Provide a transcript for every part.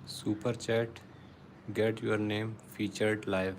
Super chat, get your name featured live.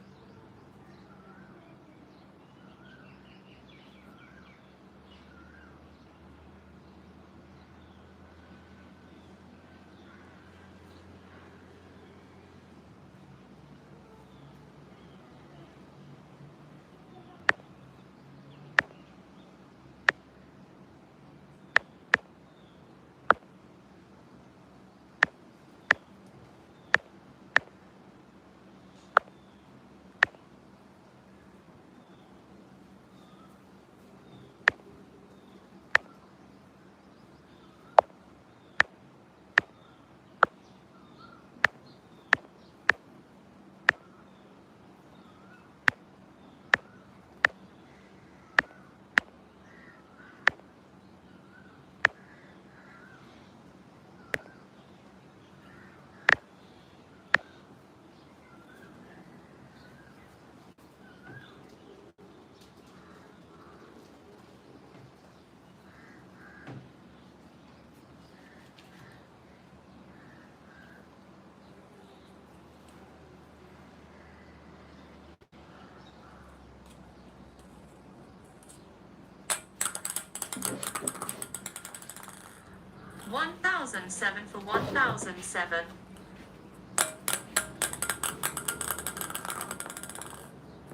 1007 for 1007.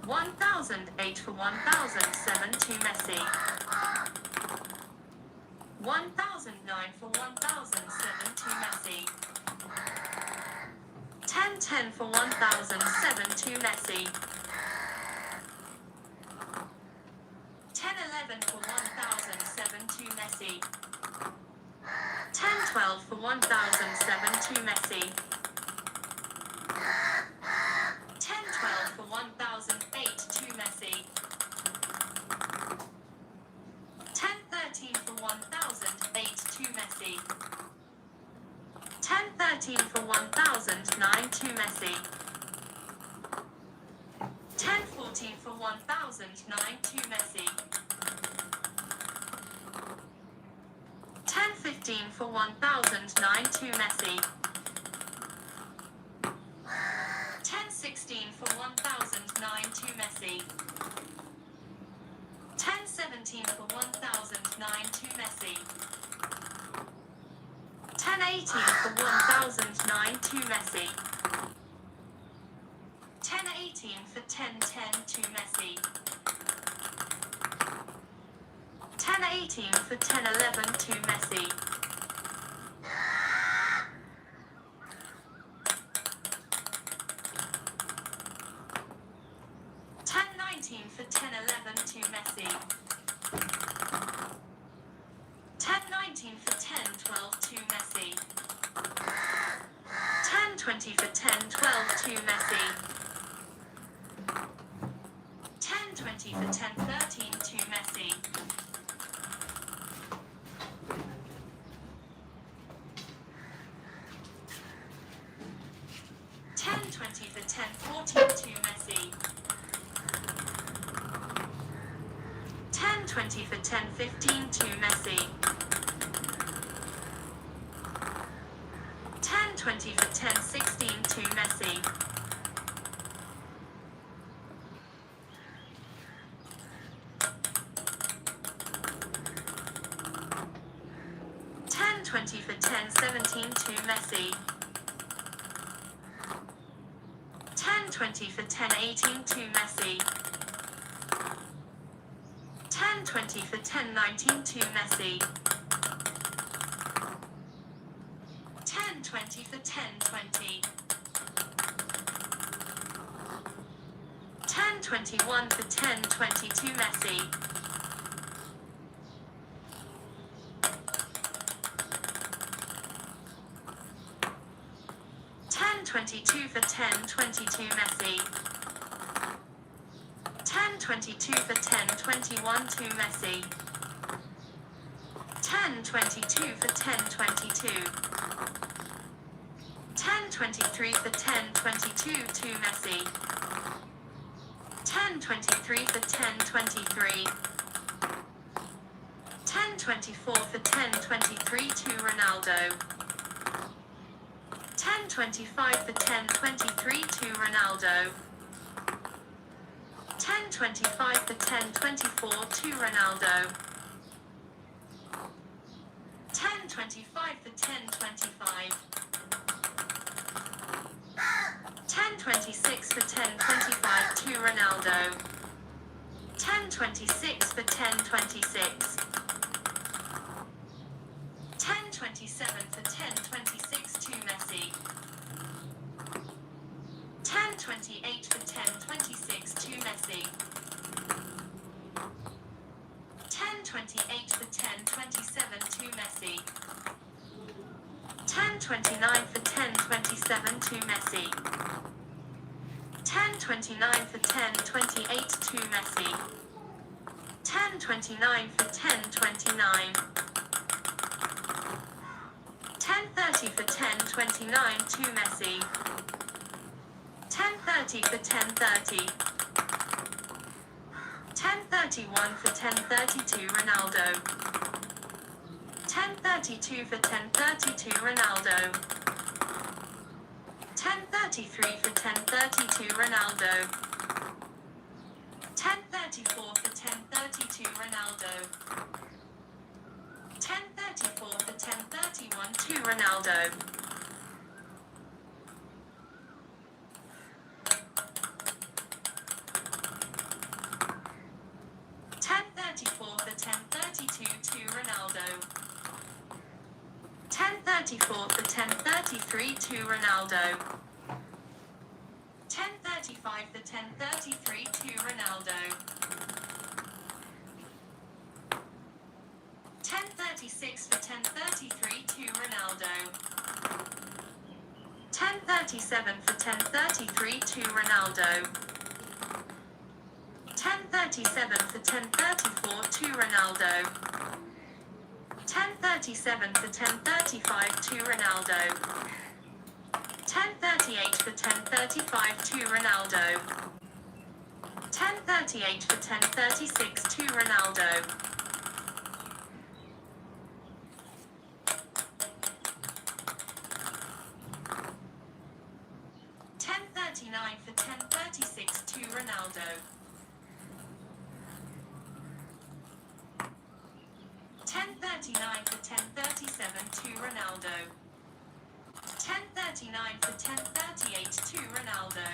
1008 for 1007 to Messi. 1009 for 1007 to Messi. 1010 for 1007 to Messi. 1011 for 1007 to Messi. 1012 for 1007 to Messi. 1012 for 1008 to Messi. 1013 for 1008 to Messi. 1013 for 1009 to Messi. 1014 for 1009 to Messi. 1015 for 1009 to Messi. 1016 for 1009 to Messi. 1017 for 1009 to Messi. 1018 for 1009 to Messi. 1018 for 1010 to Messi. 1018 for 1011 to Messi. 1019 for 1011 to Messi. 1019 for 1012 to Messi. 1020 for 1012 to Messi. 1020 for 1013 to Messi. 1020 for 1014 to Messi. 1020 for 1015 to Messi. 1020 for 1016 to Messi. 1020 for 1017 to Messi. 1020 for 1018 to Messi. 1020 for 1019 to Messi. 1020 for 1020. 1021 for 1020 to Messi. 1022 for 1020 to Messi. 1022 for 1021 to Messi. 1022 for 1022. 1023 for 1022 to Messi. 1023 for 1023. 1024 for 1023 to Ronaldo. 10.25 for 10.23 to Ronaldo. 10.25 for 10.24 to Ronaldo. 10.25 for 10.25. 10.26 for 10.25 to Ronaldo. 10.26 for 10.26. 10.27 for 10.26 to Messi. 10.28 for 10.26 to Messi. 10.28 for 10.27 to Messi. 10.29 for 10.27 to Messi. 10.29 for 10.28 to Messi. 10.29 for 10.29. 10.30 for 10.29 to Messi. 10.30 for 10.30. 10.31 for 10.30 to Ronaldo. 10.32 for 10.30 to Ronaldo. 10.33 for 10.30 to Ronaldo. 10.34 for 10.30 to Ronaldo. 10.34 for 10.31 to Ronaldo. 10.34 for 10.32 to Ronaldo. 10.34 for 10.33 to Ronaldo. 10.35 for 10.33 to Ronaldo. 10.36 for 10.33 to Ronaldo. 10.37 for 10.33 to Ronaldo. 10.37 for 10.34 to Ronaldo. 10.37 for 10.35 to Ronaldo. 10.38 for 10.35 to Ronaldo. 10.38 for 10.36 to Ronaldo. 10.39 for 10.36 to Ronaldo. 10.39 for 10.37 to Ronaldo. 10.39 for 10.38 to Ronaldo.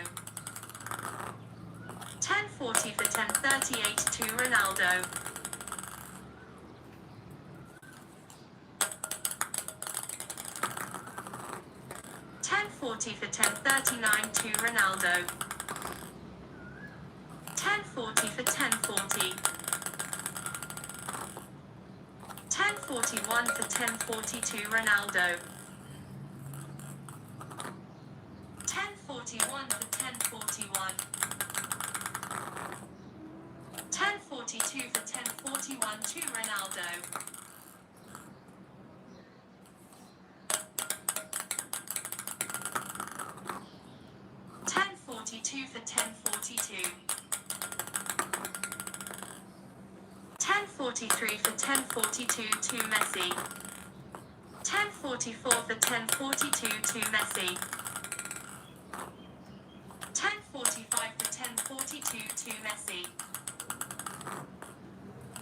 10.40 for 10.38 to Ronaldo. 10.40 for 10.39 to Ronaldo. 10.40 for 10.40. 10.41 for 10.40 to Ronaldo. 10.41 for 10.41. 10.42 for 10.41 to Ronaldo. 10.42 for 10.42. 10.43 for 10.42 to Messi. 10.44 for 10.42 to Messi. 10.45 for 10.42 to Messi.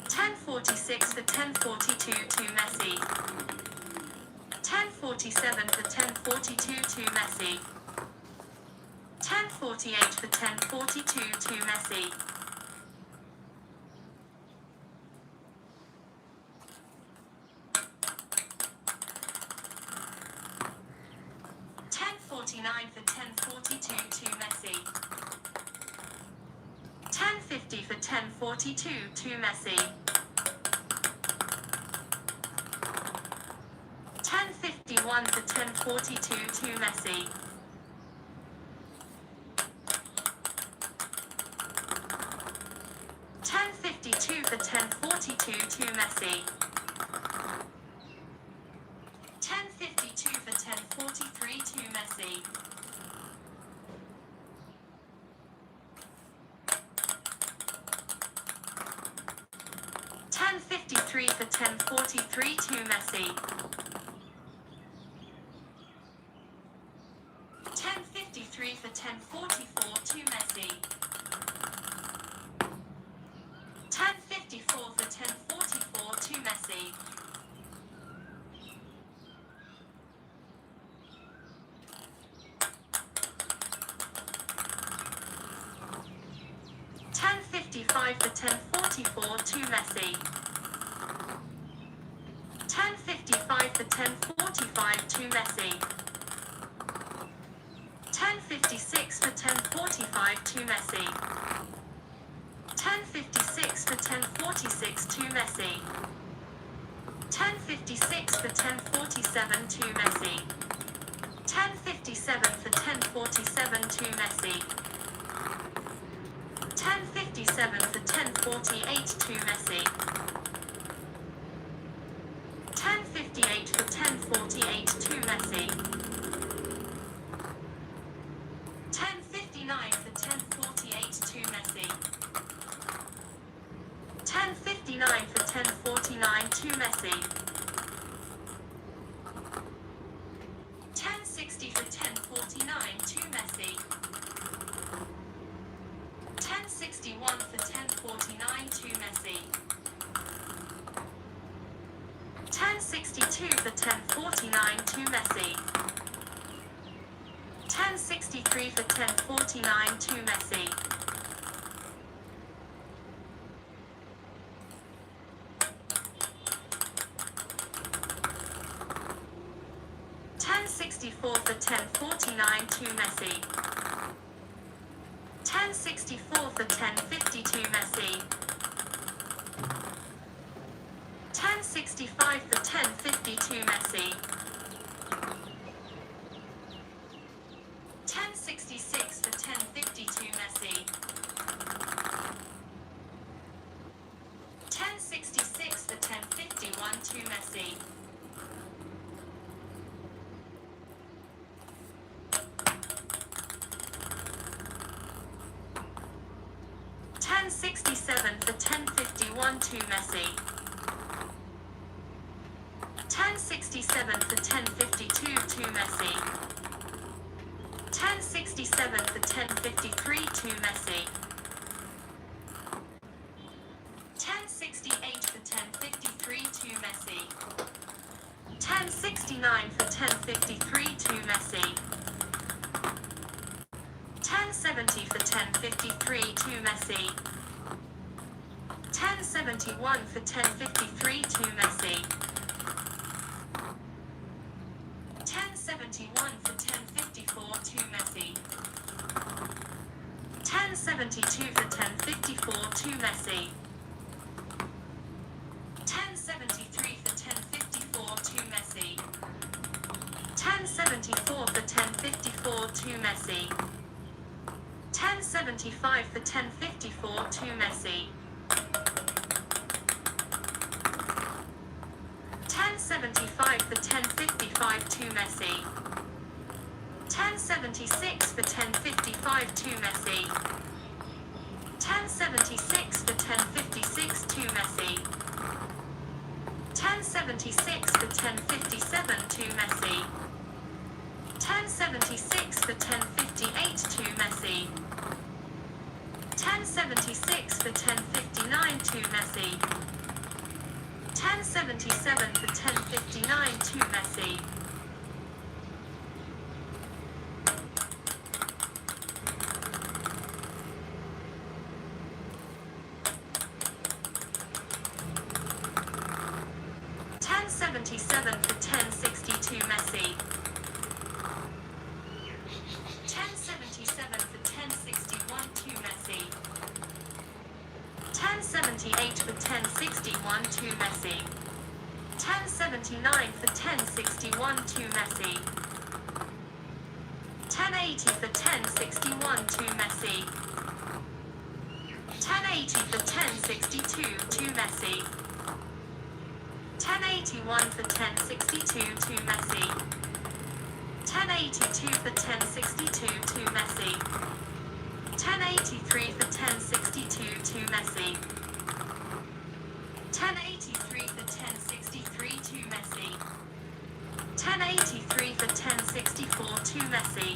10.46 for 10.42 to Messi. 10.47 for 10.42 to Messi. 10.48 for 10.42 to Messi. 10.49 for 10.42 to Messi. 10.50 for 10.42 to Messi. 10.51 for 10.42 to Messi. 10.52 for 10.42 to Messi. 10.52 for 10.43 to Messi. 10.53 for 10.43 to Messi. for 1044 to Messi. 1054 for 1044 to Messi. 1055 for 1044 to Messi. 1055 for 1045 to Messi. 1056 for 1045 to Messi. 1056 for 1046 to Messi. 1056 for 1047 to Messi. 1057 for 1047 to Messi. 1057 for 1048 to Messi. 1058 for 1048 to Messi. 1059 for 1048 to Messi. 1059 for 1049 to Messi. 1060 for 1049 to Messi. 1061 for 1049 to Messi. 1062 for 1049 to Messi. 1063 for 1049 to Messi. 1064 for 1049 to Messi. 1064 for 1052 Messi. 1065 for 1052 Messi. 1066 for 1052 Messi. 1066 for 1051 to Messi. 1067 for 1051 to Messi. 1067 for 1052 to Messi. 1067 for 1053 to Messi. 1068 for 1053 to Messi. 1069 for 1053 to Messi. 1070 for 1053 to Messi. 1071 for 1053 to Messi. 1071 for 1054 to Messi. 1072 for 1054 to Messi. 1073 for 1054 to Messi. 1074 for 1054 to Messi. 1075 for 1054 to Messi. 1075 for 1055 to Messi. 1076 for 1055 to Messi. 1076 for 1056 to Messi. 1076 for 1057 to Messi. 1076 for 1058 to Messi. 1076 for 1059 to Messi. 1077 for 1059 to Messi. 1077 for 1062 Messi. 1077 for 1061 to Messi. 1078 for 1061 to Messi. 1079 for 1061 to Messi. 1080 for 1061 to Messi. 1080 for 1062 to Messi. 1081 for 1062 to Messi. 1082 for 1062 to Messi. 1083 for 1062 to Messi. 1083 for 1063 to Messi. 1083 for 1064 to Messi.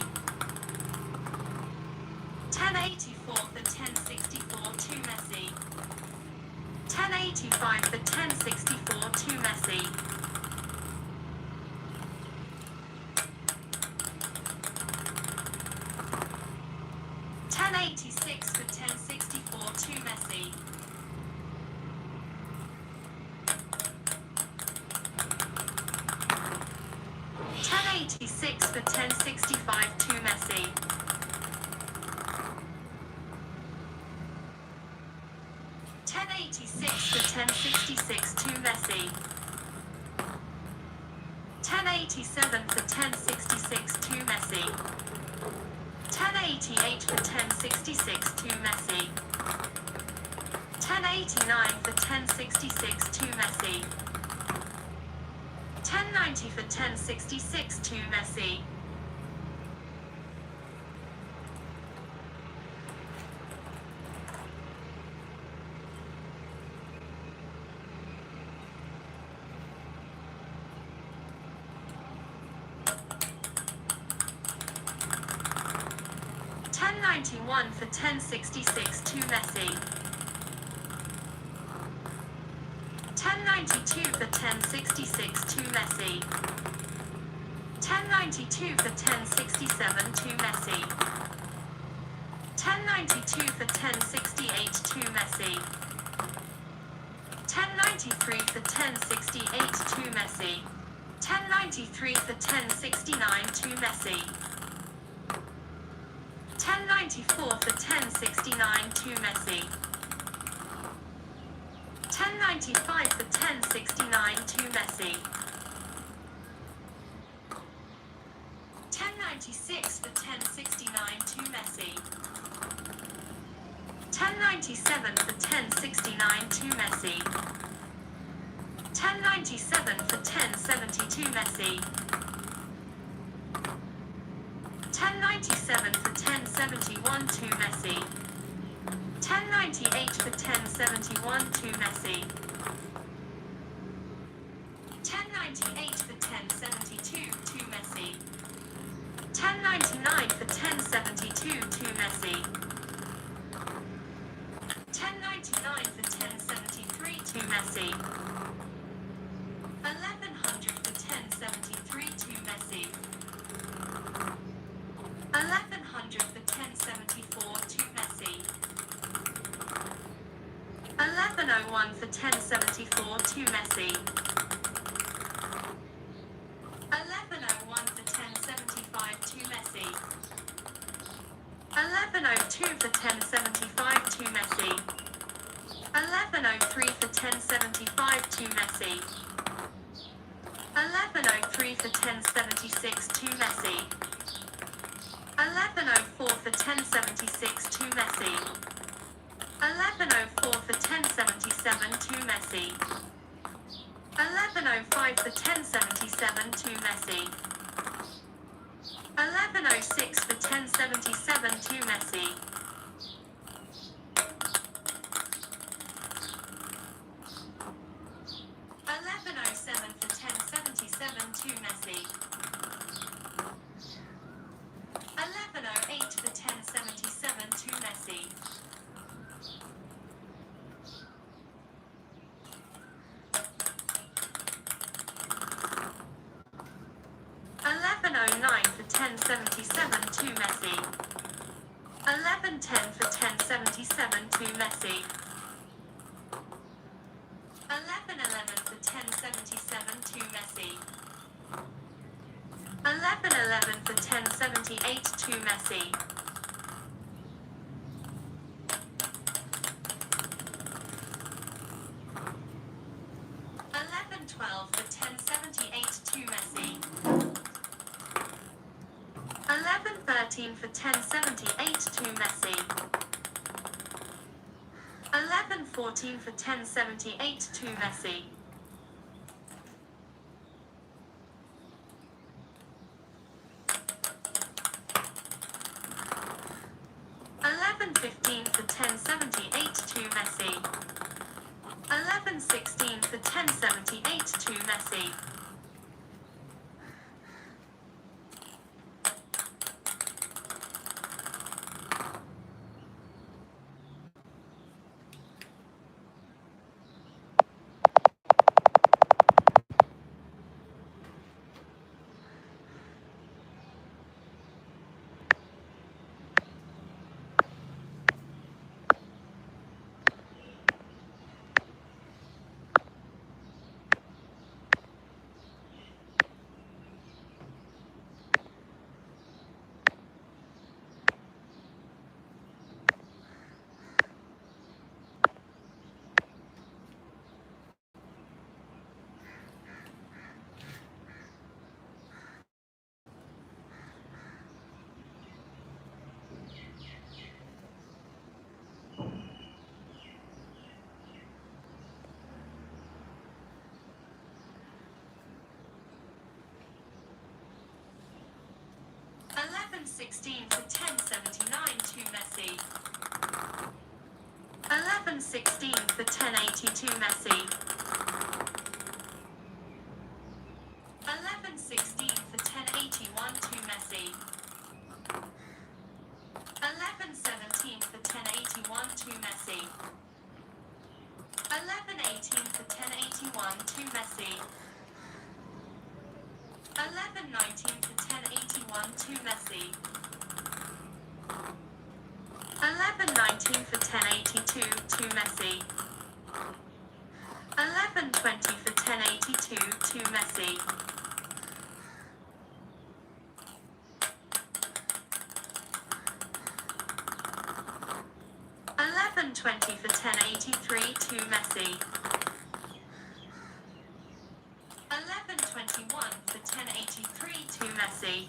1084 for 1064 to Messi. 1085 for 1064 to Messi. 1086 for 1064 to Messi. 1086 for 1065 to Messi. 1086 for 1066 to Messi. 1087 for 1066 to Messi. 1088 for 1066 to Messi. 1089 for 1066 to Messi. 1090 for 1066 to Messi. 1091 for 1066 to Messi. 1092 for 1066 to Messi. 1092 for 1067 to Messi. 1092 for 1068 to Messi. 1093 for 1068 to Messi. 1093 for 1069 to Messi. 1094 for 1069 to Messi. 1095 for 1069 to Messi. 1096 for 1069 to Messi. 1097 for 1069 to Messi. 1097 for 1070 to Messi. 1097 for 1071 to Messi. 1098 for 1071 to Messi. 1098 for 1072 to Messi. 1099 for 1072 to Messi. 1099 for 1073 to Messi. 1100 for 1073 to Messi. 1100 for 1074 to Messi. 1101 for 1074 to Messi. 1101 for 1075 to Messi. 1102 for 1075 to Messi. 1103 for 1075 to Messi. 1103 for 1076 to Messi. 1104 for 1076 to Messi. 1104 for 1077 to Messi. 1105 for 1077 to Messi. 1106 for 1077 to Messi. 1107 for 1077 to Messi. 1108 for 1077 to Messi. 1109 for 1077 to Messi. 1110 for 1077 to Messi. 1111 for 1077 to Messi. 1111 for 1078 to Messi. 1112 for 1078 to Messi. 1113 for 1078 to Messi. 1114 for 1078 to Messi. 1115 for 1078 to Messi. 1116 for 1078 to Messi. 1117 11:16 for 10:79 to Messi. 11:16 for 10:82 Messi. 11:16 for 10:81 to Messi. 11:17 for 10:81 to Messi. 11:18 for 10:81 to Messi. 11:19 for 10:81 to Messi. 11:19 for 10:82 to Messi. 11:20 for 10:82 to Messi. 11:20 for 10:83 to Messi. 11:21 for 10:83 to Messi.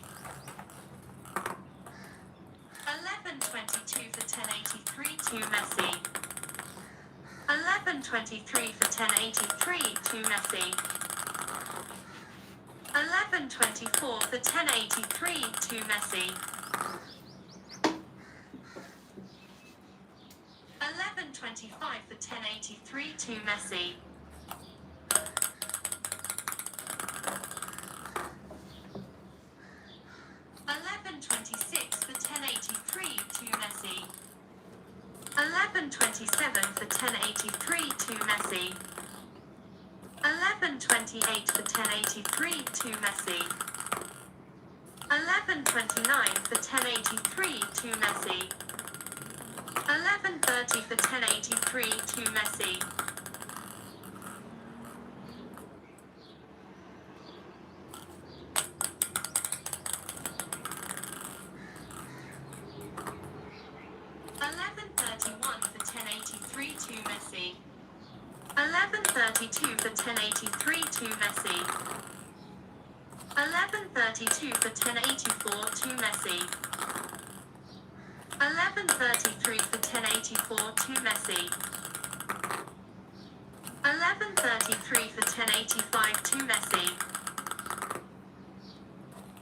11:22 for 10:83 to Messi. 11:23 for 10:83 to Messi. 11:24 for 10:83 to Messi. 11:25 for 10:83 to Messi. 11:26 for 10:83 to Messi. 11:27 for 10:83 to Messi. 11:28 for 10:83 to Messi. 11:29 for 10:83 to Messi. 11:30 for 10:83 to Messi. 11:31 for 10:83 to Messi. 11:32 for 10:83 to Messi. 11:32 for 10:84 to Messi. 11:33 for 10:84 to Messi. 11:33 for 10:85 to Messi.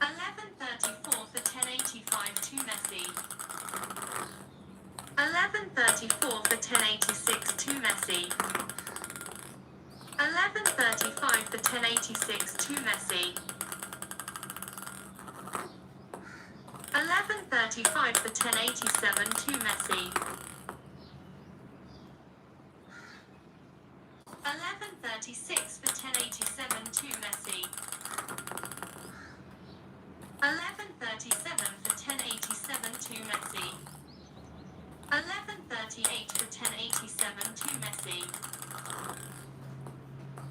11:34 for 10:85 to Messi. 11:34 for 10:86 to Messi. 11:35 for 10:86 to Messi. 11:35 for 10:87 to Messi. 11:36 for 10:87 to Messi. 11:37 for 10:87 to Messi. 11:38 for 10:87 to Messi.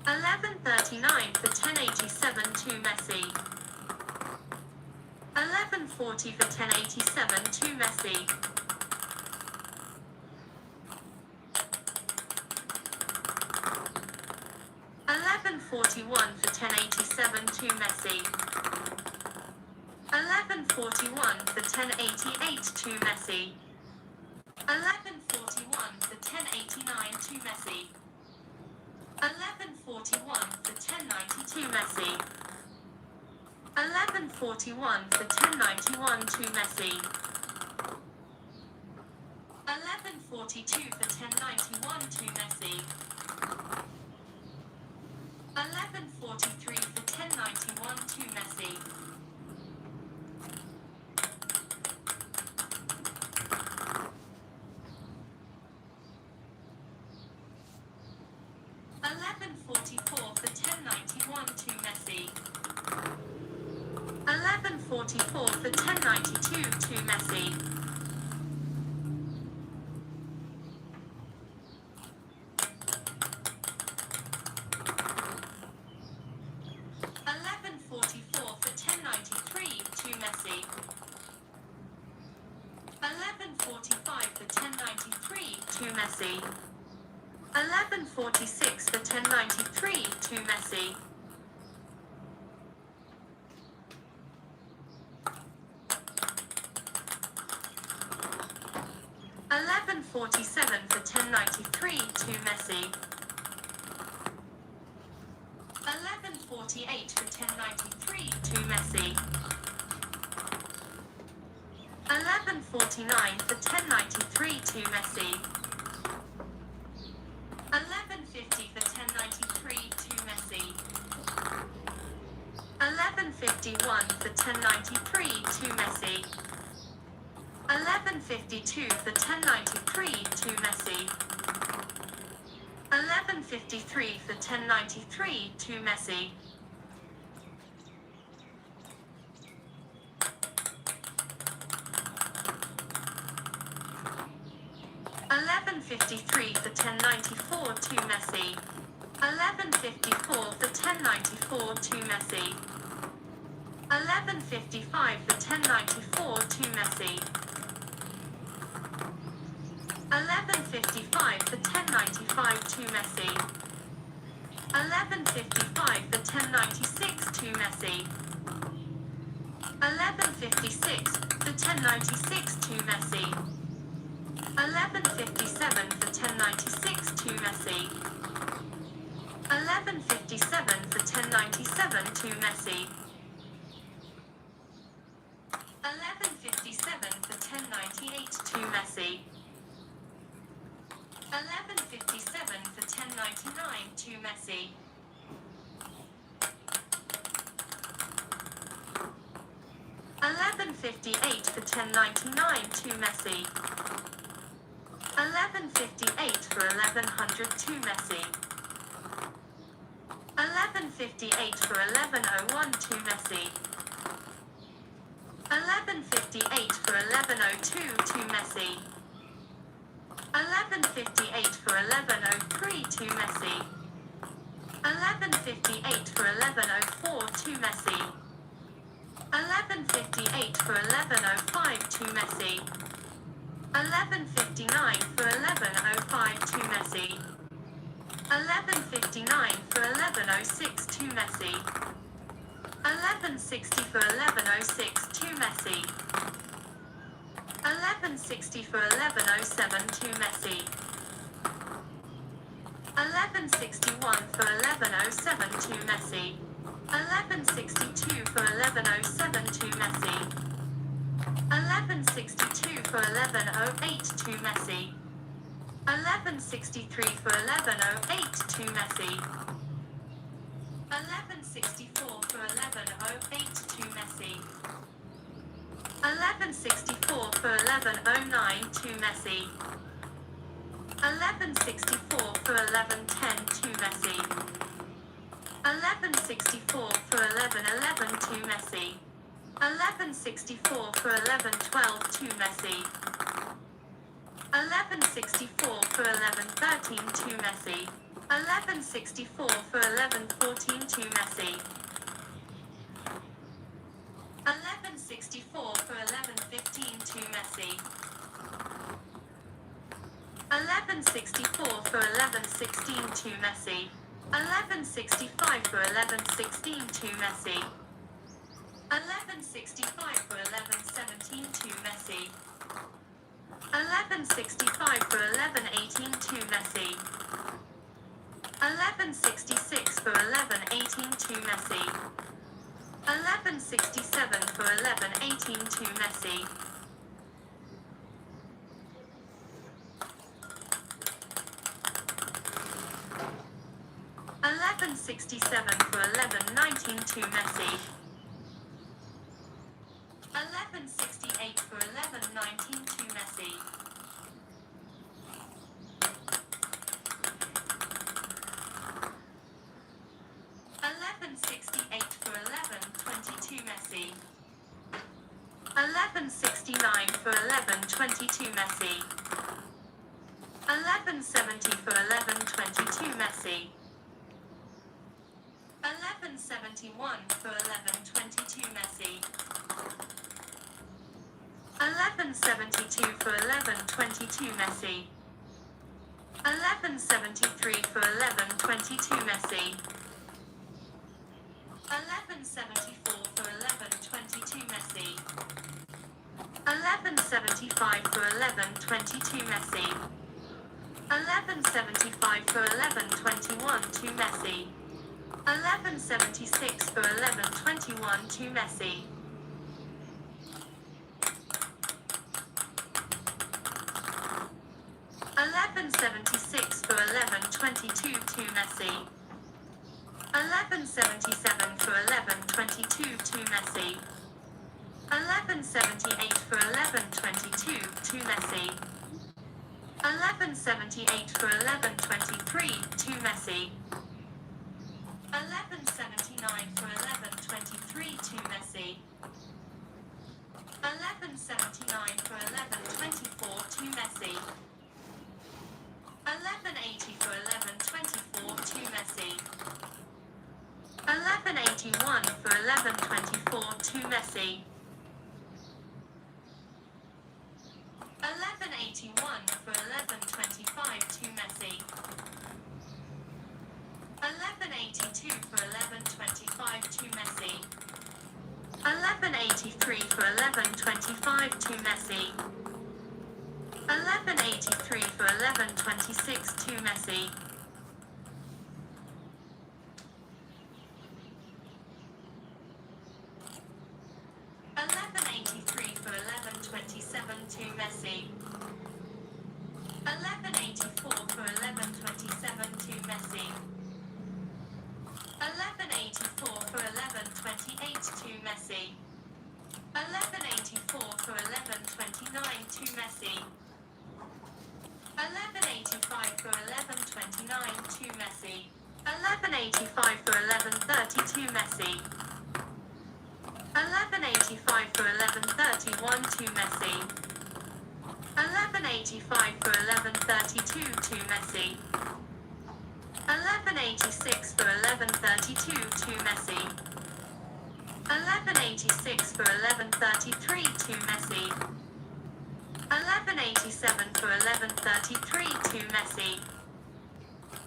11:39 for 10:87 to Messi. 11:40 for 10:87 to Messi. 11:41 for 10:87 to Messi. 11:41 for 10:88 to Messi. 11:41 for 10:89 to Messi. 11:41 for 10:92 Messi. 11:41 for 10:91 to Messi. 11:42 for 10:91 to Messi. 11:43 for 10:91 to Messi. 11:44 for 10:91 to Messi. 11:44 for 10:92 to Messi. 11:44 for 10:93 to Messi. 11:45 for 10:93 to Messi. 11:46 for 10:93 to Messi. 11:47 for 10:93 to Messi. 11:48 for 10:93 to Messi. 11:49 for 10:93 to Messi. 11:50 for 10:93 to Messi. 11:51 for 10:93 to Messi. 11:52 for 10:93 to Messi. 11:53 for 10:93 to Messi. 11:53 for 10:94 to Messi. 11:54 for 10:94 to Messi. 11:55 for 10:94 to Messi. 11:55 for 10:95 to Messi. 11:55 for 10:96 to Messi. 11:56 for 10:96 to Messi. 11:57 for 10:96 to Messi. 11:57 for 10:97 to Messi. 11:57 for 10:98 to Messi. 11:57 for 10:99 to Messi. 11:58 for 10:99 to Messi. 11:58 for 1100 to Messi. 11:58 for 1101 to Messi. 11:58 for 1102 to Messi. 11:58 for 1103 to Messi. 11:58 for 1104 to Messi. 11:58 for 1105 to Messi. 11:59 for 1105 to Messi. 11:59 for 1106 to Messi. 11:60 for 1106 to Messi. 11:60 for 1107 to Messi. 11:61 for 1107 to Messi. 11:62 for 1107 to Messi. 11:62 for 1108 to Messi. 11:63 for 1108 to Messi. 11:64 for 1108 to Messi. 11:64 for 1109 to Messi. 11:64 for 1110 to Messi. 11:64 for 1111 to Messi. 11:64 for 1112 to Messi. 11:64 for 1113 to Messi. 11:64 for 1114 to Messi. 11:64 for 1115 to Messi. 11:64 for 1116 to Messi. 11:65 for 1116 to Messi. 11:65 for 1117 to Messi. 11:65 for 1118 to Messi. 11:66 for 1118 to Messi. 11:67 for 1118 to Messi. 11:67 for 1119 to Messi. 11:68 for 1119 to Messi. 11:68 for 1122 Messi. 11:69 for 1122 Messi. 11:70 for 1122 Messi. 11:71 for 1122 Messi. 11:72 for 1122 Messi. 11:73 for 1122 Messi. 11:74 for 1122 Messi. 11:75 for 1122 Messi. 11:75 for 1121 to Messi. 11:76 for 1121 to Messi. 1176 for 1122 to Messi. 1177 for 1122 to Messi. 1178 for 1122 to Messi. 1178 for 1123 to Messi. 1179 for 1123 to Messi. 1179 for 1124 to Messi. 1180 for 1124 to Messi. 1181 for 1124 to Messi. 1181 for 1125 to Messi. 1182 for 1125 to Messi. 1183 for 1125 to Messi. 1183 for 1126 to Messi. 1183 for 1127 to Messi. 1184 for 1127 to Messi. 1184 for 1128 to Messi. 1184 for 1129 to Messi. 1185 for 1129 to Messi. 1185 for 1130 to Messi. 1185 for 1131 to Messi. 1185 for 1132 to Messi. 1186 for 1132 to Messi. 1186 for 1133 to Messi. 1187 for 1133 to Messi.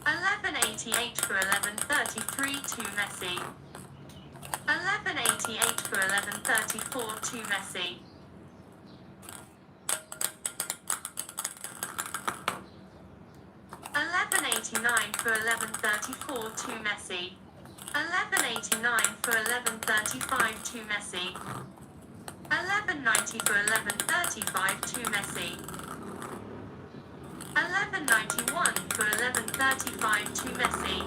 1188 for 1133 to Messi. 1188 for 1134 to Messi. 1189 for 1134 to Messi. 1189 for 1135 to Messi. 1190 for 1135 to Messi. 1191 for 1135 to Messi.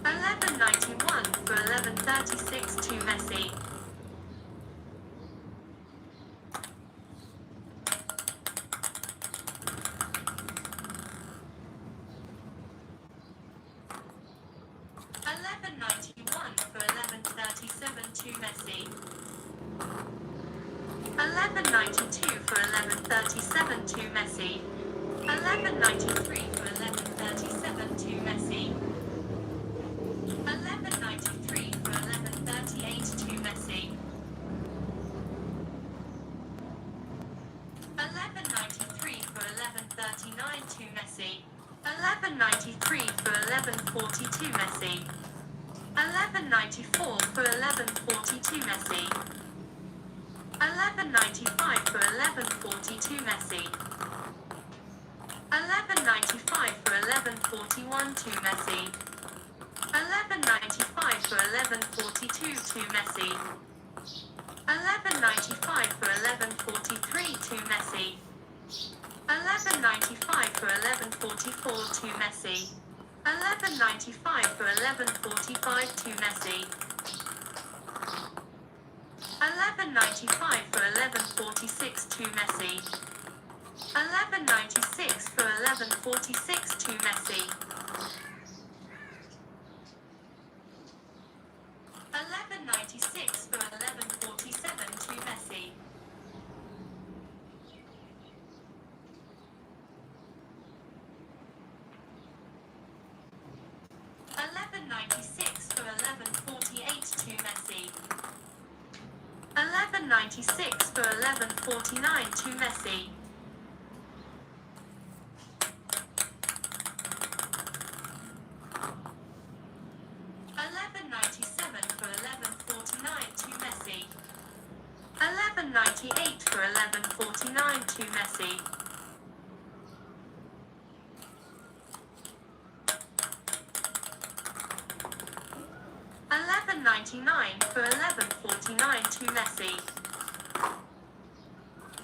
1191 for 1136 to Messi. 1191 for 1137 to Messi. 1192 for 1137 to Messi. 1193 for 1137 to Messi. 1193 for 1138 to Messi. 1193 for 1139 to Messi. 1193 for 1140 to Messi. 1194 for 1140 to Messi. 1195 for 1140 to Messi. 1195 for 1141 to Messi. 1195 for 1142 to Messi. 1195 for 1143 to Messi. 1195 for 1144 to Messi. 1195 for 1145 to Messi. 1195 for 1146 to Messi. 1196 for 1146 to Messi. 1196 for 1147 to Messi. 1196 for 1148 to Messi. 1196 for 1149 to Messi. 1197 for 1149 to Messi. 1198 for 1149 to Messi. 1199 for 1149 to Messi.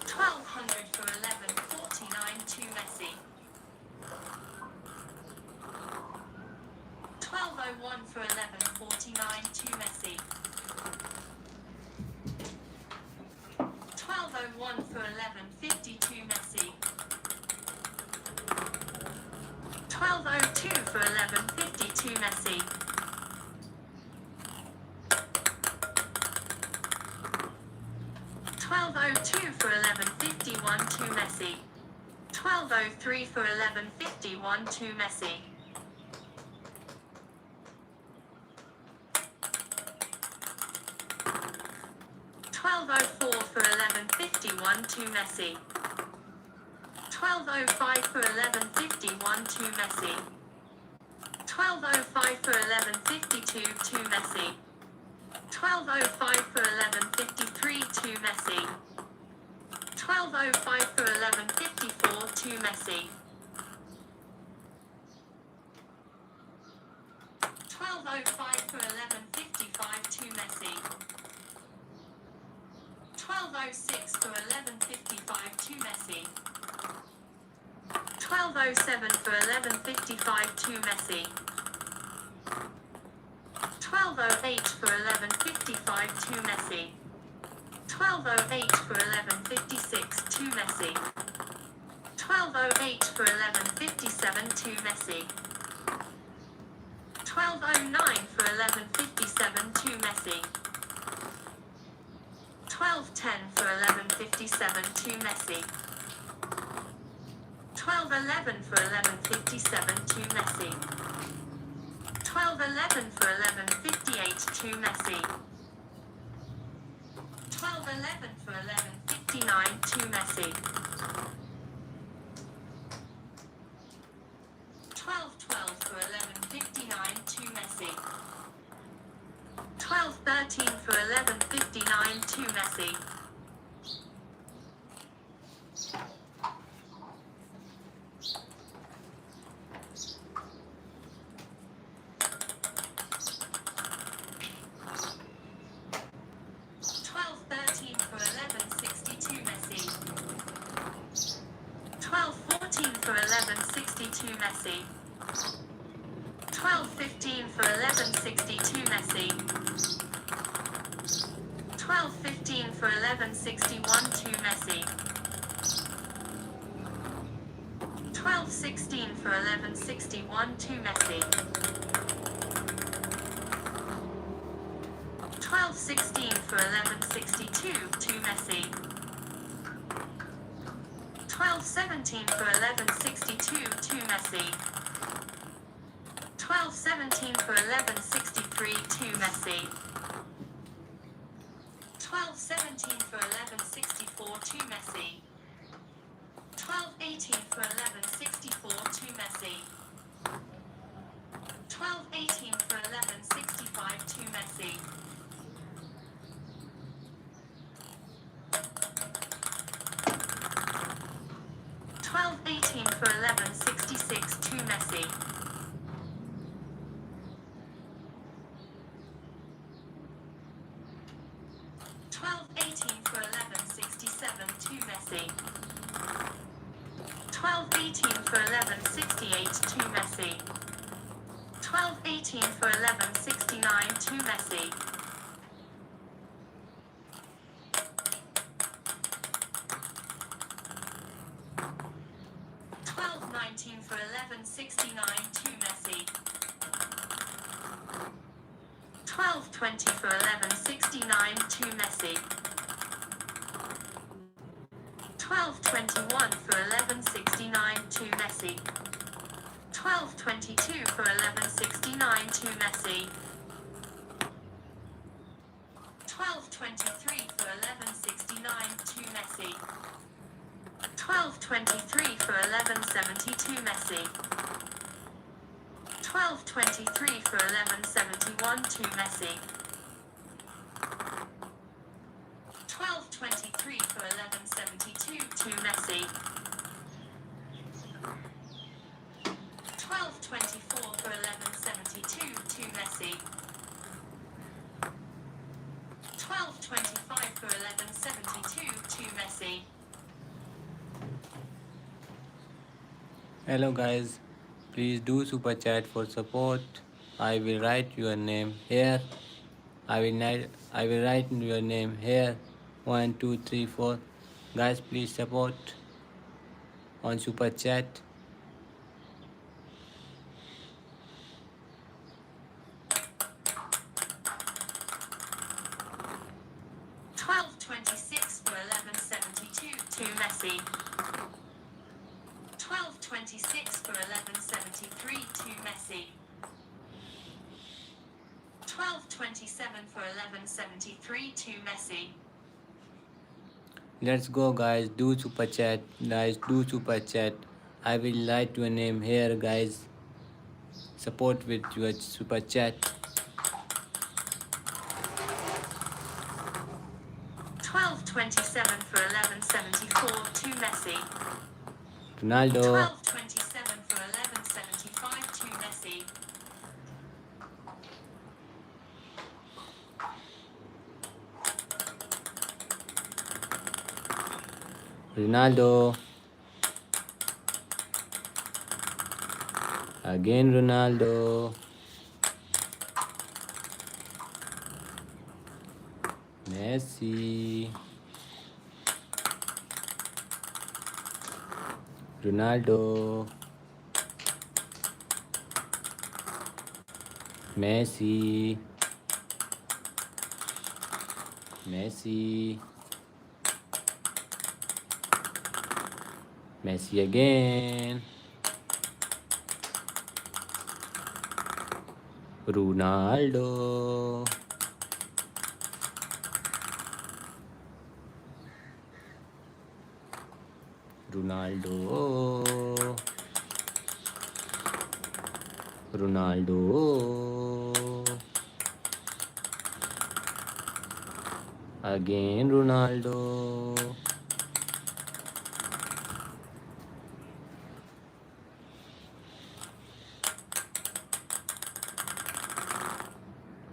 1200 for 1149 to Messi. 1201 for 1149 to Messi. 1201 for 1152 Messi. 1202 for 1152 Messi. 1202 for 1151 to Messi. 1203 for 1151 to Messi. 1204 for 1151 to Messi. 1205 for 1151 to Messi. 1205 for 1152 to Messi. 1205 for 1153 to Messi. 1205 for 1154 to Messi. 1205 for 1155 to Messi. 1206 for 1155 to Messi. 1207 for 1155 to Messi. 1208 for 1155 to Messi. 1208 for 1156 to Messi. 1208 for 1157 to Messi. 1209 for 1157 to Messi. 1210 for 1157 to Messi. 1211 for 1157 to Messi. 1211 for 1158 to Messi. 1211 for 1159 to Messi. 1212 for 1159 to Messi. 1213 for 1159 to Messi. 1213 for 1162 Messi. 1214 for 1162 Messi. 1215 for 1162 Messi. 1215 for 1161 to Messi. 1216 for 1161 to Messi. 1216 for 1162 to Messi. 1217 for 1162 to Messi. 1217 for 1163 to Messi. 1217 for 1164 to Messi. 1218 for 1164 to Messi. 1218 for 1165 to Messi. 1218 for 1166 to Messi. 1218 for 1167 to Messi. 1218 for 1168 to Messi. 1218 for 1169 to Messi. 1219 for 1169 to Messi. 1220 for 1169 to Messi. 1221 for 1169 to Messi. 1222 for 1169 to Messi. 1223 for 1169 to Messi. 1223 for 1172 Messi. 1223 for 1171 to Messi. 1223 for 1172 to Messi. 1224 for 1172 to Messi. 1225 for 1172 to Messi. Hello guys, please do super chat for support. I will write your name here. I will write your name here. 1, 2, 3, 4. Guys, please support on super chat. 12.26 for 11.72 to Messi. 12.26 for 11.73 to Messi. 12.27 for 11.73 to Messi. Let's go, guys. Do super chat. Guys, do super chat. I will write your name here, guys. Support with your super chat. 12.27 for 11.74 to Messi. Ronaldo. 12.27 for 11.75 to Messi. Ronaldo. Again Ronaldo. Messi. Ronaldo. Messi. Messi. Messi again. Ronaldo. Ronaldo. Ronaldo. Again Ronaldo.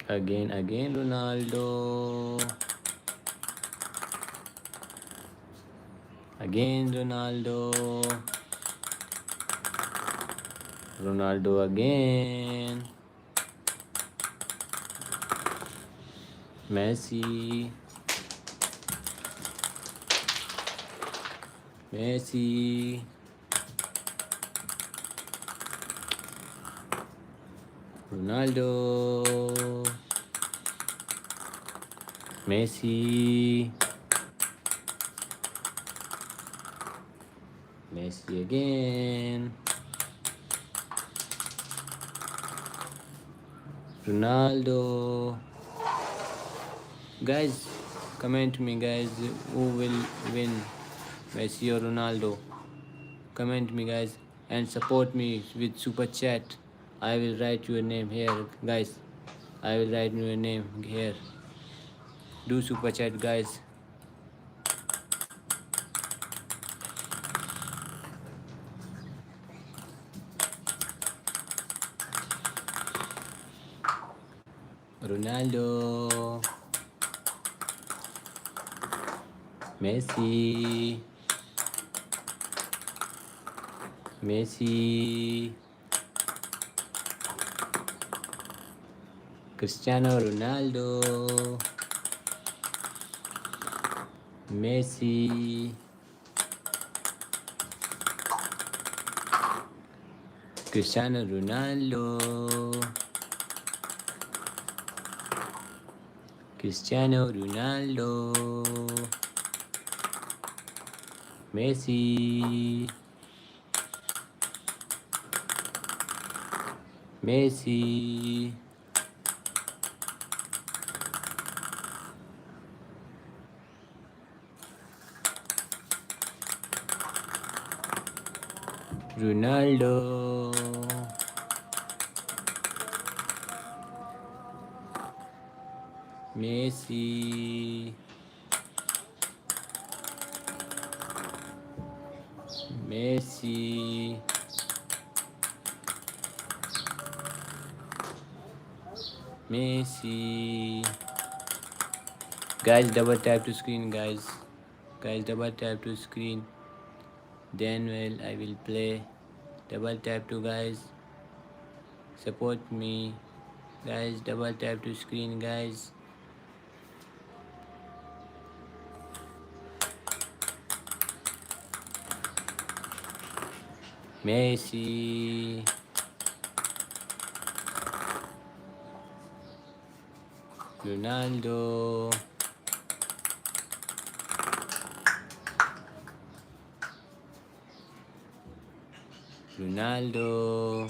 Again Ronaldo. Again Ronaldo. Ronaldo again. Messi. Messi. Ronaldo. Messi. Messi again. Ronaldo. Guys, comment me, guys, who will win, Messi or Ronaldo. Comment me, guys, and support me with super chat. I will write your name here, guys. I will write your name here. Do super chat, guys. Ronaldo. Messi. Messi. Cristiano Ronaldo. Messi. Cristiano Ronaldo. Cristiano Ronaldo. Messi. Messi. Ronaldo. Messi. Messi. Messi. Guys, double tap to screen, guys. Guys, double tap to screen. Then I will play. Double tap to guys. Support me. Guys, double tap to screen, guys. Messi. Ronaldo. Ronaldo.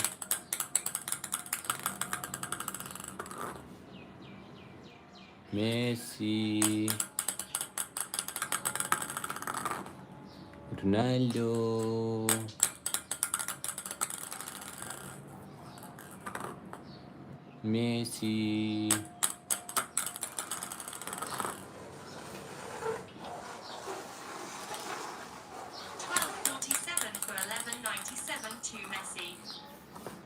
Messi. Ronaldo. Messi. 1247 for 1197 to Messi.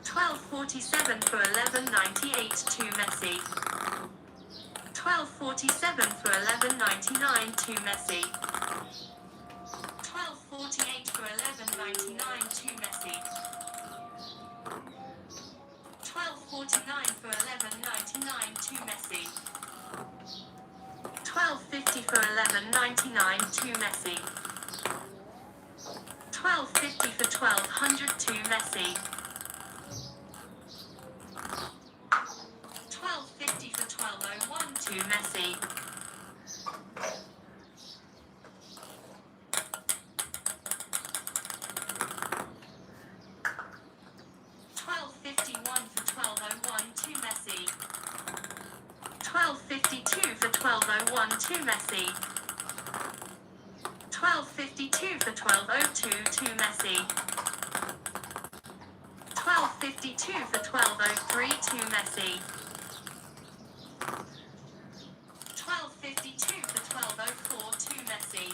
1247 for 1198 to Messi. 1247 for 1199 to Messi. 1248 for 1199 to Messi. 1249 for 1199 to Messi. 1250 for 1199 to Messi. 1250 for 1200 to Messi. 1250 for 1201 to Messi. 1251 for 1201 to Messi. 1252 for 1201 to Messi. 1252 for 1202 to Messi. 1252 for 1203 to Messi. 1252 for 1204 to Messi.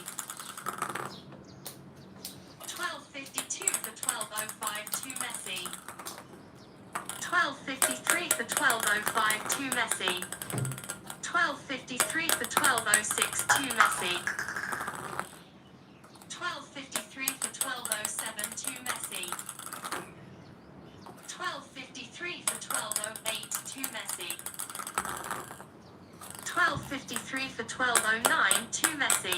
1252 for 1205 to Messi. 1253 for 1205 to Messi. 1253 for 1206 to Messi. 1253 for 1207 to Messi. 1253 for 1208 to Messi. 1253 for 1209 to Messi.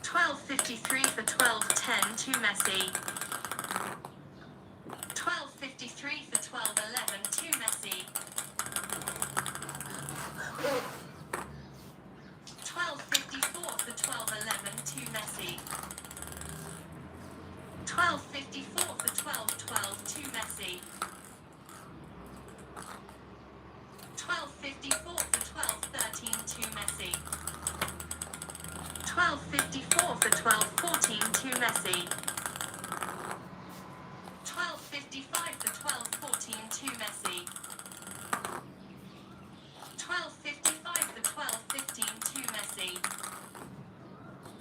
1253 for 1210 to Messi. 1253 for 1211 to Messi. 1254 for 1211 to Messi. 1254 for 1212 to Messi. 1254 for 1213 to Messi. 1254 for 1214 to Messi. 1255 for 1214 to Messi. 1255 for 1215 to Messi.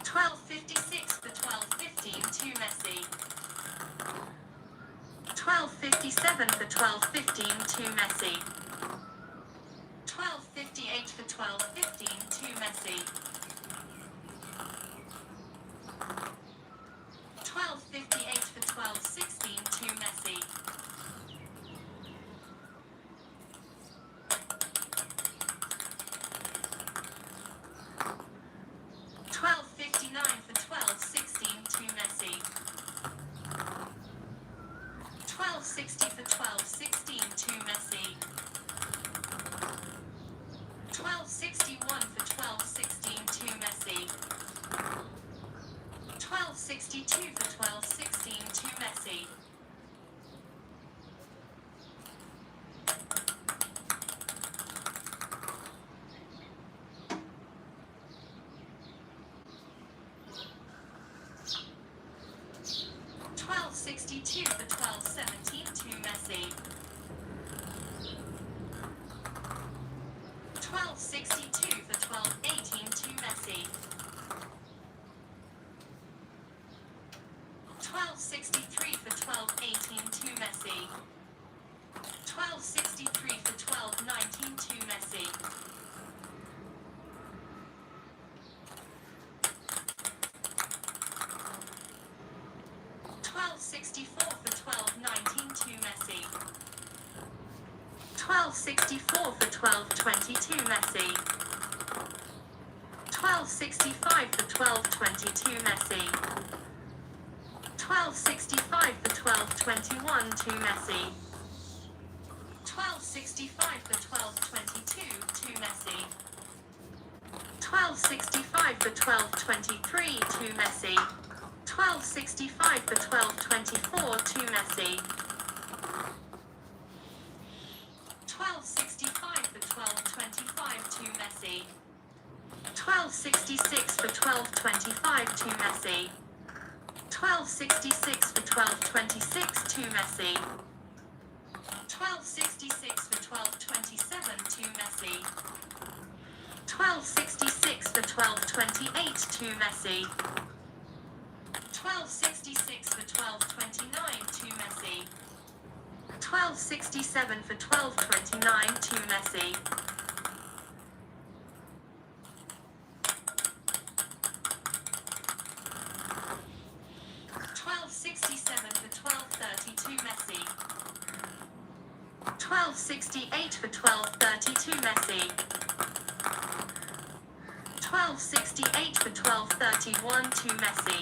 1256 for 1215 to Messi. 1257 for 1215 to Messi. 1258 for 1215 to Messi. 1258 for 1216 to Messi. 1259 for 1216 to Messi. 1260 for 1216 to Messi. 1261 for 1216 to Messi. 1262 for 1216 to Messi. 1262 for 1217 to Messi. 1262 for 1218 to Messi. 1263 for 1218 to Messi. 1263 for 1219 to Messi. 1264 for 1219 to Messi. 1264 for 1222 Messi. 1265 for 1222 Messi. 1265 for 1221 to Messi. 1265 for 1222 to Messi. 1265 for 1223 to Messi. 1265 for 1224 to Messi. 1265 for 1225 to Messi. 1266 for 1225 to Messi. 1266 for 1226 to Messi. 1266 for 1227 to Messi. 1266 for 1228 to Messi. 1266 for 1229 to Messi. 1267 for 1229 to Messi. 1267 for 1232 Messi. 1268 for 1232 Messi. 1268 for 1231 to Messi.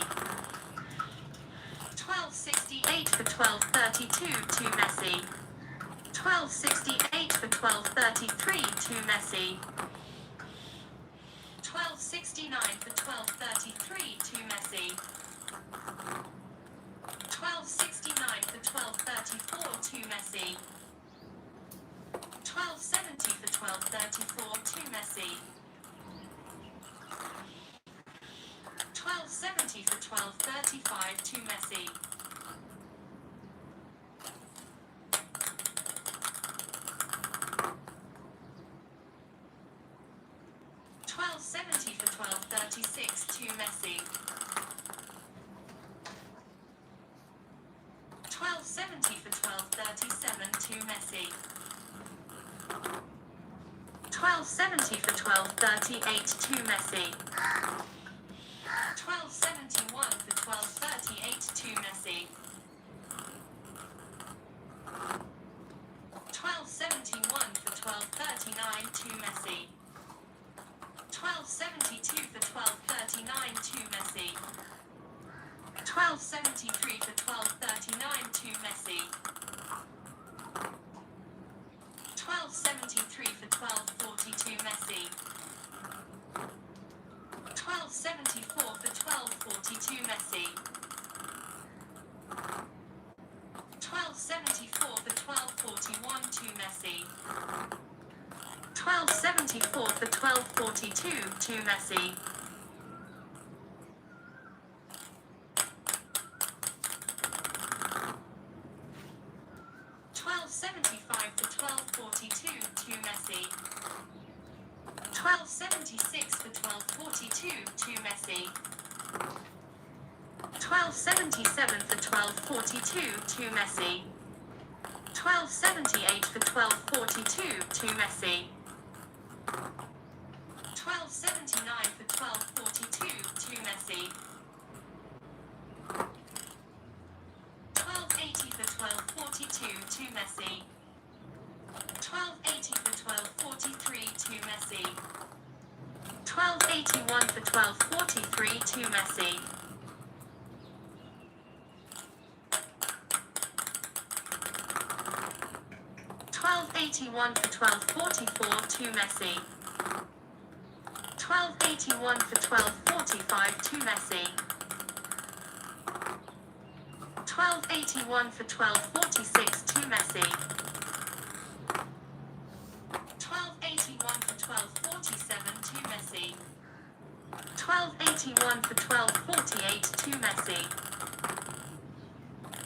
1268 for 1232 to Messi. 1268 for 1233 to Messi. 1269 for 1233 to Messi. 1269 for 1234 to Messi. 1270 for 1234 to Messi. 1270 for 1235 to Messi. 1270 for 1236 to Messi. 1270 for 1237 to Messi. 1270 for 1238 to Messi. 1271 for 1238 to Messi. 1271 for 1239 to Messi. 1272 for 1239 to Messi. 1273 for 1239 to Messi. 1273 for 1242 Messi. 1274 for 1242 Messi. 1274 for 1241 to Messi. 1274 for 1242 to Messi. 1275 for 1242 to Messi. 1276 for 1242 to Messi. 1277 for 1242 to Messi. 1278 for 1242 to Messi. 1279 for 1242 to Messi. 1280 for 1242 to Messi. 1280 for 1243 to Messi. 1281 for 1243 to Messi. 1281 for 1244 to Messi. 1281 for 1245 to Messi. 1281 for 1246 to Messi. 1281 for 1247 to Messi. 1281 for 1248 to Messi.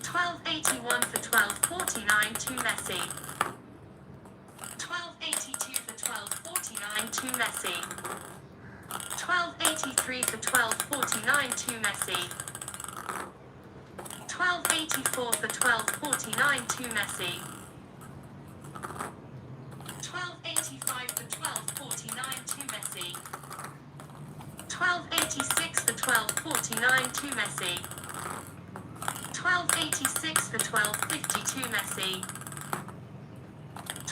1281 for 1249 to Messi. 1282 for 1249 to Messi. 1283 for 1249 to Messi. 1284 for 1249 to Messi. 1285 for 1249 to Messi. 1286 for 1249 to Messi. 1286 for 1252 Messi.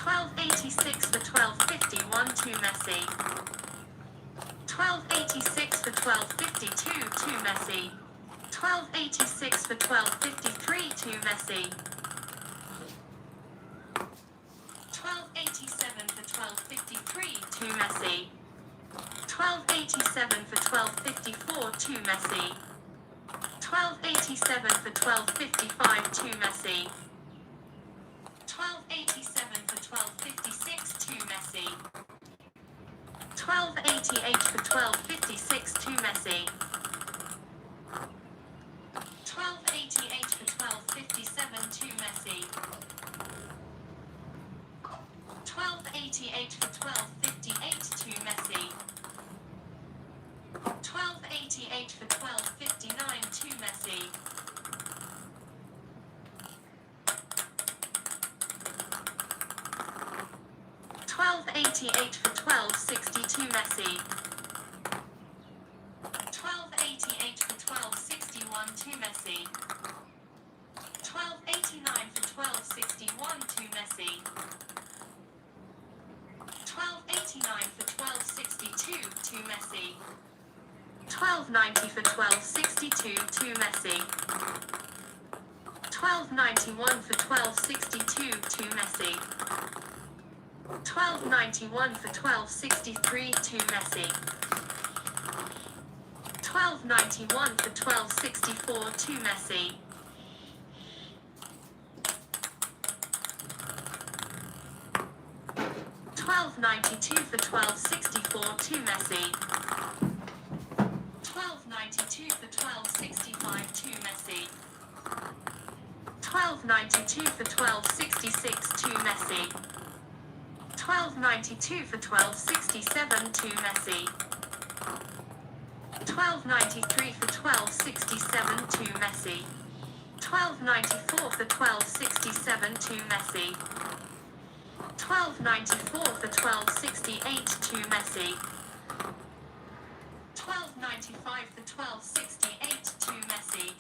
1286 for 1251 to Messi. 1286 for 1252 to Messi. 1286 for 1253 to Messi. 1287 for 1253 to Messi. 1287 for 1254 to Messi. 1287 for 1255 to Messi. 1287 for 1256 to Messi. 1288 for 1256 to Messi. 1288 for 1257 to Messi. 1288 for 1258 to Messi. 1288 for 1259 to Messi. 1288 for 1262 Messi. 1288 for 1261 to Messi. 1289 for 1261 to Messi. 1289 for 1262 to Messi. 1290 for 1262 to Messi. 1291 for 1262 to Messi. 1291 for 1263 to Messi. 1291 for 1264 to Messi. 1292 for 1264 to Messi. 1292 for 1265 to Messi. 1292 for 1266 to Messi. 1292 for 1267 to Messi. 1293 for 1267 to Messi. 1294 for 1267 to Messi. 1294 for 1268 to Messi. 1295 for 1268 to Messi.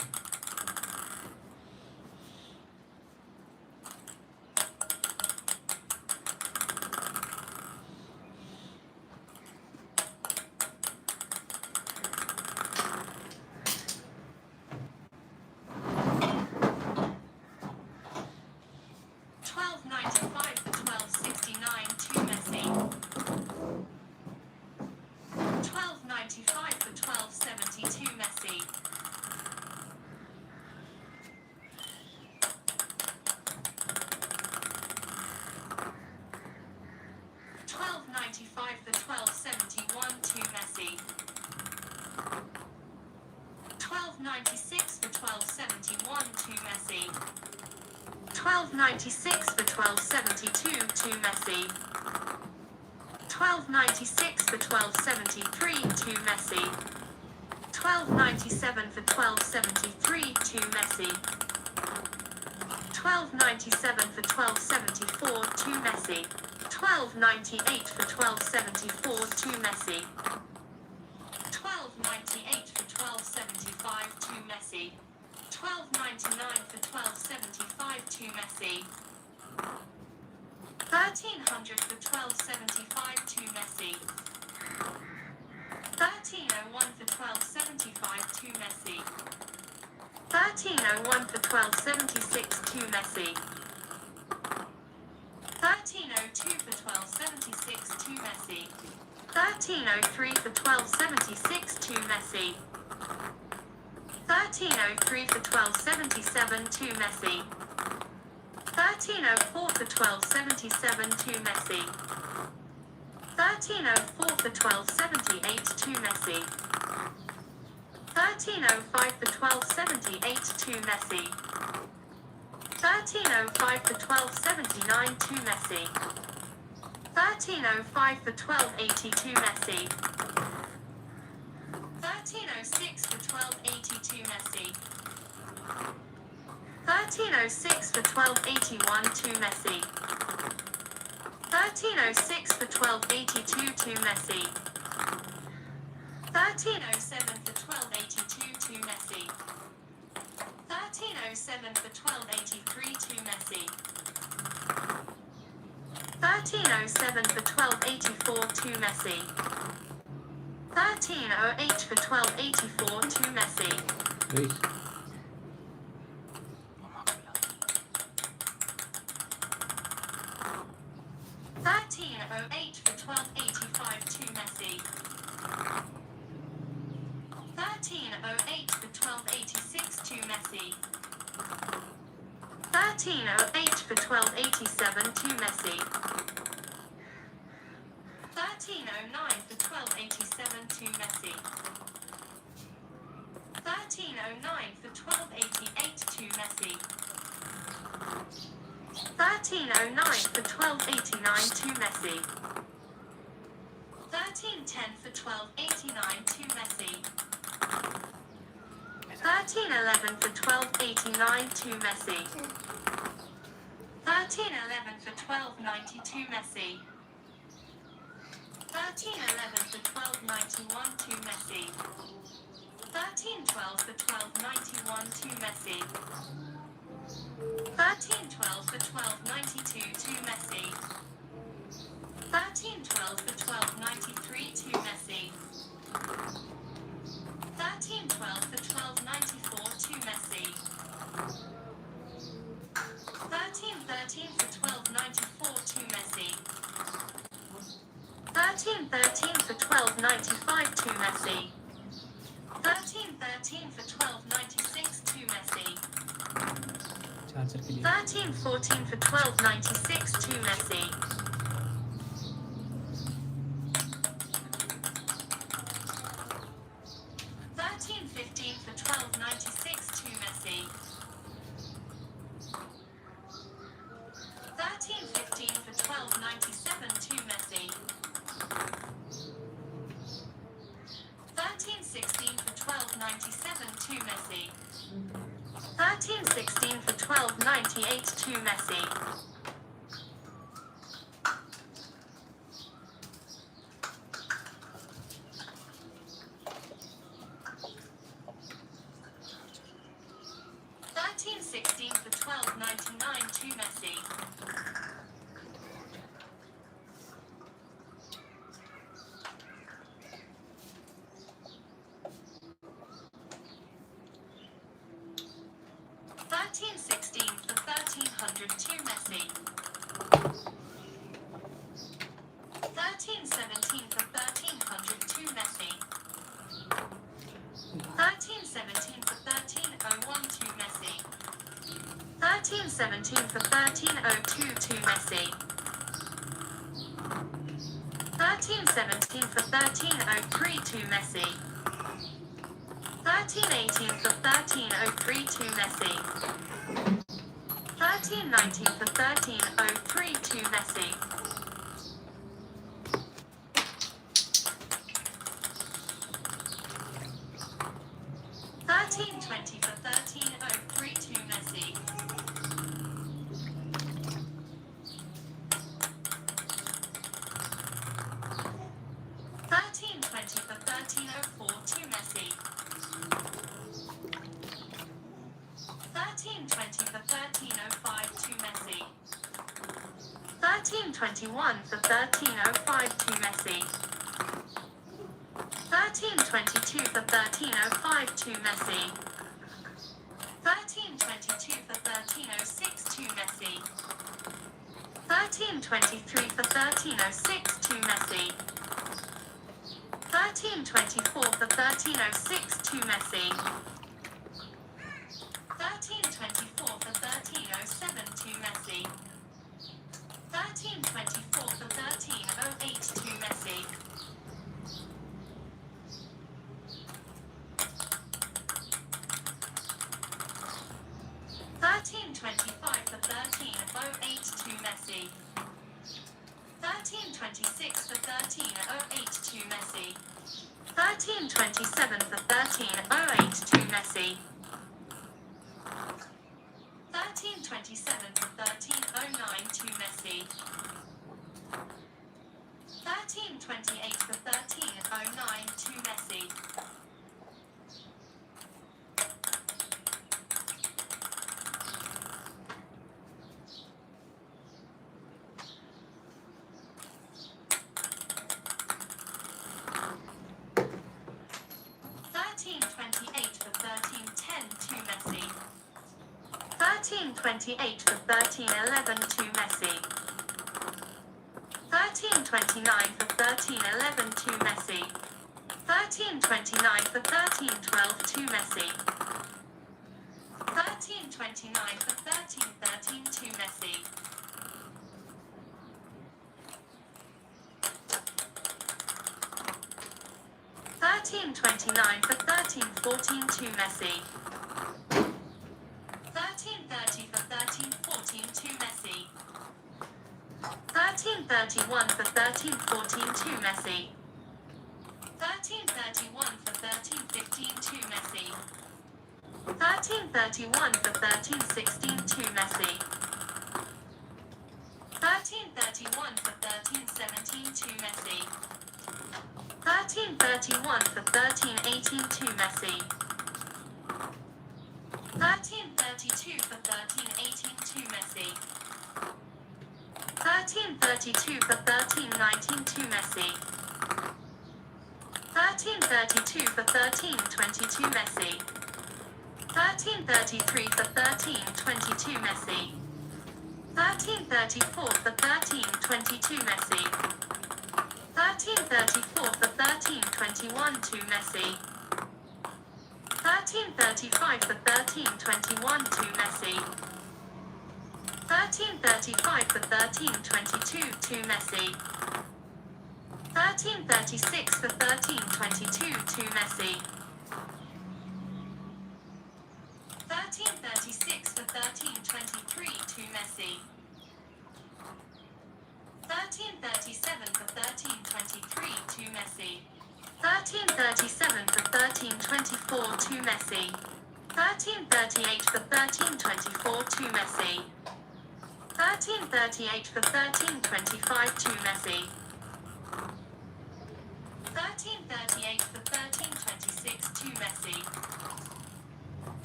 1295 for 1269 to Messi. 1295 for 1270 to Messi. 1295 for 1271 to Messi. 1296 for 1271 to Messi. 1296 for 1272 to Messi. 1296 for 1273 to Messi. 1297 for 1273 to Messi. 1297 for 1274 to Messi. 1298 for 1274 to Messi. 1298 for 1275 to Messi. 1299 for 1275 to Messi. 1300 for 1275 to Messi. 1301 for 1275 to Messi. 1301 for 1276 to Messi. 1302 for 1276 to Messi. 1303 for 1276 to Messi. 1303 for 1277 to Messi. 1304 for 1277 to Messi. 1304 for 1278 to Messi. 1305 for 1278 to Messi. 1305 for 1279 to Messi. 1305 for 1280 to Messi. 1306 for 1280 to Messi. 1306 for 1281 to Messi. 1306 for 1282 to Messi. 1307 for 1282 to Messi. 1307 for 1283 to Messi. 1307 for 1284 to Messi. 1308 for 1284 to Messi. Wait. 1308 for 1285 to Messi. 1308 for 1286 to Messi. 1308 for 1287 to Messi. 1309 for 1287 to Messi. 1309 for 1288 to Messi. 1309 for 1289 to Messi. 1310 for 1289 to Messi. 1311 for 1289 to Messi. 1311 for 1292 Messi. 1311 for 1291 to Messi. 1312 for 1291 to Messi. 1312 for 1292 to Messi. 1312 for 1293 to Messi. 1312 for 1294 to Messi. 1313 for 1294 to Messi. 1313 for 1295 to Messi. 1313 for 1296 to Messi. 1314 for 1296 to Messi. 1315 for 1296 to Messi. 1315 for 1297 to Messi. 1316 for 1297 to Messi. 1316 for 1298 to Messi. 1316 for 1299 to Messi. 1316 for 1300 to Messi. 1317 for 1300 to Messi. 1317 for 1301 to Messi. 1317 for 1302 to Messi. 1317 for 1303 to Messi. 1318 for 1303 to Messi. 1319 for 1303 to Messi. 1320 for 1303 to Messi. 1320 for 1304 to Messi. 1320 for 1305 to Messi. 1321 for 1305 to Messi. 1322 for 1305 to Messi. 1322 for 1306 to Messi. 1323 for 1306 to Messi. 1324 for 1306 to Messi. 1324 for 1307 to Messi. 1324 for 1308 to Messi. 1325 for 1308 to Messi. 1326 for 1308 to Messi. 1327 for 1308 to Messi. 1327 for 1309 to Messi. 1328 for 1309 to Messi. 1329 1328 for 1311 to Messi. 1329 for 1311 to Messi. 1329 for 1312 to Messi. 1329 for 1313 to Messi. 1329 for 1314 to Messi. 1330 for 1314 to Messi. 1331 for 1314 to Messi. 1331 for 1315 to Messi. 1331 for 1316 to Messi. 1331 for 1317 to Messi. 1331 for 1318 to Messi. 1332 for 1318 to Messi. 1332 for 1319 to Messi. 1332 for 1322 Messi. 1333 for 1322 Messi. 1334 for 1322 Messi. 1334 for 1321 to Messi. 1335 for 1321 to Messi. 1335 for 1322 to Messi. 1336 for 1322 to Messi. 1336 for 1323 to Messi. 1337 for 1323 to Messi. 1337 for 1324 to Messi. 1338 for 1324 to Messi. 1338 for 1325 to Messi. 1338 for 1326 to Messi.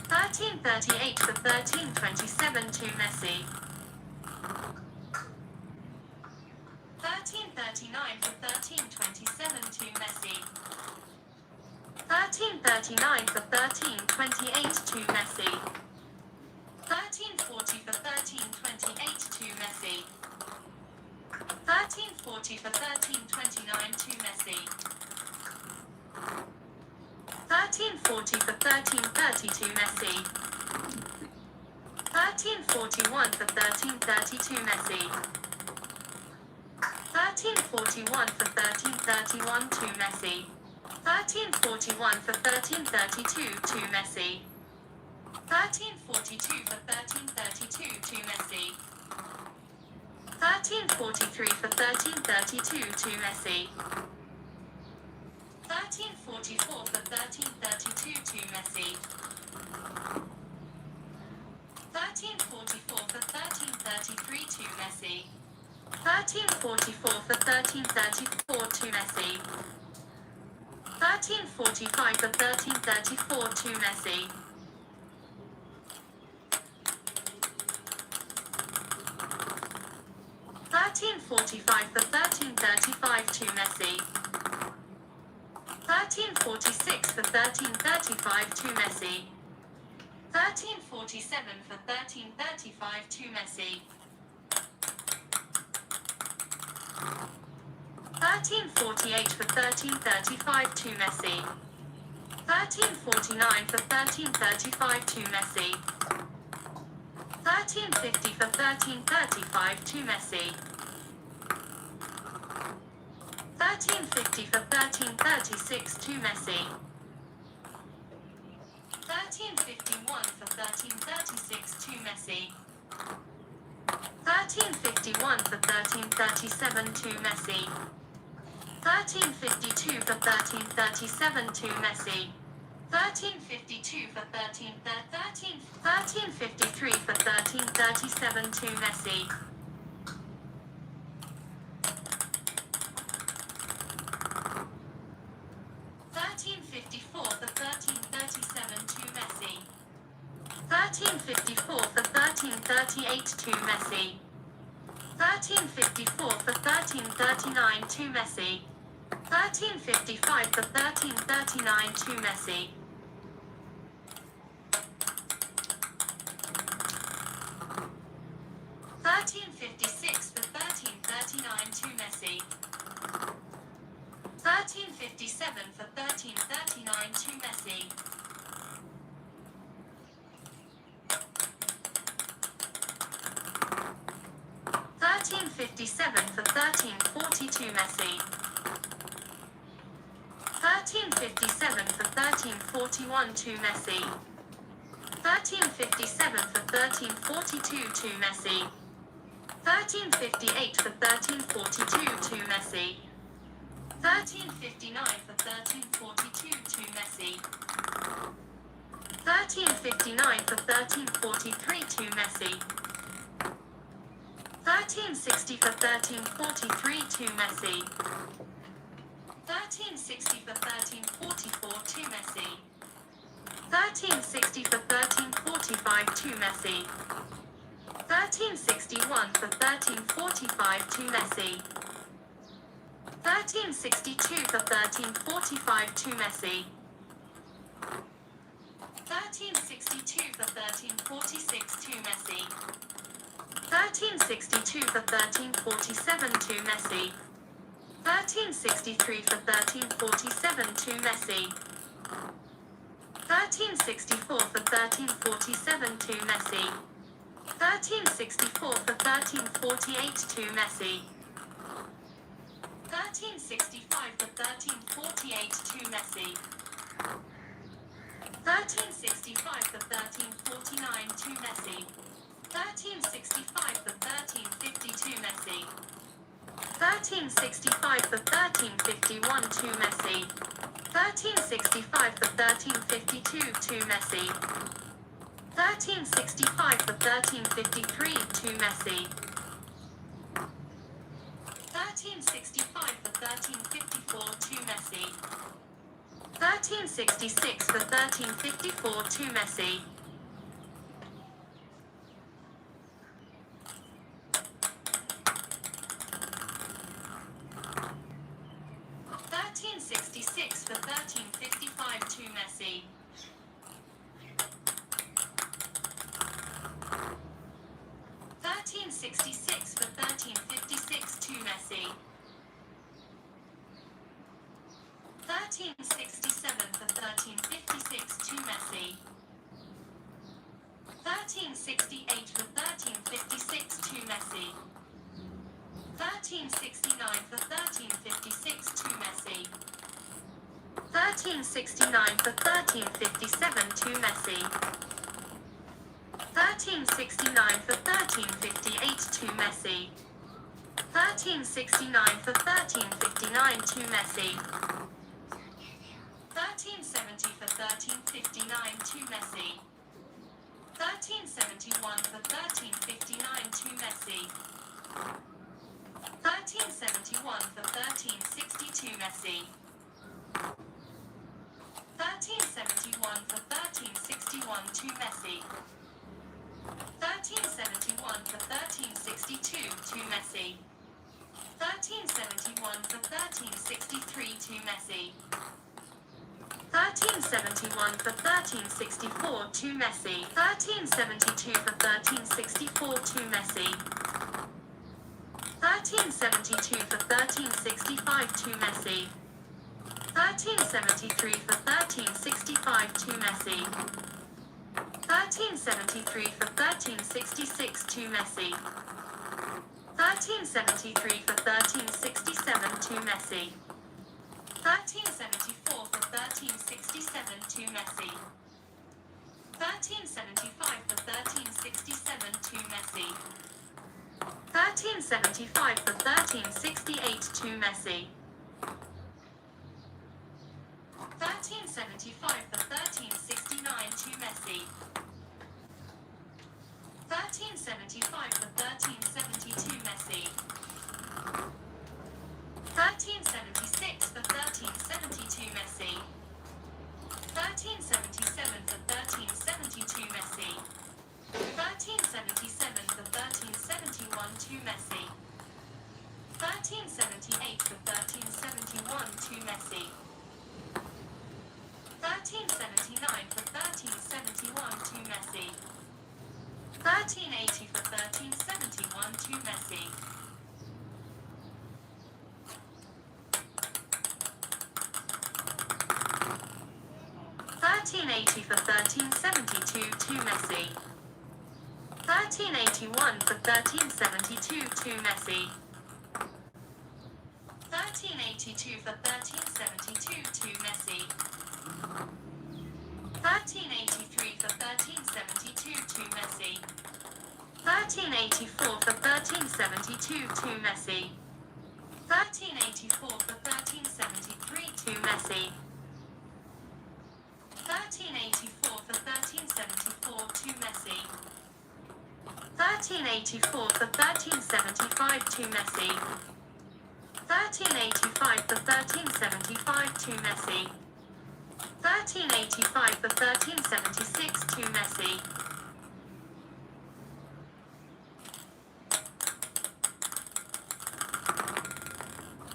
1338 for 1327 to Messi. 1339 for 1327 to Messi. 1339 for 1328 to Messi. 1340 for 1328 to Messi. 1340 for 1329 to Messi. 1340 for 1330 to Messi. 1341 for 1330 to Messi. 1341 for 1331 to Messi. 1341 for 1332 to Messi. 1342 for 1332 to Messi. 1343 for 1332 to Messi. 1344 for 1332 to Messi. 1344 for 1333 to Messi. 1344 for 1334 to Messi. 1345 for 1334 to Messi. 1345 for 1335 to Messi. 1346 for 1335 to Messi. 1347 for 1335 to Messi. 1348 for 1335 to Messi. 1349 for 1335 to Messi. 1350 for 1335 to Messi. 1350 for 1336 to Messi. 1351 for 1336 to Messi. 1351 for 1337 to Messi. 1352 for 1337 to Messi. 1352 for 1353 for 1337 to Messi. 1354 for 1337 to Messi. 1354 for 1338 to Messi. 1354 for 1339 to Messi. 1355 for 1339 to Messi. 1357 for 1339 to Messi. 1357 for 1342 Messi. 1357 for 1341 to Messi. 1357 for 1342 to Messi. 1358 for 1342 to Messi. 1359 for 1342 to Messi. 1359 for 1343 to Messi. 1360 for 1343 to Messi. 1360 for 1344 to Messi. 1360 for 1345 to Messi. 1361 for 1345 to Messi. 1362 for 1345 to Messi. 1362 for 1346 to Messi. 1362 for 1347 to Messi. 1363 for 1347 to Messi. 1364 for 1347 to Messi. 1364 for 1348 to Messi. 1365 for 1348 to Messi. 1365 for 1349 to Messi. 1365 for 1350 to Messi. 1365 for 1351 to Messi. 1365 for 1352 to Messi. 1365 for 1353 to Messi. 1365 for 1354 to Messi. 1366 for 1354 to Messi. 1366 for 1355 to Messi. 1366 for 1356 to Messi. 1367 for 1356 to Messi. 1368 for 1356 to Messi. 1369 for 1356 to Messi. 1369 for 1357 to Messi. 1369 for 1358 to Messi. 1369 for 1359 to Messi. 1370 for 1359 to Messi. 1371 for 1359 to Messi. 1371 for 1362 Messi. 1371 for 1361 to Messi. 1371 for 1362 to Messi. 1371 for 1363 to Messi. 1371 for 1364 to Messi. 1372 for 1364 to Messi. 1372 for 1365 to Messi. 1373 for 1365 to Messi. 1373 for 1366 to Messi. 1373 for 1367 to Messi. 1374 for 1367 to Messi. 1375 for 1367 to Messi. 1375 for 1368 to Messi. 1375 for 1369 to Messi. 1375 for 1372 Messi. 1376 for 1372 Messi. 1377 for 1372 Messi. 1377 for 1371 to Messi. 1378 for 1371 to Messi. 1379 for 1371 to Messi. 1380 for 1371 to Messi. 1380 for 1372 to Messi. 1381 for 1372 to Messi. 1382 for 1372 to Messi. 1383 for 1372 to Messi. 1384 for 1372 to Messi. 1384 for 1373 to Messi. 1384 for 1374 to Messi. 1384 for 1375 to Messi. 1385 for 1375 to Messi. 1385 for 1376 to Messi.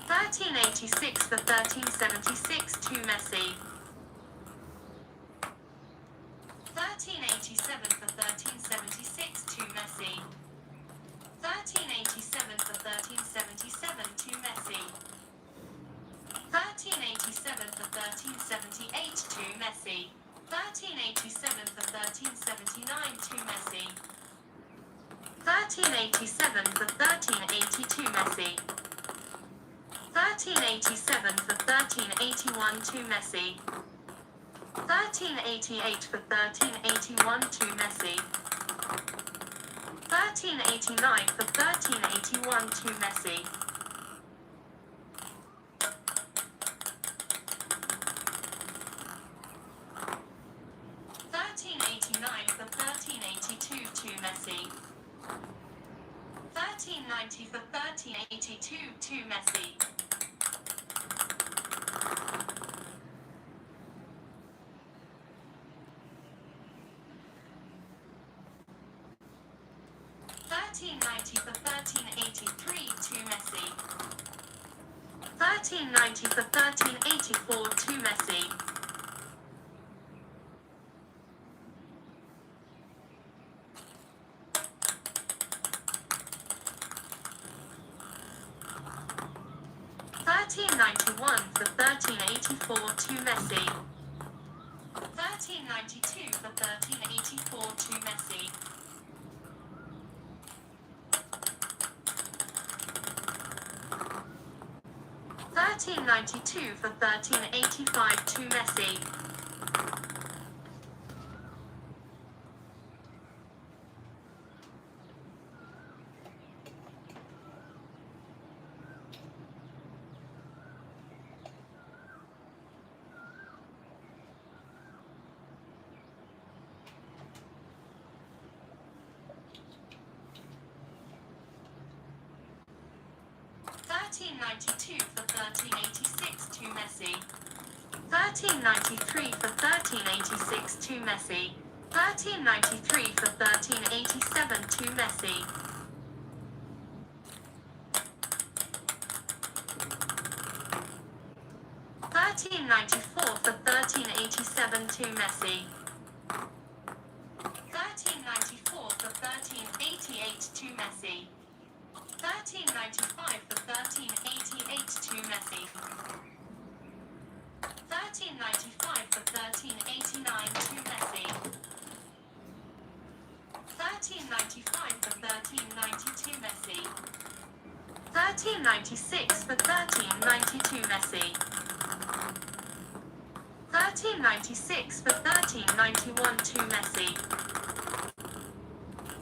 1386 for 1376 to Messi. 1387 for 1376 to Messi. 1387 for 1377 to Messi. 1387 for 1378 to Messi. 1387 for 1379 to Messi. 1387 for 1380 to Messi. 1387 for 1381 to Messi. 1388 for 1381 to Messi. 1389 for 1381 to Messi. 1389 for 1382 to Messi. 1390 for 1382 to Messi. 1390 for 1383 to Messi. 1390 for 1384 to Messi. 1391 for 1384 to Messi. 1392 for 1384 to Messi. 1392 for 1385 to Messi. 1392 for 1386 to Messi. 1393 for 1386 to Messi. 1393 for 1387 to Messi. 1394 for 1387 to Messi. 1394 for 1388 to Messi. 1395 for 1388 to Messi. 1395 for 1389 to Messi. 1395 for 1392 Messi. 1396 for 1392 Messi. 1396 for 1391 to Messi.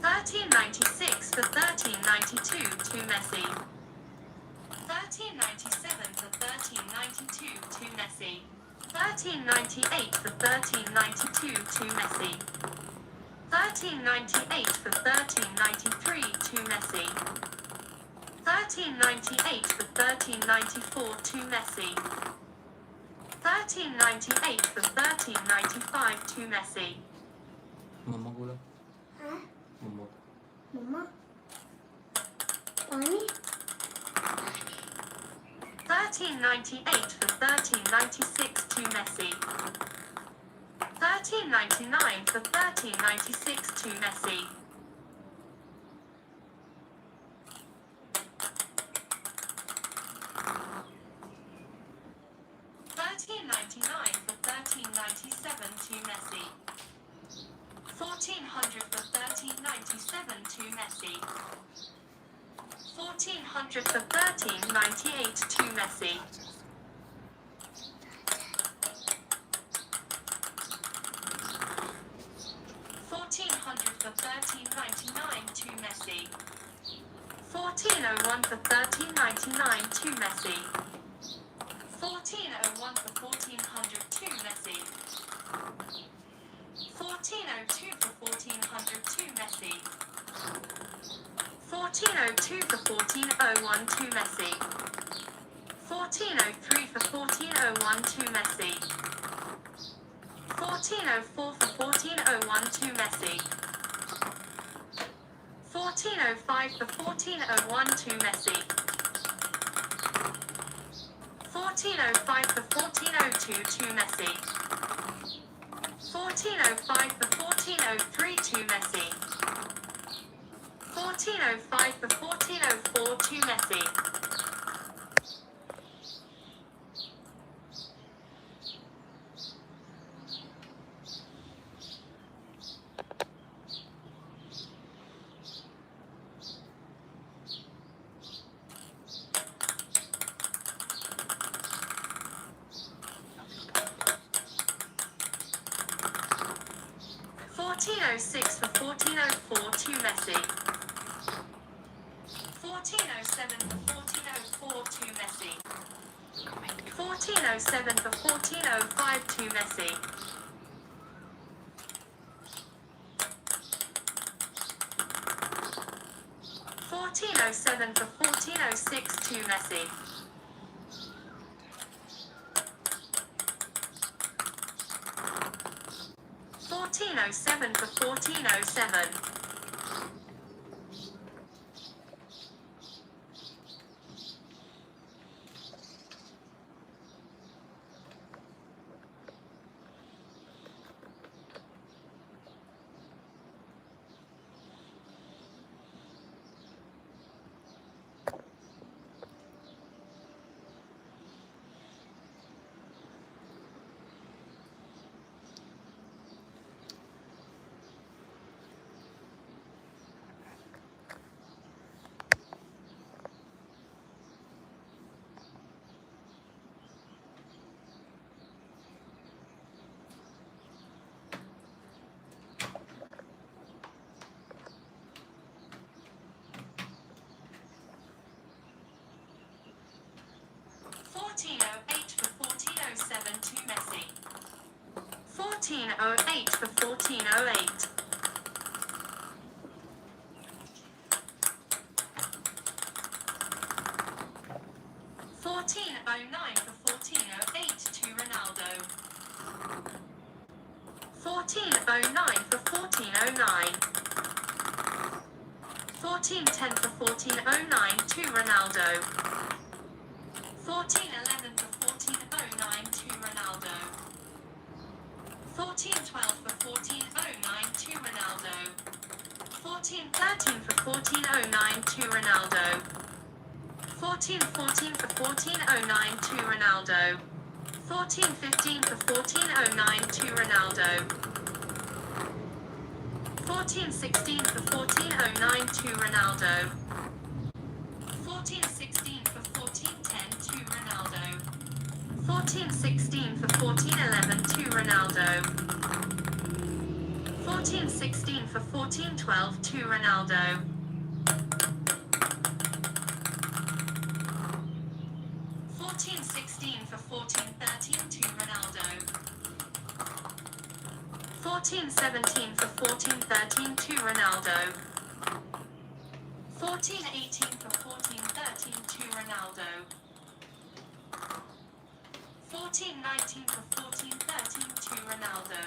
1396 for 1392 to Messi. 1397 for 1392 to Messi. 1398 for 1392 to Messi. 1398 for 1393 to Messi. 1398 for 1394 to Messi. 1398 for 1395 to Messi. मम्मा बोला हाँ मम्मा मम्मा पानी 1398 for 1396 to Messi. 1399 for 1396 to Messi. 1399 1399 for 1397 to Messi. 1400 for 1397 to Messi. 1400 for 1398 to Messi. 1400 for 1399 to Messi. 1401 for 1399 to Messi. 1401 for 1400 to Messi. 1402 for 1400 to Messi. 1402 for 1401 to Messi. 1403 for 1401 to Messi. 1404 for 1401 to Messi. 1405 for 1401 to Messi. 1405 for 1402 to Messi. 1405 for 1403 to Messi. 1405 for 1404 to Messi. 1406 for 1404 to Messi. 1407 for 1404 to Messi. 1407 for 1405 to Messi. 1407 for 1406 to Messi. 1407 for 1407. 1408 for 1407 to Messi. 1408 for 1408. 1409 for 1408 to Ronaldo. 1409 for 1409. 1410 for 1409 to Ronaldo. 1411 for 1409 to Ronaldo. 1412 for 1409 to Ronaldo. 1413 for 1409 to Ronaldo. 1414 for 1409 to Ronaldo. 1415 for 1409 to Ronaldo. 1416 for 1409 to Ronaldo. 1416 for 1410 to Ronaldo. 1416 for 1411 to Ronaldo. 1416 for 1412 to Ronaldo. 1416 for 1413 to Ronaldo. 1417 for 1413 to Ronaldo. 1418 for 1413 to Ronaldo. 1419 for 1413 to Ronaldo.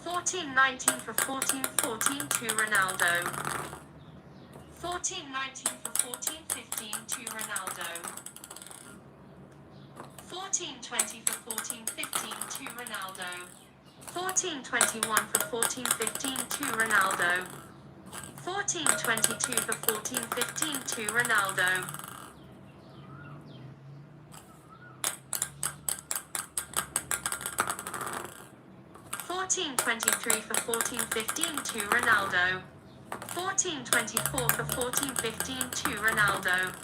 1419 for 1414 to Ronaldo. 1419 for 1415 to Ronaldo. 1420 for 1415 to Ronaldo. 1421 for 1415 to Ronaldo. 1422 for 1415 to Ronaldo. 14.23 for 14.15 to Ronaldo. 14.24 for 14.15 to Ronaldo.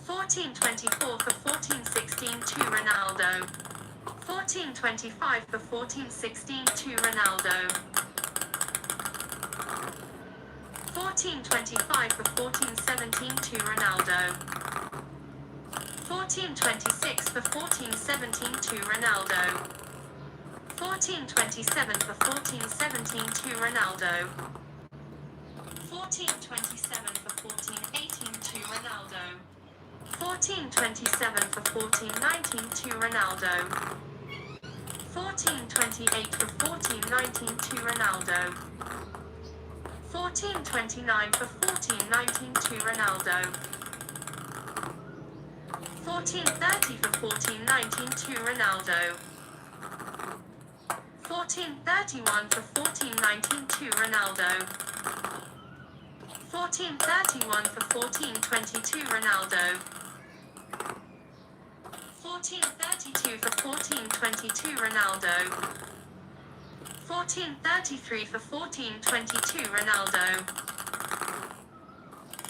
14.24 for 14.16 to Ronaldo. 14.25 for 14.16 to Ronaldo. 14.25 for 14.17 to Ronaldo. 14.26 for 14.17 to Ronaldo. 14.27 for 14.17 to Ronaldo. 14.27 for 14.18 to Ronaldo. 14.27 for 14.19 to Ronaldo. 14.28 for 14.19 to Ronaldo. 14.29 for 14.19 to Ronaldo. 14.30 for 14.19 to Ronaldo. 14.31 for 14.19 to Ronaldo. 14.31 for 14.22 Ronaldo. 14.32 for 14.22 Ronaldo. 14.33 for 14.22 Ronaldo.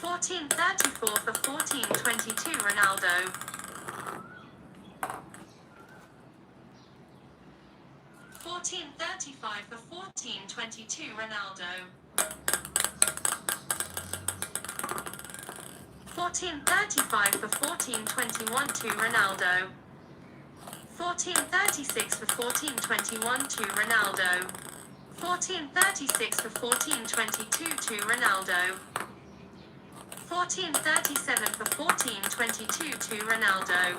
14.34 for 14.22 Ronaldo. 14.35 for 14.22 Ronaldo. 14.35 for 14.21 to Ronaldo. 14.36 for 14.21 to Ronaldo. 14.36 for 14.22 to Ronaldo. 14.37 for 14.22 to Ronaldo.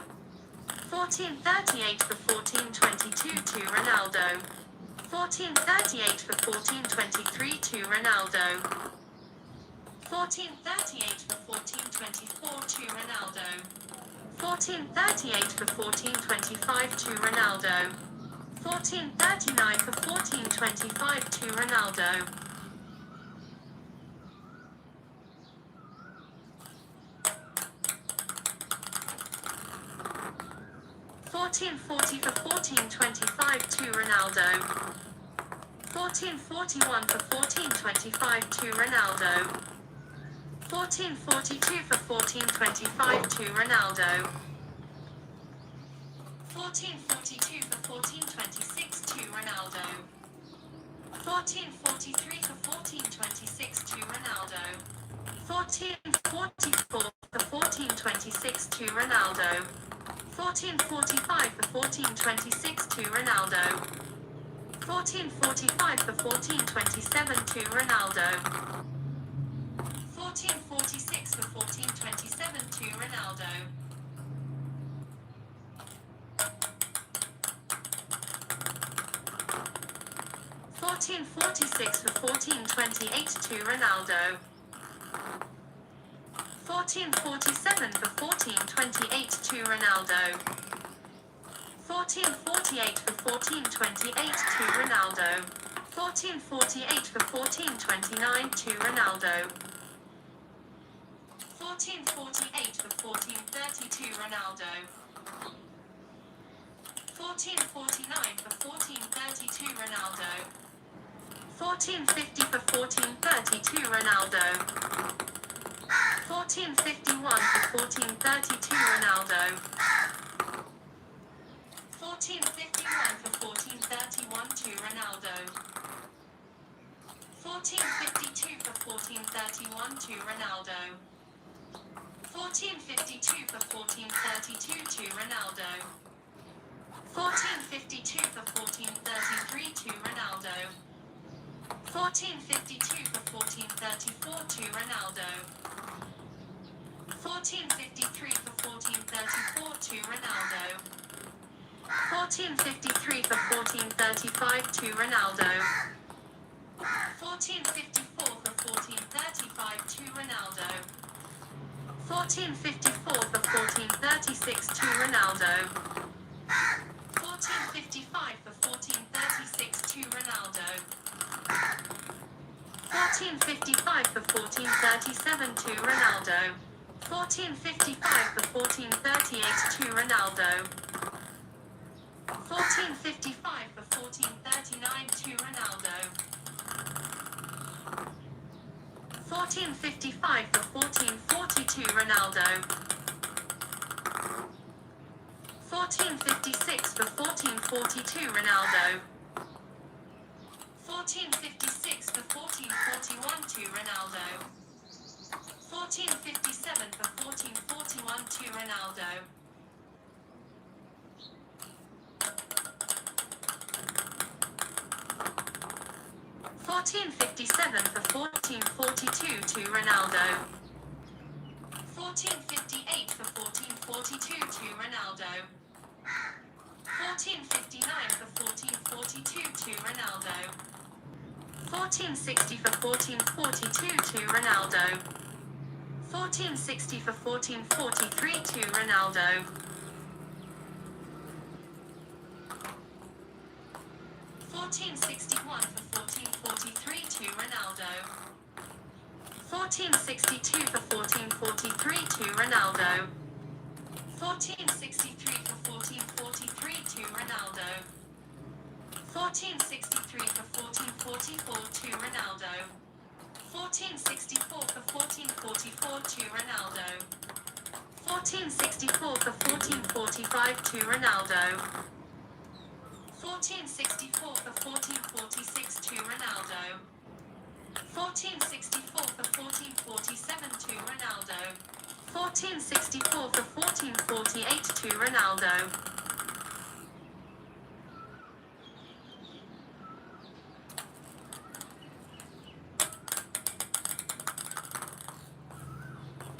14.38 for 14.22 to Ronaldo. 14.38 for 14.23 to Ronaldo. 14.38 for 14.24 to Ronaldo. 14.38 for 14.25 to Ronaldo. 14.39 for 14.25 to Ronaldo. 14.40 for 14.25 to Ronaldo. 14.41 for 14.25 to Ronaldo. 14.42 for 14.25 to Ronaldo. 14.42 for 14.26 to Ronaldo. 14.43 for 14.26 to Ronaldo. 14.44 for 14.26 to Ronaldo. 14.45 for 14.26 to Ronaldo. 14.45 for 14.27 to Ronaldo. 14.46 for 14.27 to Ronaldo. 14.46 for 14.28 to Ronaldo. 14.47 for 14.28 to Ronaldo. 14.48 for 14.28 to Ronaldo. 14.48 for 14.29 to Ronaldo. 14.48 for 14.30 to Ronaldo. 14.49 for 14.30 to Ronaldo. 14.50 for 14.30 to Ronaldo. 14.51 for 14.30 to Ronaldo. 14.51 for 14.31 to Ronaldo. 14.52 for 14.31 to Ronaldo. 14.52 for 14.32 to Ronaldo. 14.52 for 14.33 to Ronaldo. 14.52 for 14.34 to Ronaldo. 14.53 for 14.34 to Ronaldo. 14.53 for 14.35 to Ronaldo. 14.54 for 14.35 to Ronaldo. 14.54 for 14.36 to Ronaldo. 14.55 for 14.36 to Ronaldo. 14.55 for 14.37 to Ronaldo. 14.55 for 14.38 to Ronaldo. 14.55 1455 for 1439 to Ronaldo. 1455 for 1442 Ronaldo. 1456 for 1442 Ronaldo. 1456 for 1441 to Ronaldo. 1457 for 1441 to Ronaldo. 1457 for 1442 to Ronaldo. 1458 for 1442 to Ronaldo. 1459 for 1442 to Ronaldo. 1460 for 1442 to Ronaldo. 1460 for 1443 to Ronaldo. 1461 for 1443 to Ronaldo. 1462 for 1443 to Ronaldo. 1463 for 1443 to Ronaldo. 1463 for 1444 to Ronaldo. 1464 for 1444 to Ronaldo. 1464 for 1445 to Ronaldo. 1464 for 1446 to Ronaldo. 1464 for 1447 to Ronaldo. 1464 for 1448 to Ronaldo.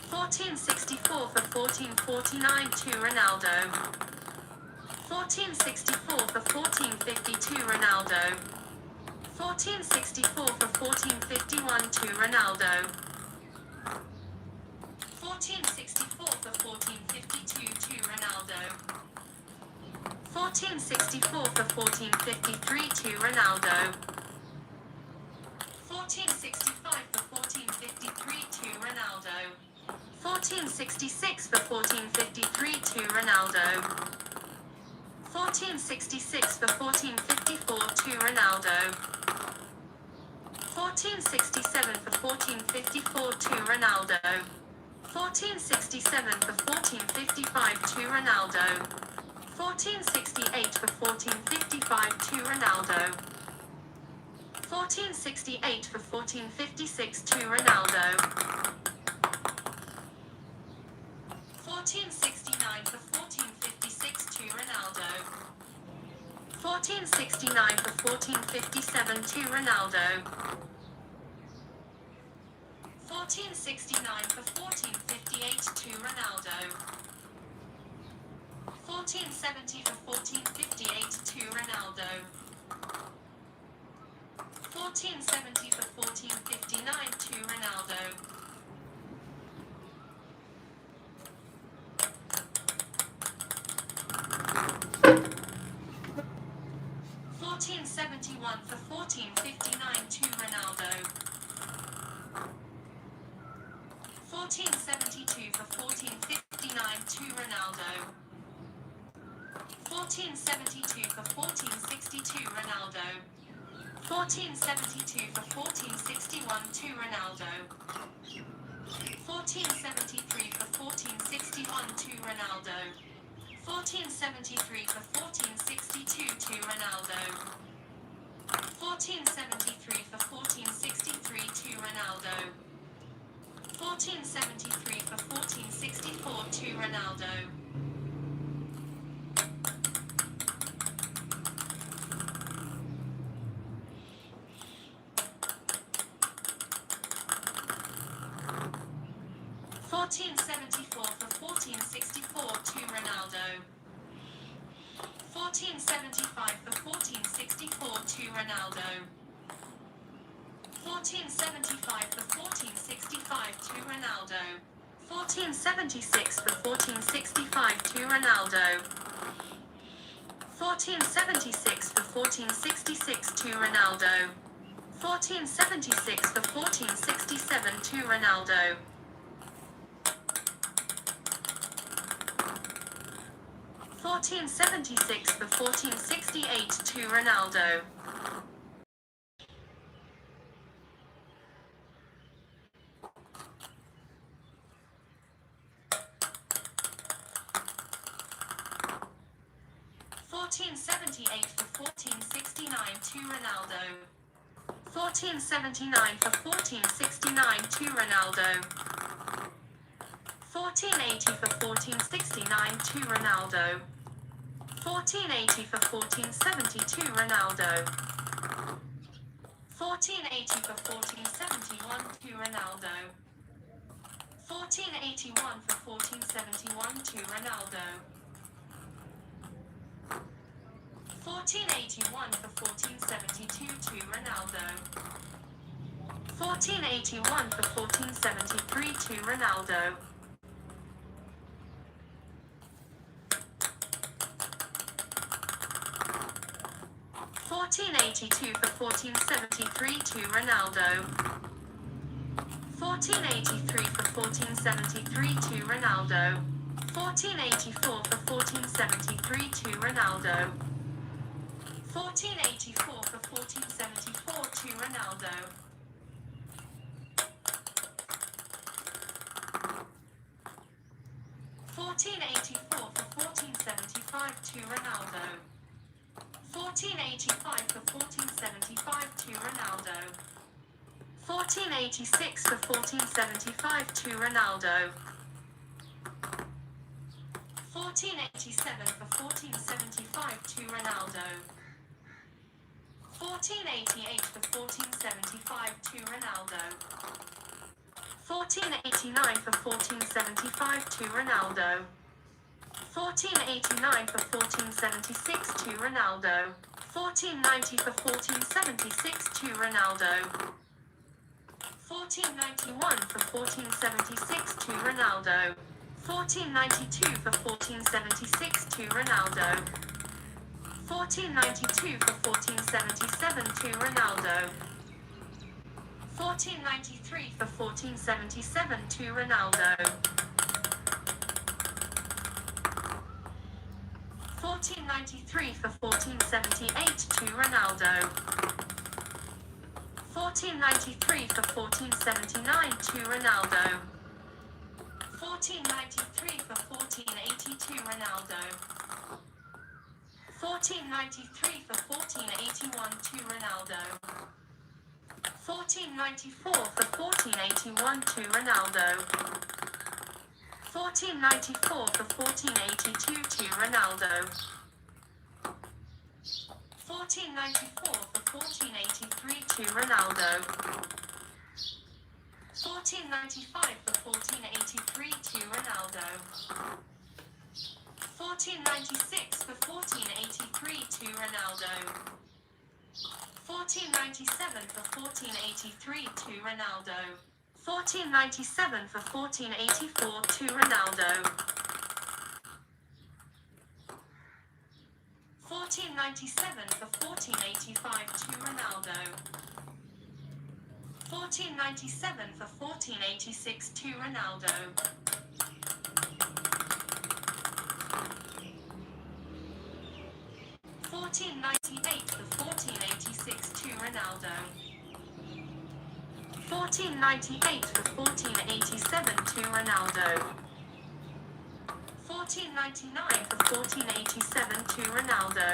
1464 for 1449 to Ronaldo. 1464 for 1452 Ronaldo. 1464 for 1451 to Ronaldo. 1464 for 1452 to Ronaldo. 1464 for 1453 to Ronaldo. 1465 for 1453 to Ronaldo. 1466 for 1453 to Ronaldo. 1466 for 1454 to Ronaldo. 1467 for 1454 to Ronaldo. 1467 for 1455 to Ronaldo. 1468 for 1455 to Ronaldo. 1468 for 1456 to Ronaldo. 1469 for 1456 to Ronaldo. 1469 for 1457 to Ronaldo. 1469 for 1458 to Ronaldo. 1470 for 1458 to Ronaldo. 1470 for 1459 to Ronaldo. 1471 for 1459 to Ronaldo. 1472 for 1459 to Ronaldo. 1472 for 1462 Ronaldo. 1472 for 1461 to Ronaldo. 1473 for 1461 to Ronaldo. 1473 for 1462 to Ronaldo. 1473 for 1463 to Ronaldo. 1473 for 1464 to Ronaldo. 1474 for 1464 to Ronaldo. 1475 for 1464 to Ronaldo. 1475 for 1465 to Ronaldo. 1476 for 1465 to Ronaldo. 1476 for 1466 to Ronaldo. 1476 for 1467 to Ronaldo. 1477 1476 for 1468 to Ronaldo. 1478 for 1469 to Ronaldo. 1479 for 1469 to Ronaldo. 1480 for 1469 to Ronaldo. 1480 for 1472 Ronaldo. 1480 for 1471 to Ronaldo. 1481 for 1471 to Ronaldo. 1481 for 1472 to Ronaldo. 1481 for 1473 to Ronaldo. 1482 for 1473 to Ronaldo. 1483 for 1473 to Ronaldo. 1484 for 1473 to Ronaldo. 1484 for 1474 to Ronaldo. 1484 for 1475 to Ronaldo. 1485 for 1475 to Ronaldo. 1486 for 1475 to Ronaldo. 1487 for 1475 to Ronaldo. 1488 for 1475 to Ronaldo. 1489 for 1475 to Ronaldo. 1489 for 1476 to Ronaldo. 1490 for 1476 to Ronaldo. 1491 for 1476 to Ronaldo. 1492 for 1476 to Ronaldo. 1492 for 1477 to Ronaldo. 1493 for 1477 to Ronaldo. 1493 for 1478 to Ronaldo. 1493 for 1479 to Ronaldo. 1493 for 1480 to Ronaldo. 1493 for 1481 to Ronaldo. 1494 for 1481 to Ronaldo. 1494 for 1482 to Ronaldo. 1494 for 1483 to Ronaldo. 1495 for 1483 to Ronaldo. 1496 for 1483 to Ronaldo. 1497 for 1483 to Ronaldo. 1497 for 1484 to Ronaldo. 1497 for 1485 to Ronaldo. 1497 for 1486 to Ronaldo. 1498 for 1486 to Ronaldo. 1498 for 1487 to Ronaldo. 1499 for 1487 to Ronaldo.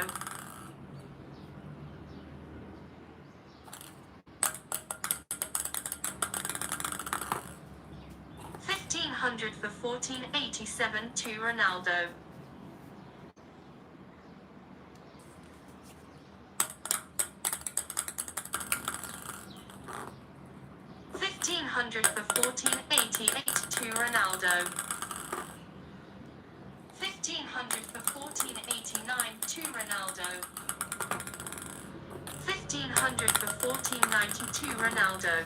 1500 for 1487 to Ronaldo. 1500 for 1488 to Ronaldo. 1500 for 1489 to Ronaldo. 1500 for 1492 Ronaldo. 1500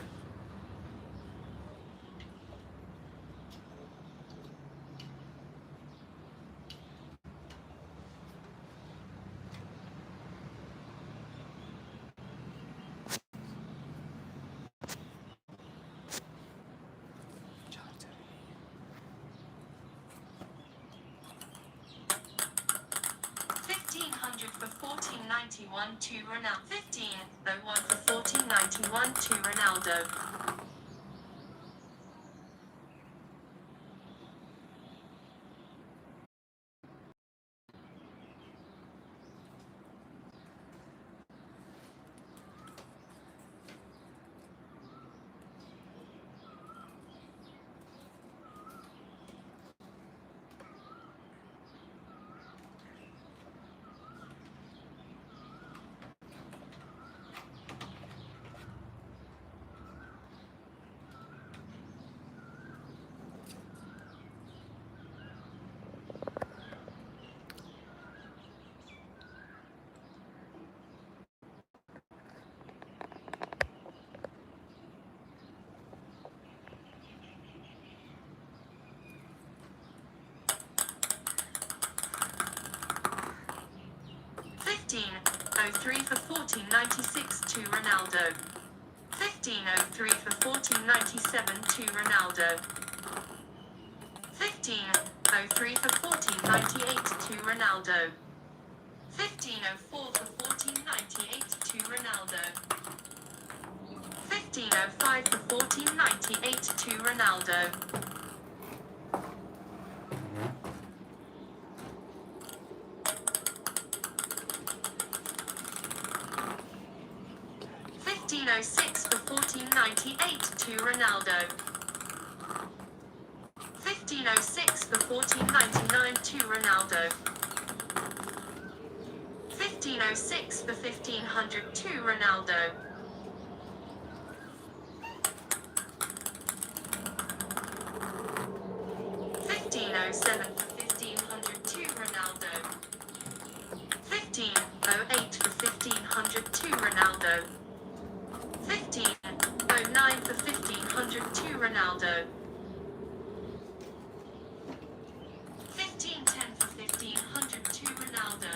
for 1491 to Ronaldo. 1501 for 1491 to Ronaldo. $15.03 for 1496 to Ronaldo. $15.03 for 1497 to Ronaldo. $15.03 for 1498 to Ronaldo. $15.04 for 1498 to Ronaldo. $15.05 for 1498 to Ronaldo. $15.06 for 1498 to Ronaldo. $15.06 for 1499 to Ronaldo. $15.06 for 1500 to Ronaldo. $15.07 for 1500 to Ronaldo. $15.08 for 1500 to Ronaldo. $15.09 for 1500 to Ronaldo. $15.10 for 1500 to Ronaldo.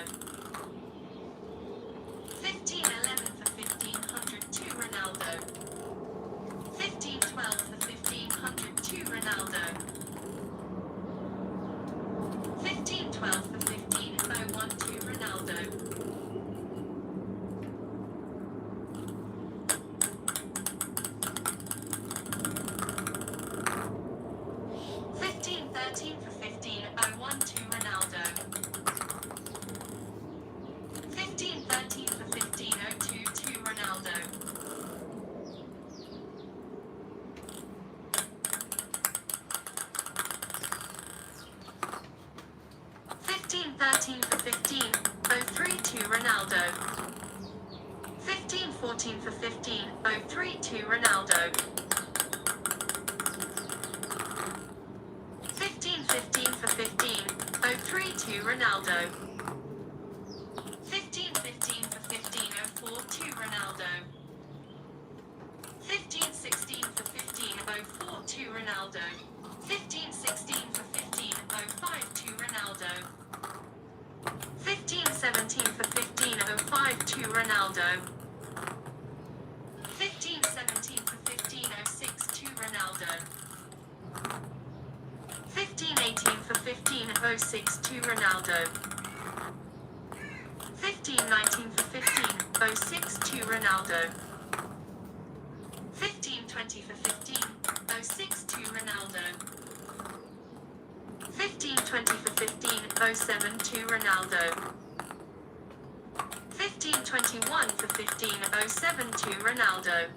$15.11 for 1500 to Ronaldo. $15.12 for 1500 to Ronaldo. $15.12 for 1501 to Ronaldo. $15.13 for 1501 to Ronaldo. $15.13 for 1502 to Ronaldo. $15.13 for 1503 to Ronaldo. $15.14 for 1503 to Ronaldo. $15.15 for 1503 to Ronaldo. $15.15 for 1504 to Ronaldo. $15.16 for 1504 to Ronaldo. $15.16 for 1505 to Ronaldo. $15.17 for 1505 to Ronaldo. $15.17 for 1506 to Ronaldo. $15.18 for 1506 to Ronaldo. $15.19 for 1506 to Ronaldo. $15.20 for 1506 to Ronaldo. $15.20 for 1507 to Ronaldo. $15.21 for 1507 to Ronaldo.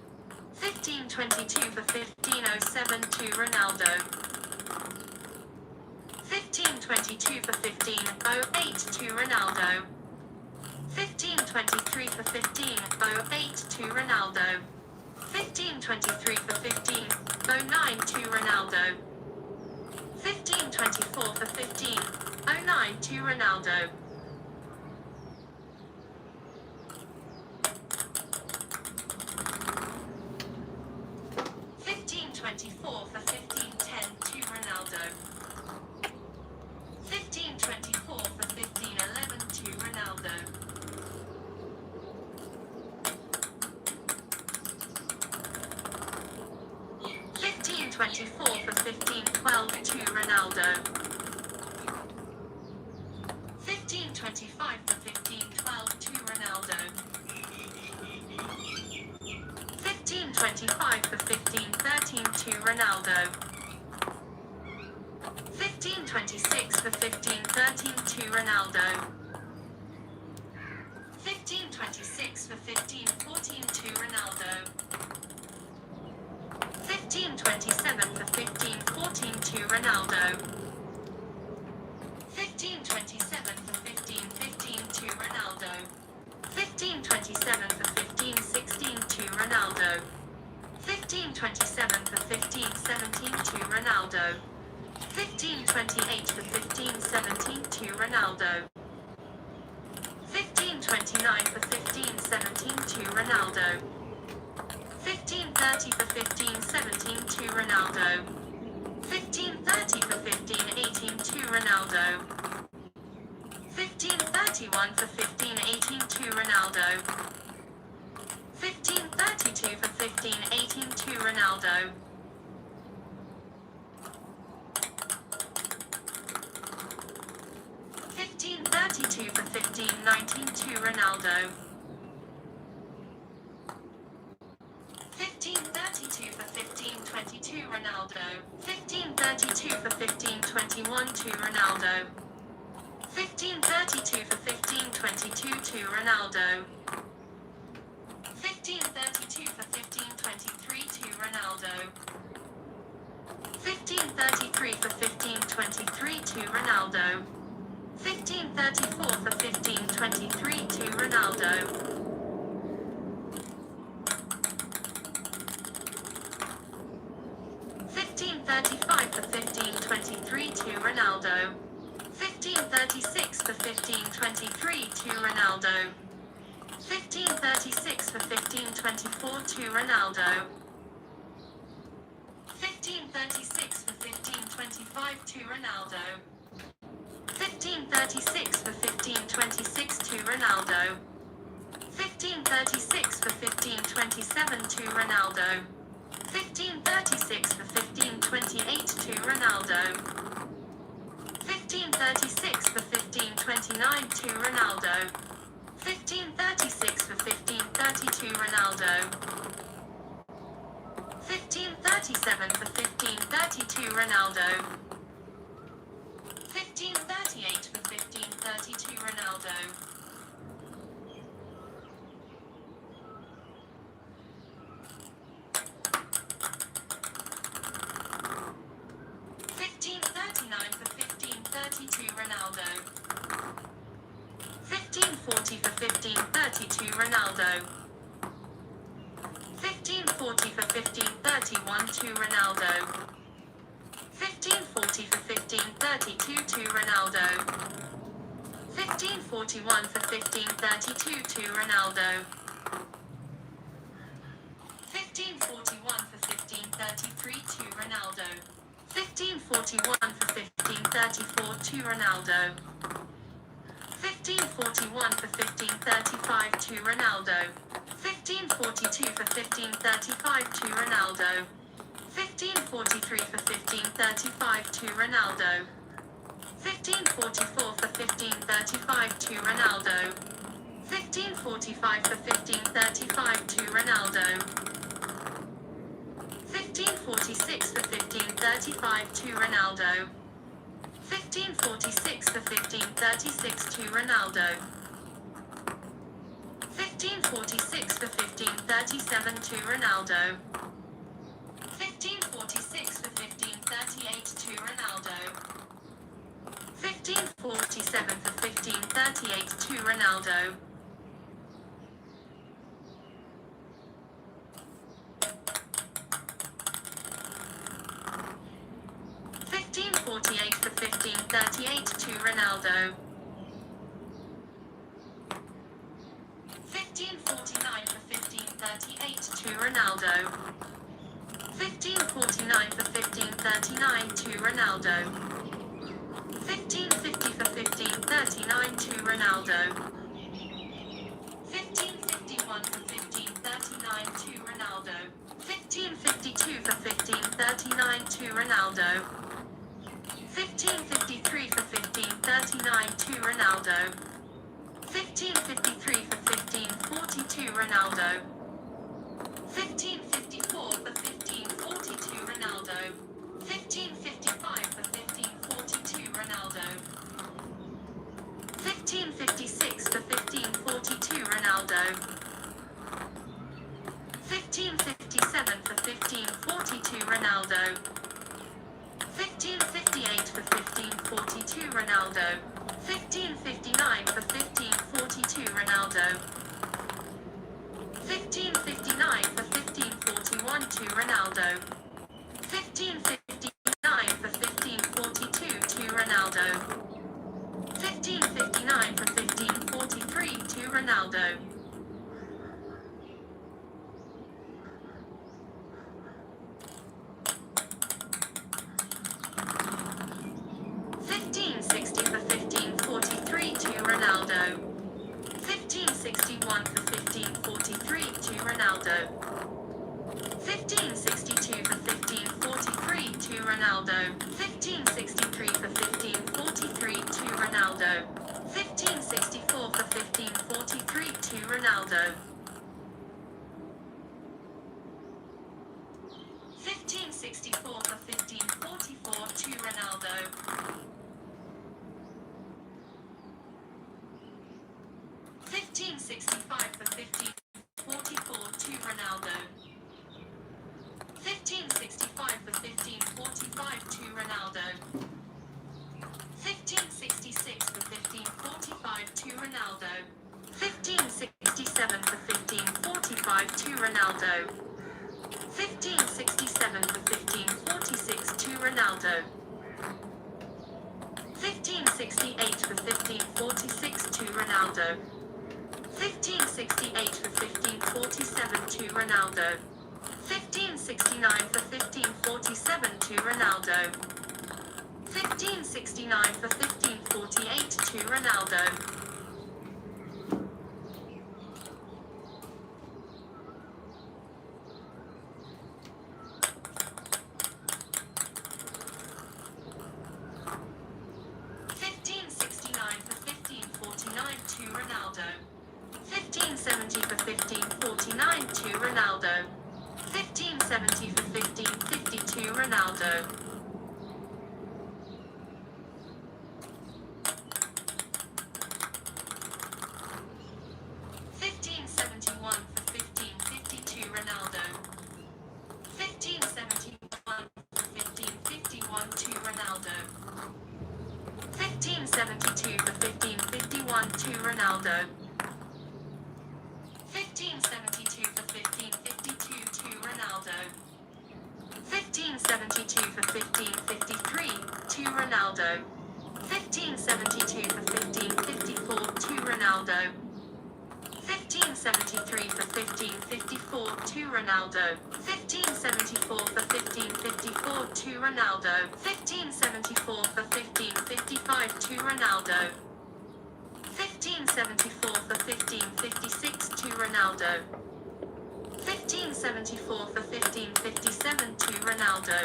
$15.22 for 1507 to Ronaldo. $15.22 for 1508 to Ronaldo. $15.23 for 1508 to Ronaldo. $15.23 for 1509 to Ronaldo. $15.24 for 1509 to Ronaldo. $15.24 for 1510 to Ronaldo. $15.24 for 1511 to Ronaldo. $15.24 for 1512 to Ronaldo. $15.25 for 1512 15.25 for 15.13 to Ronaldo. 15.26 for 15.13 to Ronaldo. 15.26 for 15.14 to Ronaldo. 15.27 for 15.14 to Ronaldo. 15.27 for 15.15 to Ronaldo. 15.27 for 15.16 to Ronaldo. 15.27 for 15.17 to Ronaldo. 15.28 for 15.17 to Ronaldo. 15.29 for 15.17 to Ronaldo. 15.30 for 15.17 to Ronaldo. 15.30 for 15.18 to Ronaldo. 15.31 for 15.18 to Ronaldo. 15.32 for 15.18 to Ronaldo. 15.32 for 15.19 to Ronaldo. 15.32 for 15.22 Ronaldo. 15.32 for 15.21 to Ronaldo. 15.32 for 15.22 to Ronaldo. 15.32 for 15.23 to Ronaldo. 15.33 for 15.23 to Ronaldo. 15.34 for 15.23 to Ronaldo. 15.35 for 15.23 to Ronaldo. 15.36 for 15.23 to Ronaldo. 15.36 for 15.24 to Ronaldo. 15.36 for 15.25 to Ronaldo. 15.36 for 15.26 to Ronaldo. 15.36 for 15.27 to Ronaldo. 15.36 for 15.28 to Ronaldo. 15.36 for 15.29 to Ronaldo. 15.36 for 15.32 Ronaldo. 15.37 for 15.32 Ronaldo. 15.38 for 15.32 Ronaldo. 15.39 for 15.32 Ronaldo. 15.40 for 15.32 Ronaldo. 15.40 for 15.31 to Ronaldo. 15.40 for 15.32 to Ronaldo. 15.41 for 15.32 to Ronaldo. 15.41 for 15.33 to Ronaldo. 15.41 for 15.34 to Ronaldo. 15.41 for 15.35 to Ronaldo. 15.42 for 15.35 to Ronaldo. 15.43 for 15.35 to Ronaldo. 15.44 for 15.35 to Ronaldo. 15.45 for 15.35 to Ronaldo. 15.46 for 15.35 to Ronaldo. 15.46 for 15.36 to Ronaldo. 15.46 for 15.37 to Ronaldo. 15.46 for 15.38 to Ronaldo. 15.47 for 15.38 to Ronaldo. 15.48 for 15.38 to Ronaldo. 15.49 for 15.38 to Ronaldo. 15.49 for 15.39 to Ronaldo. 15.50 for 15.39 to Ronaldo. 15.51 for 15.39 to Ronaldo. 15.52 for 15.39 to Ronaldo. 15.53 for 15.39 to Ronaldo. 15.53 for 15.42 Ronaldo. 15.50 Ronaldo. 1557 for 1542 Ronaldo. 1558 for 1542 Ronaldo. 1559 for 1542 Ronaldo. 1559 for 1541 to Ronaldo. 1559 for 1542 to Ronaldo. 1559 for 1543 to Ronaldo. 1560 for 1543 to Ronaldo. 1561 for 1543 to Ronaldo. 1562 for 1543 to Ronaldo. 1563 for 1543 to Ronaldo. 1564 for 1543 to Ronaldo. 1564 for 1544 to Ronaldo. 1565 for 1544 to Ronaldo. 1565 for 1545 to Ronaldo. 1566 for 1545 to Ronaldo. 1567 for 1545 to Ronaldo. 1567 for 1546 to Ronaldo. 1568 for 1546 to Ronaldo. 1568 for 1547 to Ronaldo. 1569 for 1547 to Ronaldo. 1569 for 1548 to Ronaldo. 1569 for 1549 to Ronaldo. 1570 for 1549 to Ronaldo. 1570 for 1550 to Ronaldo. 1571 for 1550 to Ronaldo. 1571 for 1551 to Ronaldo. 1572 for 1551 to Ronaldo. 1572 for 1552 to Ronaldo. 1572 for 1553 to Ronaldo. 1572 for 1554 to Ronaldo. 1573 for 1554 to Ronaldo. 1574 for 1554 to Ronaldo. 1574 for 1555 to Ronaldo. 1574 for 1556 to Ronaldo. 1574 for 1557 to Ronaldo.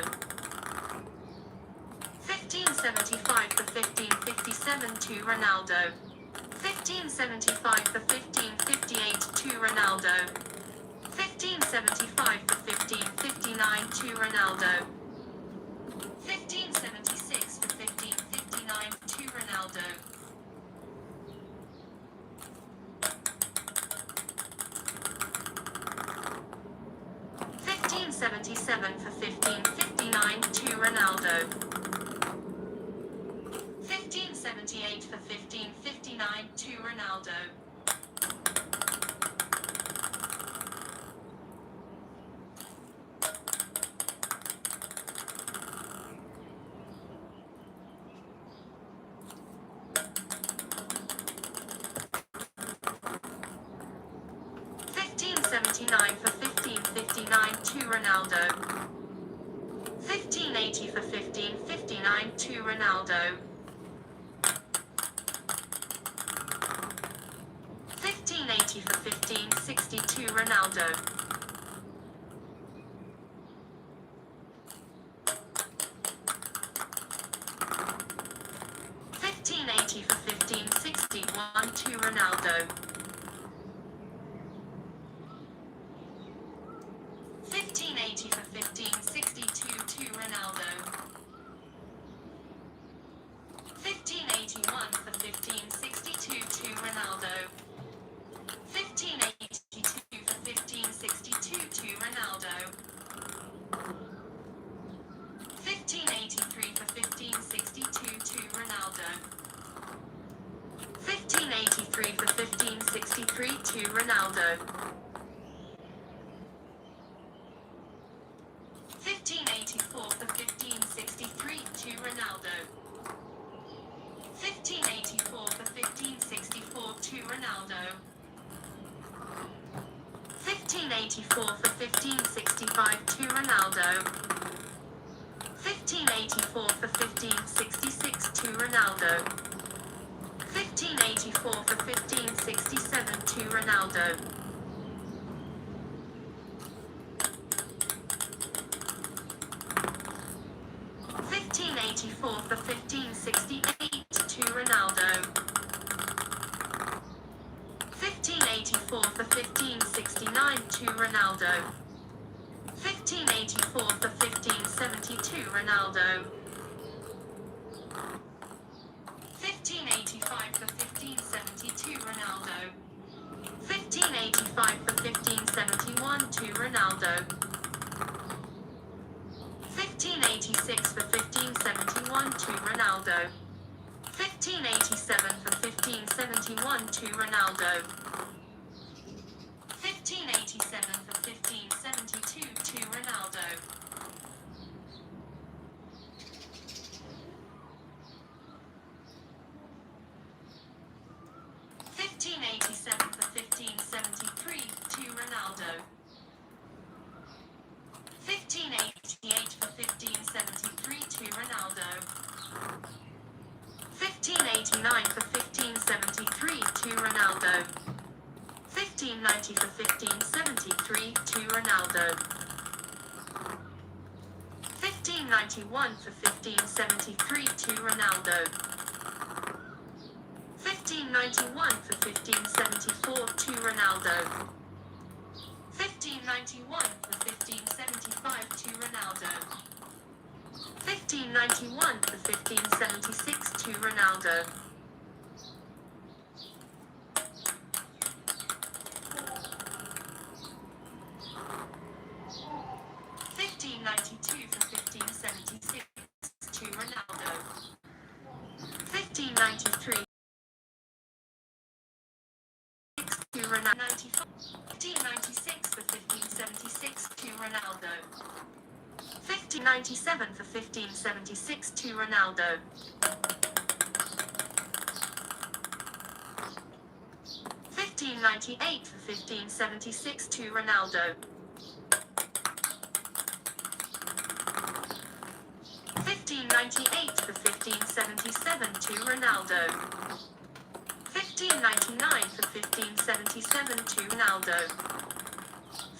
1575 for 1557 to Ronaldo. 1575 for 1558 to Ronaldo. 1575 for 1559 to Ronaldo. 1576 for 1559 to Ronaldo. 1577 for 1559 to Ronaldo. 1578 for 1559 to Ronaldo. 1579 for 1559 to Ronaldo. 1580 for 1559 to Ronaldo. 1580 for 1560 to Ronaldo. 1580 for 1561 to Ronaldo. 1580 for 1562 to Ronaldo. 1581 for 1562 to Ronaldo. 1580 Ronaldo. 1583 for 1562 to Ronaldo. 1583 for 1563 to Ronaldo. 1584 for 1563 to Ronaldo. 1584 for 1564 to Ronaldo. 1584 for 1565 to Ronaldo. 1584 for 1566 to Ronaldo. 1584 for 1567 to Ronaldo. 1584 for 1568 to Ronaldo. 1584 for 1569 to Ronaldo. 1584 for 1572 Ronaldo. 1585 for 1572 Ronaldo. 1585 for 1571 to Ronaldo. 1586 for 1571 to Ronaldo. 1587 for 1571 to Ronaldo. 1587 for 1572 to Ronaldo. 1587 for 1573 to Ronaldo. 1588 for 1573 to Ronaldo. 1589 for 1573 to Ronaldo. 1590 for 1573 to Ronaldo. 1591 for 1573 to Ronaldo. 1591 for 1574 to Ronaldo. 1591 for 1575 to Ronaldo. 1591 for 1576 to Ronaldo. 1592 for 1576 to Ronaldo. 1593 to Ronaldo. 1596 for 1576 to Ronaldo. 1597 for 1576 to Ronaldo. 1598 for 1576 to Ronaldo. 1598 for 1577 to Ronaldo. 1599 for 1577 to Ronaldo.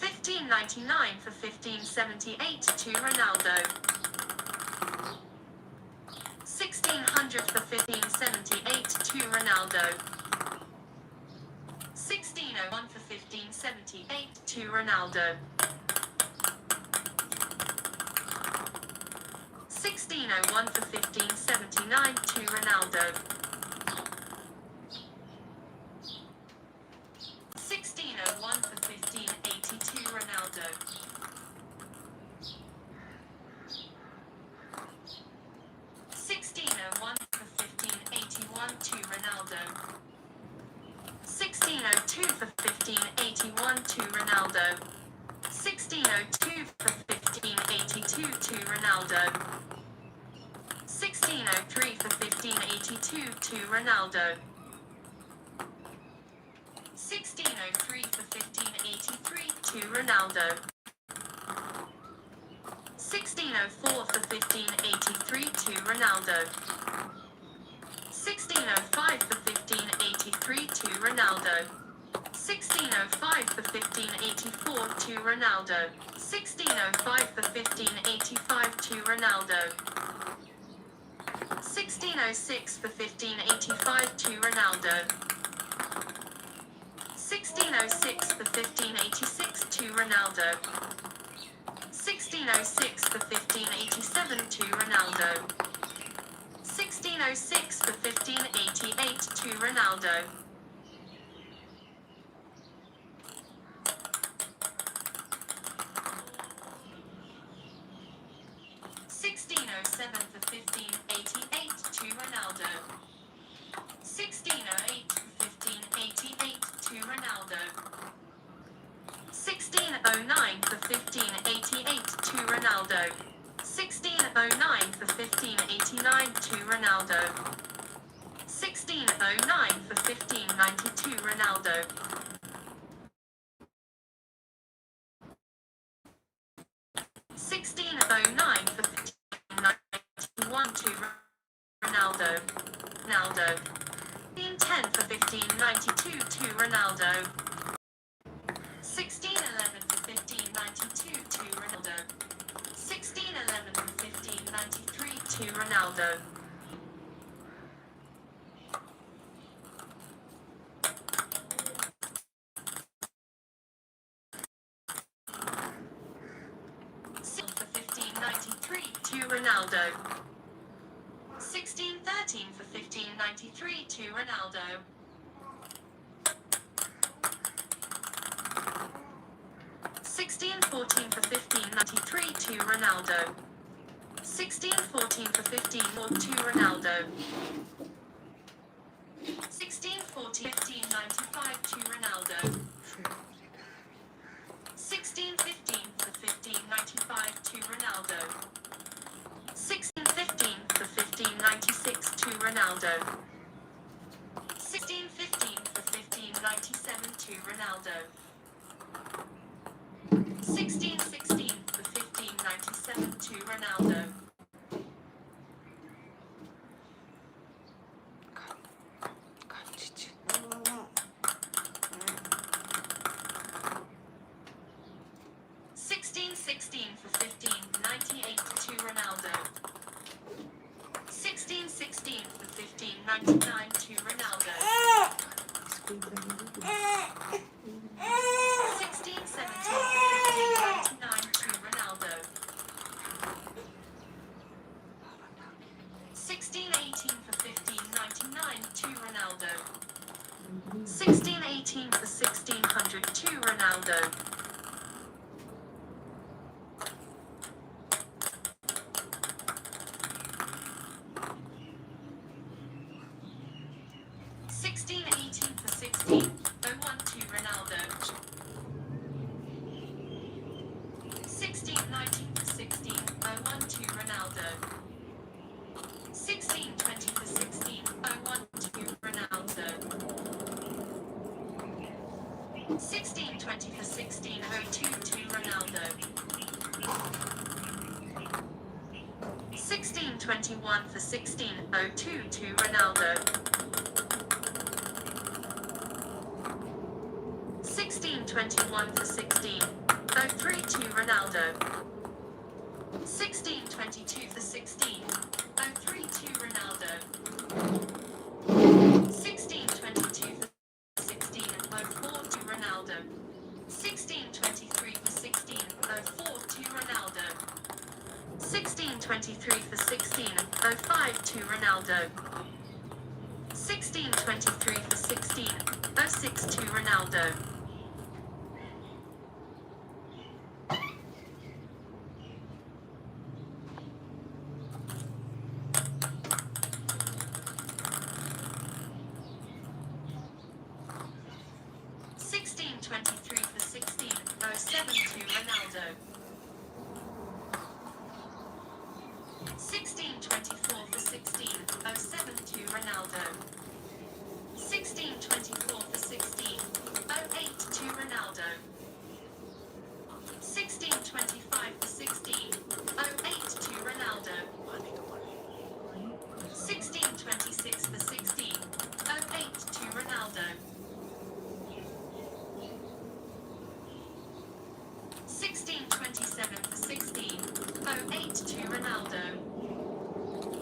1599 for 1578 to Ronaldo. 1600 for 1578 to Ronaldo. 1601 for 1578 to Ronaldo. 1601 for 1579 to Ronaldo. 1601 for 1580 to Ronaldo. 1601 for 1581 to Ronaldo. 1602 for 1581 to Ronaldo. 1602 for 1582 to Ronaldo. 1603 for 1582 to Ronaldo. 1603 for 1583 to Ronaldo. 1604 for 1583 to Ronaldo. 1605 for 1583 to Ronaldo. 1605 for 1584 to Ronaldo. 1605 for 1585 to Ronaldo. 1606 for 1585 to Ronaldo. 1606 for 1586 to Ronaldo. 1606 for 1587 to Ronaldo. 1606 for 1588 to Ronaldo. 1606 7 for 1588 to Ronaldo. 1608 for 1588 to Ronaldo. 1609 for 1588 to Ronaldo. 1609 for 1589 to Ronaldo. 1609 for 1592 Ronaldo. 1609 for 1591 to Ronaldo. Ronaldo. 1610 for 1592 to Ronaldo. 1611 for 1592 to Ronaldo. 1611 for 1593 to Ronaldo. 1593 to Ronaldo. 1613 for 1593 to Ronaldo. 1614 for 1593 to Ronaldo. 1614 for 15 to Ronaldo. 1640 1595 to Ronaldo. 1615 for 1595 to Ronaldo. 1615 for 1596 to Ronaldo. 1615 for 1597 to Ronaldo. 1616 for 1597 to Ronaldo. 1616 for 1598 to Ronaldo. 1616 for 1599 to Ronaldo. 1617 for 1599 to Ronaldo. 1618 for 1599 to Ronaldo. 1618 for 1600 to Ronaldo. 1618 for 1601 to Ronaldo. 1619 for 1601 to Ronaldo. 1620 for 1601 to Ronaldo. 1620 for 1602 to Ronaldo. 1621 for 1602 to Ronaldo. 1621 for 1603 to Ronaldo. 1622 for 1603 to Ronaldo. 1622 for 1604 to Ronaldo. 1623 for 1604 to Ronaldo. 1623 for 1605 to Ronaldo. 1623 for 1606 to Ronaldo. 1623 for 1607 to Ronaldo. 1624 for 1607 to Ronaldo. 1624 for 1608 to Ronaldo. 1625 for 1608 to Ronaldo. 1626 for 1608 to Ronaldo. 1627 for 1608 to Ronaldo.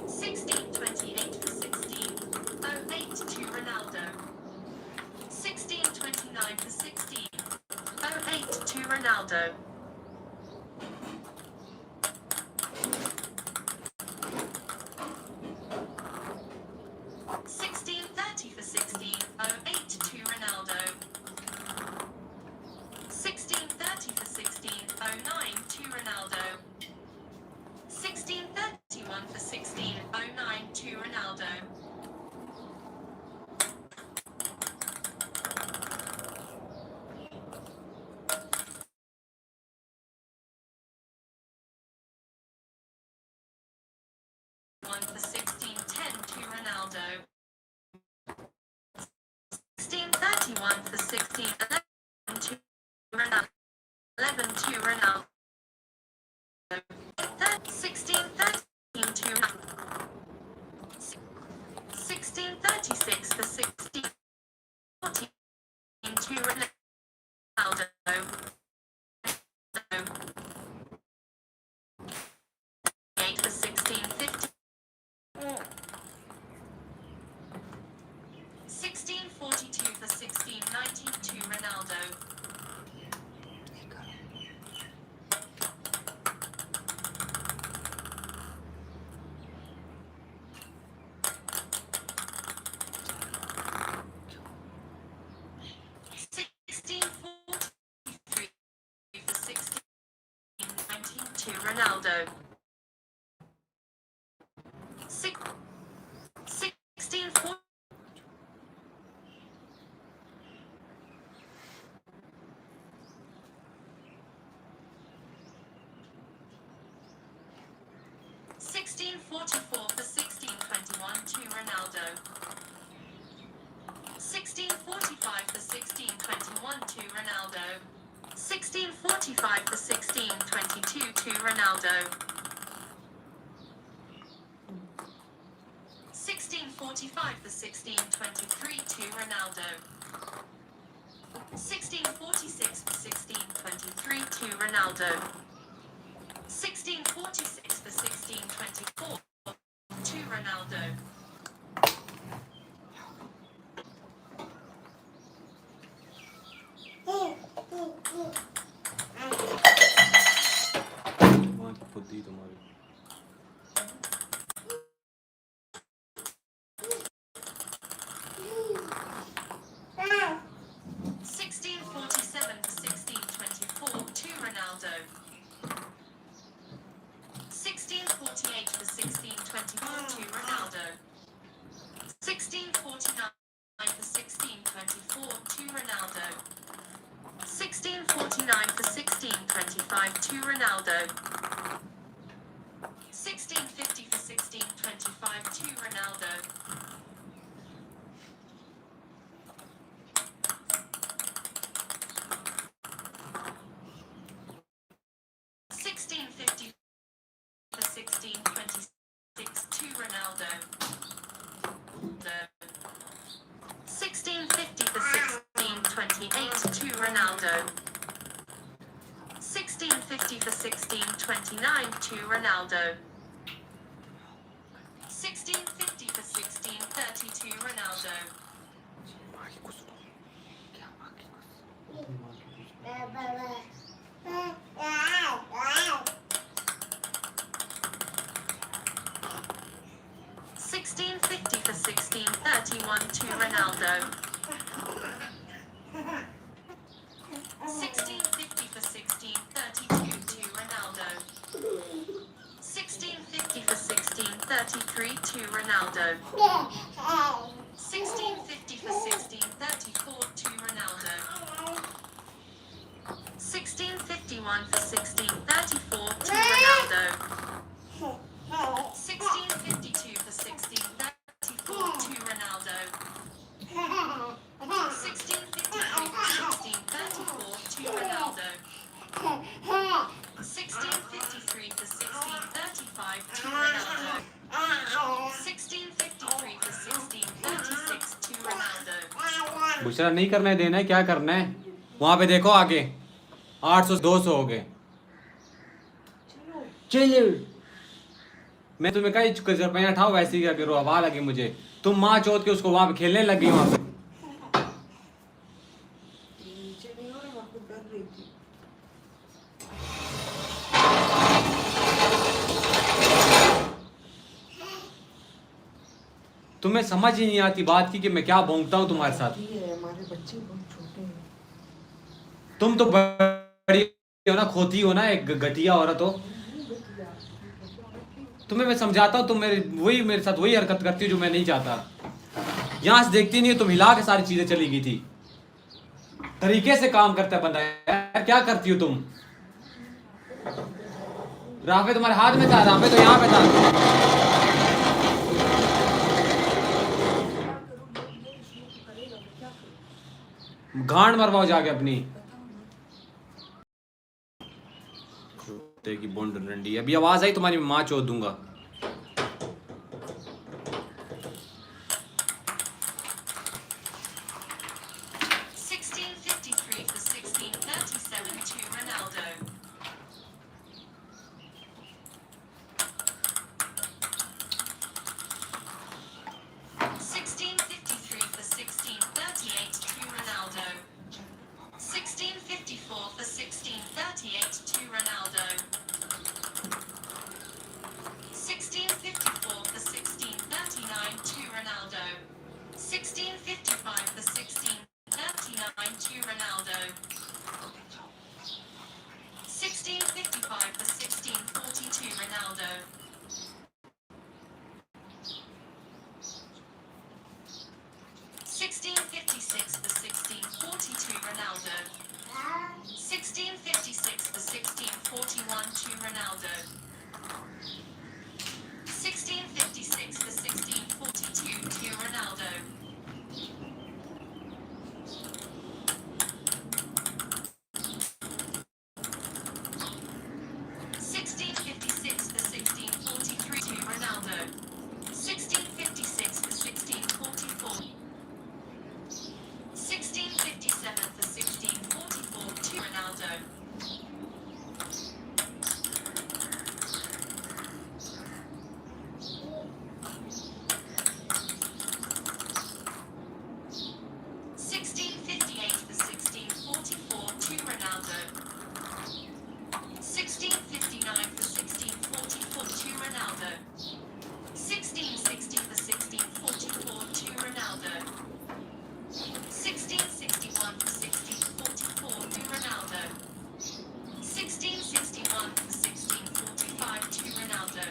1628 for 1608 to Ronaldo. 1629 for 1608 to Ronaldo. 1630 for 1608 to Ronaldo. 1630 for 1609 to Ronaldo. 1630 21 for 16. 09 to Ronaldo. One for 16. 10 to Ronaldo. 16 31 for 16. 11 to Ronaldo. 11 to Ronaldo. 16 13 to Ronaldo. 16 36 for 16. 14 to Ronaldo. 8 for 16. 15. 16 42 for 16. 19 to Ronaldo. 16 43 for 16. 19 to Ronaldo. 16 4. 16 44 for 16. 21 to Ronaldo. 16 45 for 16. 21 to Ronaldo. 16 45 for 16. 22 to Ronaldo. 16 45 for 16. 23 to Ronaldo. 16 46 for 16. 23 to Ronaldo. 16 46 for 16. 24 to Ronaldo. माँ की बुद्धि तुम्हारी 16 47 for 16. 24 to Ronaldo. 16 48 for 16. 24 to Ronaldo. 16 49 for 16. 24 to Ronaldo. 16 49 for 16. 25 to Ronaldo. 16 50 for 16. 25 to Ronaldo. 16 50 for 16. 26 to Ronaldo. 16 50 for 16. 28 to Ronaldo. 16 50 for 16. 29 to Ronaldo. 16 50 for 16. 30 to Ronaldo. माँ की कसम क्या माँ की कसम माँ की कसम 16 50 for 16. 31 to Ronaldo. 16 50 for 16. 32 to Ronaldo. 16 50 for 16. 33 to Ronaldo. 16 50 for 16. 34 to Ronaldo. 16 51 for 16. 34 to Ronaldo. 16 52 for 16. 34 to Ronaldo. 16 53 for 16. 34 to Ronaldo. 16 53 for 16. 35 to Ronaldo. 16 53 for 16. 36 to Ronaldo. Bushra नहीं करने देना है क्या करना है वहां पे देखो आगे 800 200 हो गए चलो मैं तुम्हें कही रुपया उठाओ वैसे ही क्या करो हवा लगी मुझे तुम माँ चौथ के उसको वहां पे खेलने लग गई वहां पे तुम्हें समझ ही नहीं आती बात की कि मैं क्या भोंकता हूँ तुम्हारे साथ हमारे बच्चे बहुत छोटे हैं तुम तो बड़ी हो ना खोती हो ना एक घटिया औरत हो तुम्हें मैं समझाता हूँ, तुम मेरे साथ वही हरकत करती हो जो मैं नहीं चाहता। यहाँ से देखती नहीं, तुम हिला के सारी चीजें चली गई थी। तरीके से काम करता है बंदा यार, क्या करती हो तुम? राफे तुम्हारे हाथ में था, राफे तो यहाँ पे था। गांड मरवाओ जाके अपनी कुत्ते की बोंड रंडी। अभी आवाज आई तुम्हारी, माँ चोद दूंगा। 1653 for 1637 to Ronaldo. 1653 for 1638 to Ronaldo. 1654 for 1638 to Ronaldo. 1654 for 1639 to Ronaldo. 1655 for 1639 to Ronaldo. 1655 for 1642 Ronaldo. 1656 for 1642 Ronaldo. 1656 for 1641 to Ronaldo. 1656 for 1642 to Ronaldo. 1656 for 1643 to Ronaldo. 1656 for 1644. 1657 for 1644 to Ronaldo. 1658 for 1644 to Ronaldo. 1659 for 1644 to Ronaldo. 1660 for 1644 to Ronaldo. 1661 for 1644 to Ronaldo. 1661 for 1645 to Ronaldo.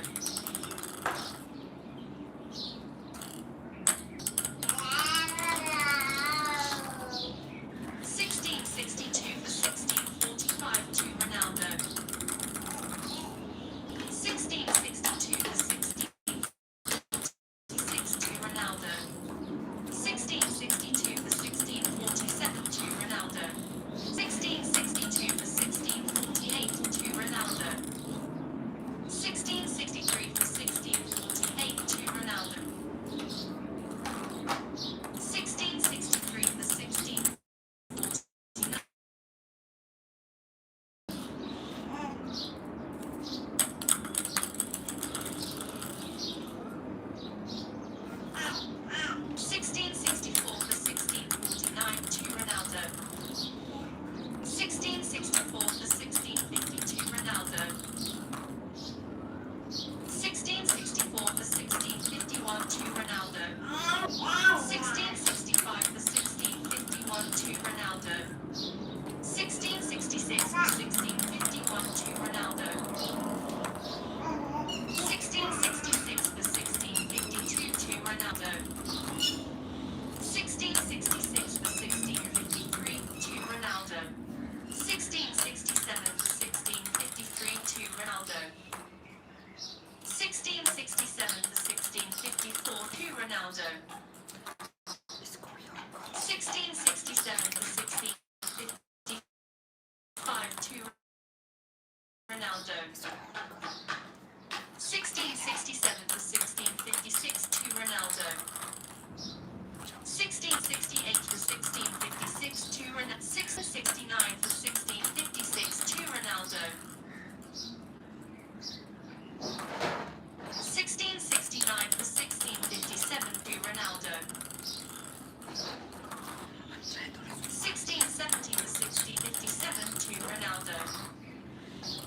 1662 for 1645 to Ronaldo. 1662 for 1646 to Ronaldo. 1662 for 1647 to Ronaldo. 1662 for 1648 to Ronaldo. 1663 for 1648 to Ronaldo. 1663 for 1649. 1664 for 1649 to Ronaldo. 1664 for 1650 to Ronaldo. 1664 for 1651 to Ronaldo. 1665 for 1651 to Ronaldo. 1666 for 1651 to Ronaldo. 1666 for 1652 to Ronaldo. 1666 for 1653 to Ronaldo. 1667 for 1653 to Ronaldo. 1667 for 1654 to Ronaldo. 1667 for 1655 to Ronaldo. 1667 for 1656 to Ronaldo. 1668 for 1656 to Ronaldo. 1669 for 1656 to Ronaldo. 1669 for 1657 to Ronaldo. 1670 for 1657 to Ronaldo.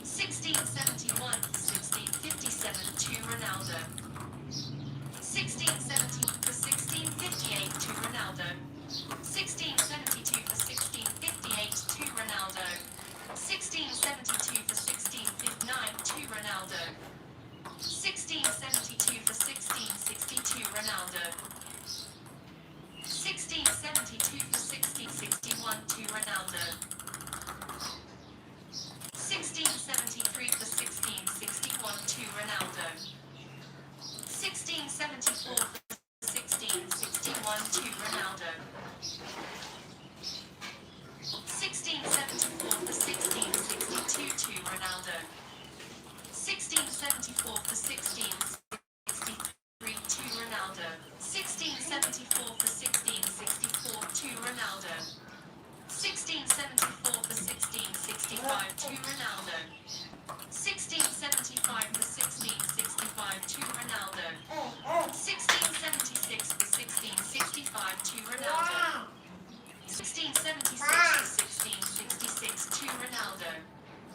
1671 for 1657 to Ronaldo. 1670 for 1658 to Ronaldo. 1672 for 1658 to Ronaldo. 1672 for 1659 to Ronaldo. 1673 1662 Ronaldo. 1672 for 1661 to Ronaldo. 1673 for 1661 to Ronaldo. 1674 for 1661 to Ronaldo. 1674 for 1662 to Ronaldo. 1674 for 1663 to Ronaldo. 1674 for 1664 to Ronaldo. 1674 for 1665 to Ronaldo. 1675 for 1665 to Ronaldo. 1676 for 1665 to Ronaldo. 1676 for 1666 to Ronaldo.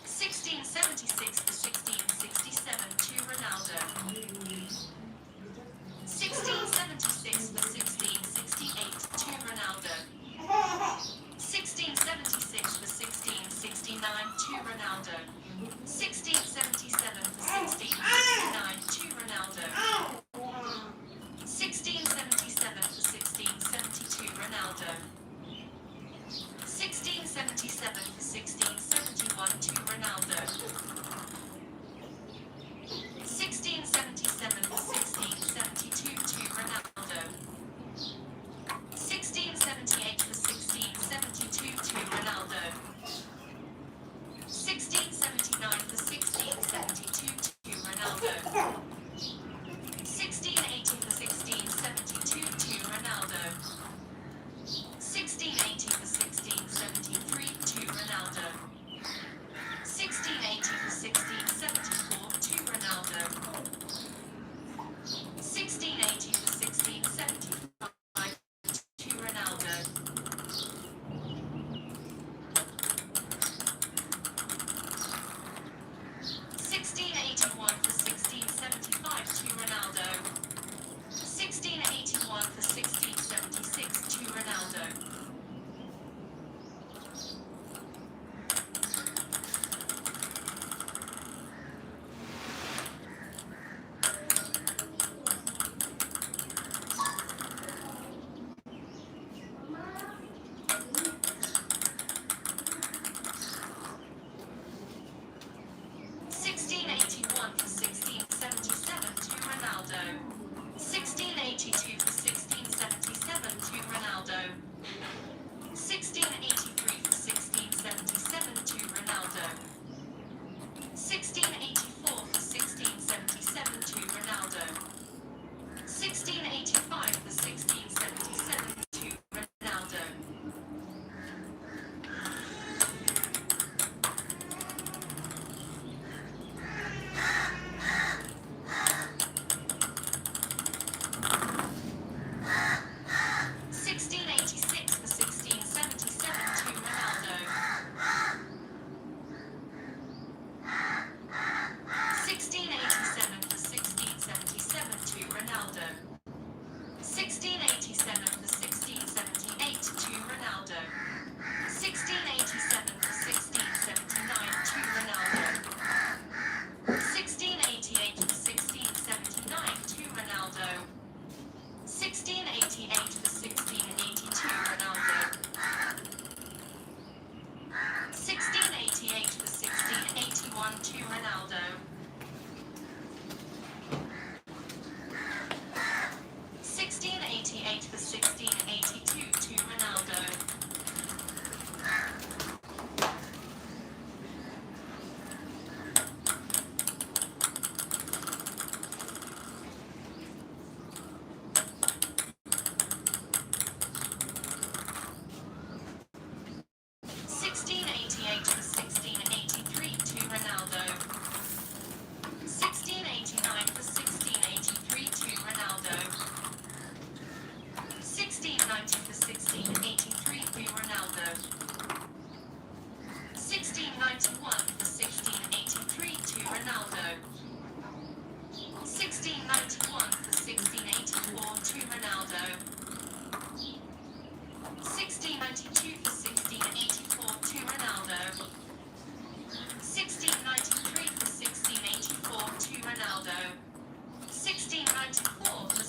1676 for 1667 to Ronaldo. 1676 for 1668 to Ronaldo. 1676 for 1669 to Ronaldo. 1677 for 1669 to Ronaldo. 1677 for 1672 Ronaldo. 1677 for 1671 to Ronaldo. 1677 for 1672 to Ronaldo. 1678 for 1672 to Ronaldo. 1679 for 1672 to Ronaldo. 1680 for 1672 to Ronaldo. 1680 for 1673 to Ronaldo. 1680 for 1674 to Ronaldo. 1680 for 1675 to Ronaldo. 1681 for 1675 to Ronaldo. 1681 for 1676 to Ronaldo. 1681 for 1677 to Ronaldo. 1682 for 1677 to Ronaldo. 1683 for 1677 to Ronaldo. 1684 for 1677 to Ronaldo. 1685 for 1677 to Ronaldo. 1686 for 1677 to Ronaldo. 1687 for 1677 to Ronaldo. 1687 for 1678 to Ronaldo. 1687 for 1679 to Ronaldo. 1688 for 1679 to Ronaldo. 1688 for 1682 Ronaldo. 1688 for 1681 to Ronaldo. 1688 for 1682 to Ronaldo. 1688 for 1683 to Ronaldo. 1689 for 1683 to Ronaldo. 1690 for 1683 to Ronaldo. 1691 for 1683 to Ronaldo. 1691 for 1684 to Ronaldo. 1692 for 1684 to Ronaldo. 1693 for 1684 to Ronaldo. 1694 for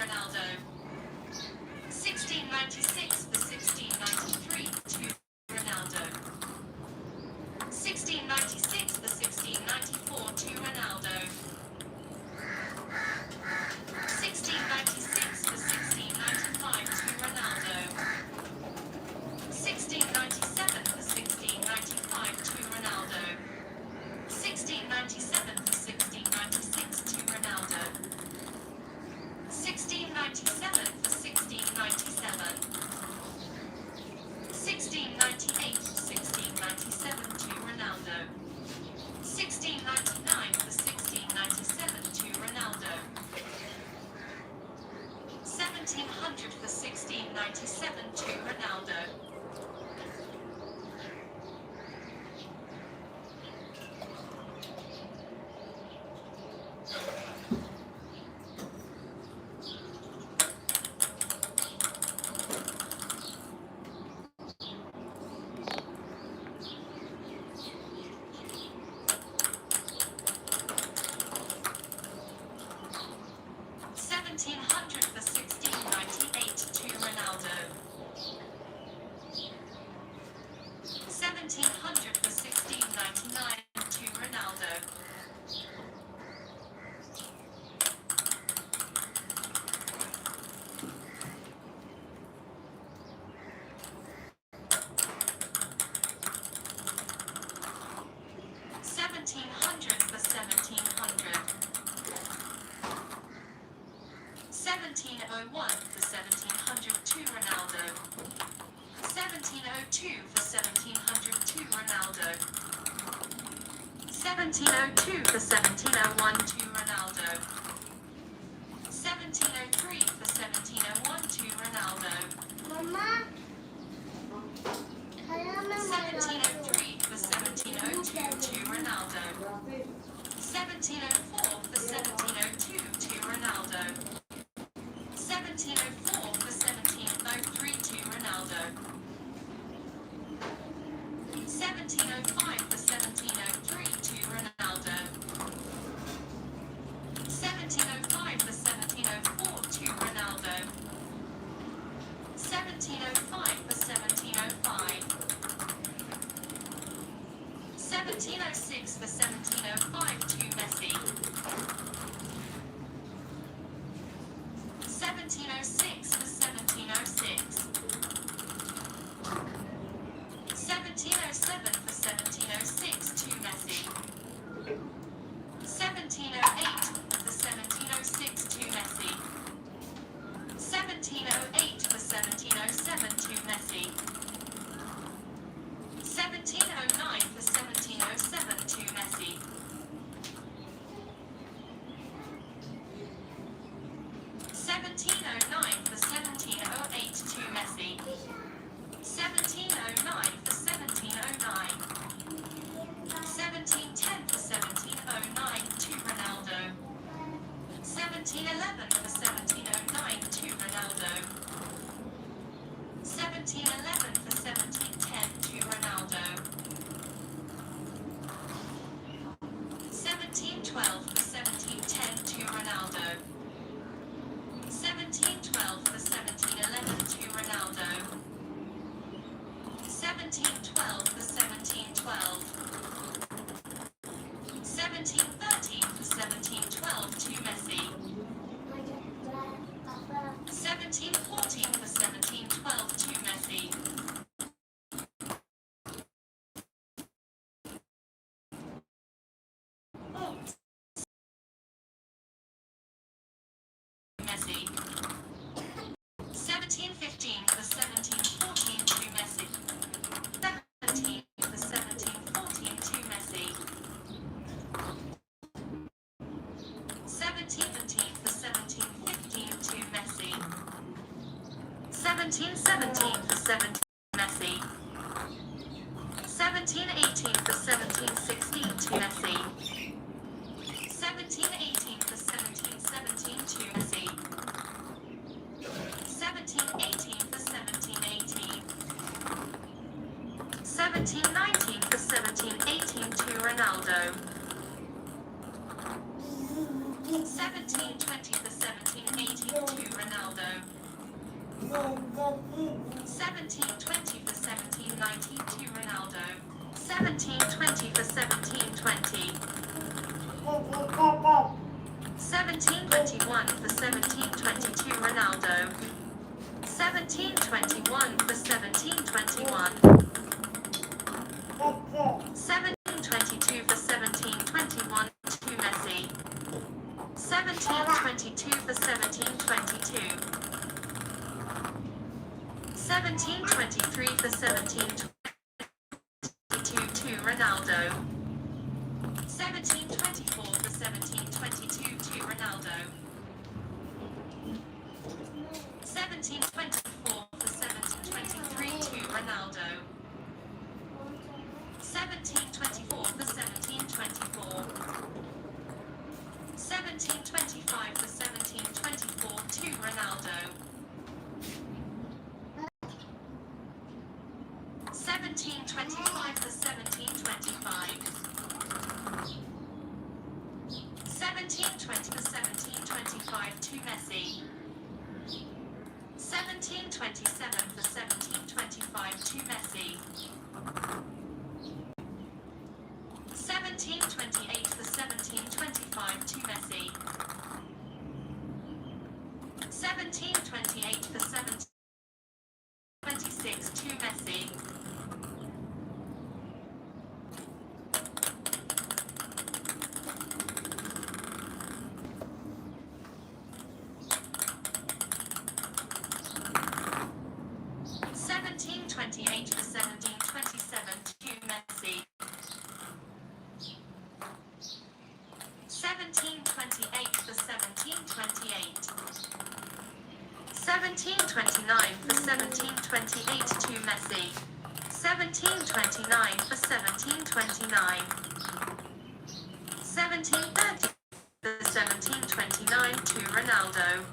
Ronaldo. 1696 for 1693 to Ronaldo. 1696 for 1694 to Ronaldo. 1696 for 1695 to Ronaldo. 1697 for 1695 to Ronaldo. 1697 for 1696 to Ronaldo. 1697 for 1697. 1698 for 1697 to Ronaldo. 1699 for 1697 to Ronaldo. 1700 for 1697 to Ronaldo. $1,700 for 1698 to Ronaldo. 1,700 for 1699 to Ronaldo. 1,700 for 1,700. 1701 for 1,700 to Ronaldo. 1702 for 1,700 to Ronaldo. 1702 for 1701 to Ronaldo. 1703 for 1701 to Ronaldo. Mama, kaya na 1703 for 1702 to Ronaldo. 1704 for 1702 to Ronaldo. 1704 for 1703 to Ronaldo. 1705 for 1703 to Ronaldo. 1705 for 1704 to Ronaldo. 1705 for 1705. 1706 for 1705 to Messi. 1706 for 1706. 1707 for 1706 to Messi. 1708 for 1706 to Messi. 1708 for 1707 to Messi. 1709 for 1707 to Messi. 1709 for 1708 to Messi. 1709 for 1709. 1710 for 1709 to Ronaldo. 1711 for 1709 to Ronaldo. 1711 for 1710 to Ronaldo. 1712 for 1710 to Ronaldo. 1712 for 1711 to Ronaldo. 1712 for 1712. 1713 for 1712 to Messi. 1714 for 1712 to Messi. Messi. 1715 for 1714 to Messi. 17 for 1714 to Messi. 1717 for 1715 to Messi. 1717 for 17 Messi. 1718 for 1716 to Messi. 1718 for 1717 to Messi. 1718 for 1718. 1719 for 1718 to Ronaldo. 1720 for 1718 to 1720 for 1719 to Ronaldo. 1720 for 1720. 1721 for 1722 Ronaldo. 1721 for 1721. 1722 for 1721 to Messi. 1722 for 1722. 1723 for 1722 to Ronaldo. 1724 for 1722 to Ronaldo. 1724 for 1723 to Ronaldo. 1724 for 1724. 1725 for 1724 to Ronaldo. 1725 for 1725. 1720 for 1725 to Messi. 1727 for 1725 to Messi. 1728 for 1725 to Messi. 1728 for 1726 to Messi. 1728 for 1727 to Messi. 1728 for 1728. 1729 for 1728 to Messi. 1729 for 1729. 1730 for 1729 to Ronaldo.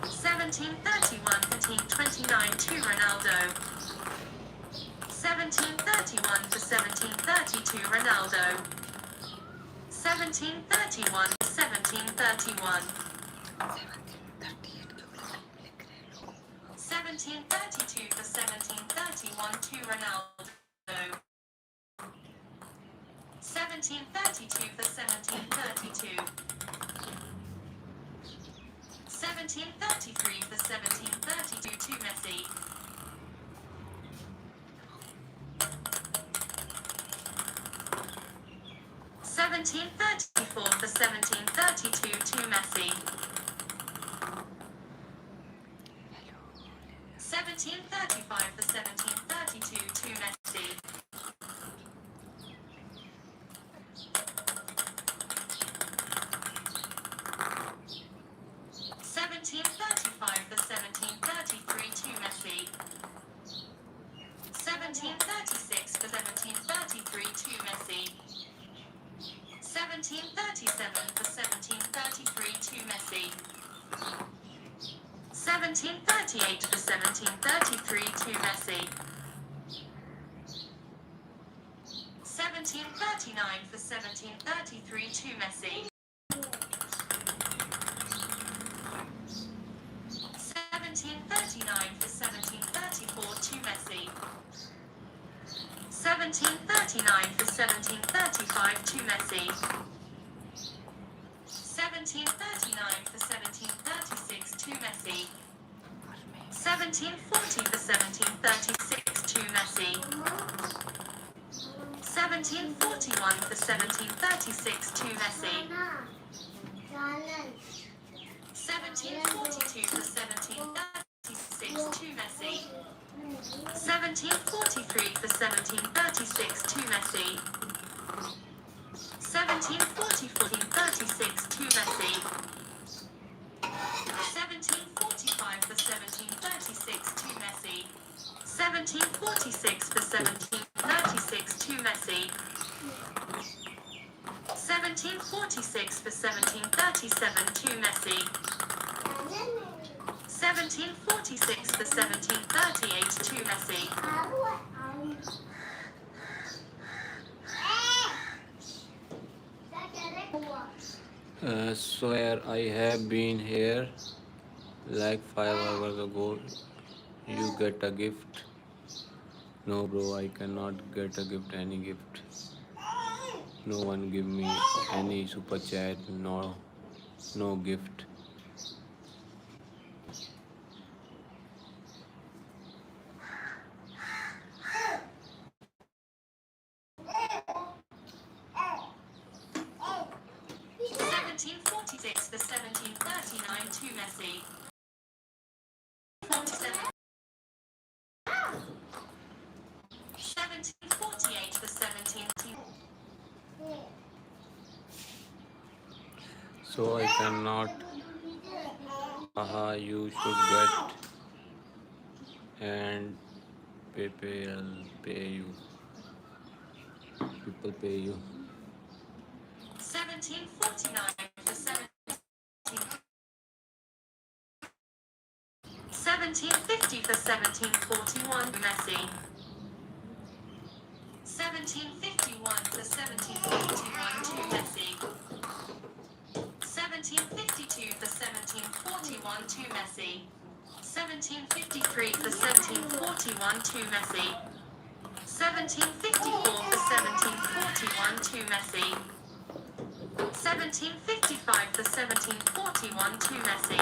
1731 for 1729 to Ronaldo. 1731 for 1730 to Ronaldo. 1731 for 1731. 1732 for 1731 to Ronaldo. 1732 for 1732. 1733 for 1732 to Messi. 1734 for 1732 to Messi. 1735 for 1732 to Messi. 1735 for 1733 to Messi. 1736 for 1733 to Messi. 1737 for 1733 to Messi. 1738 for 1733 to Messi. 1739 for 1733 to Messi. 1739 for 1734 to Messi. 1739 for 1735 to Messi. 1739 for 1736 to Messi. 1740 for 1736 to Messi. 1741 for 1736 to Messi. 1742 for 1736 to Messi. 1743 for 1736 to Messi. 1744 36 to Messi. 1745 for 1736 to Messi. 1746 for 1736 to Messi. 1746 for 1737 to Messi. 1746 for 1738 to Messi. 1746 Swear I have been here like 5 hours ago. You get a gift. No, bro, I cannot get a gift, any gift. No one give me any super chat, no gift. 1746 for 1739 to Messi. 47. 1748 for 17. So I cannot. Haha, you should get and pay you. People pay you. 1749 for 1750 for 1741 Messi. 1751 for 1741 to Messi. 1752 for 1741 to Messi. 1753 for 1741 to Messi. 1754 for 1741 to Messi. 1755 for 1741 to Messi.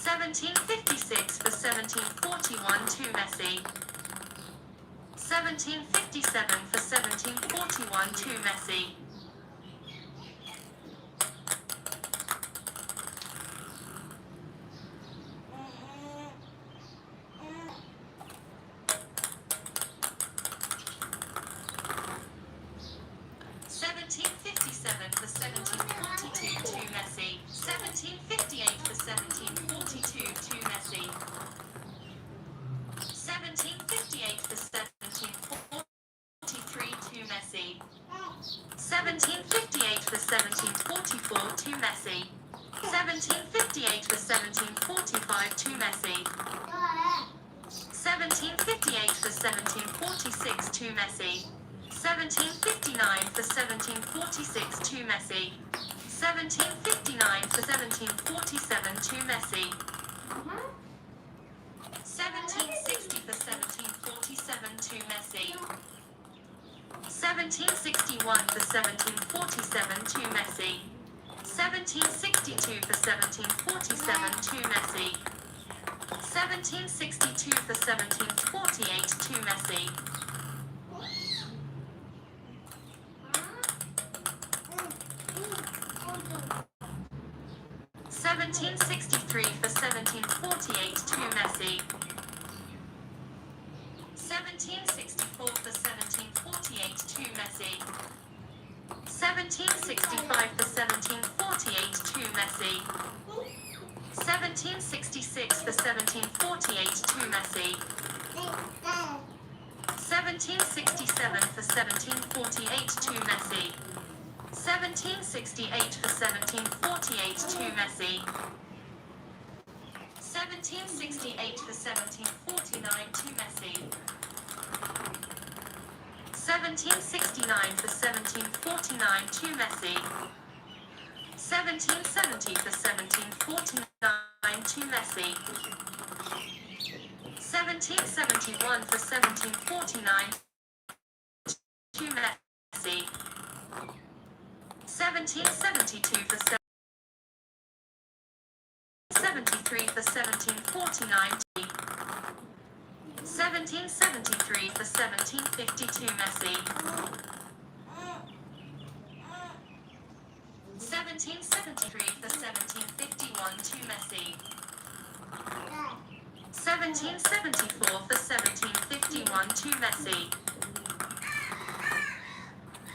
1756 for 1741 to Messi. 1757 for 1741 to Messi. 1757 for 1742 to Messi. 1758 for 1742 to Messi. 1758 for 1743 to Messi. 1758 for 1744 to Messi. 1758 for 1745 to Messi. 1758 for 1746 to Messi. 1759 for 1746 to Messi. 1759 for 1747 to Messi. 1760 for 1747 to Messi. 1761 for 1747 to Messi. 1762 for 1747 to Messi. 1762 for 1748 to Messi. 1763 for 1748 to Messi. 1764 for 1748 to Messi. 1765 for 1748 to Messi. 1766 for 1748 to Messi. 1767 for 1748 to Messi. 1768 for 1748 to Messi. 1768 for 1749 to Messi. 1769 for 1749 to Messi. 1770 for 1749 to Messi. 1771 for 1749 to Messi. 1772 for 73 for 1749 to 1773 for 1752 Messi. 1773 for 1751 to Messi. 1774 for 1751 to Messi.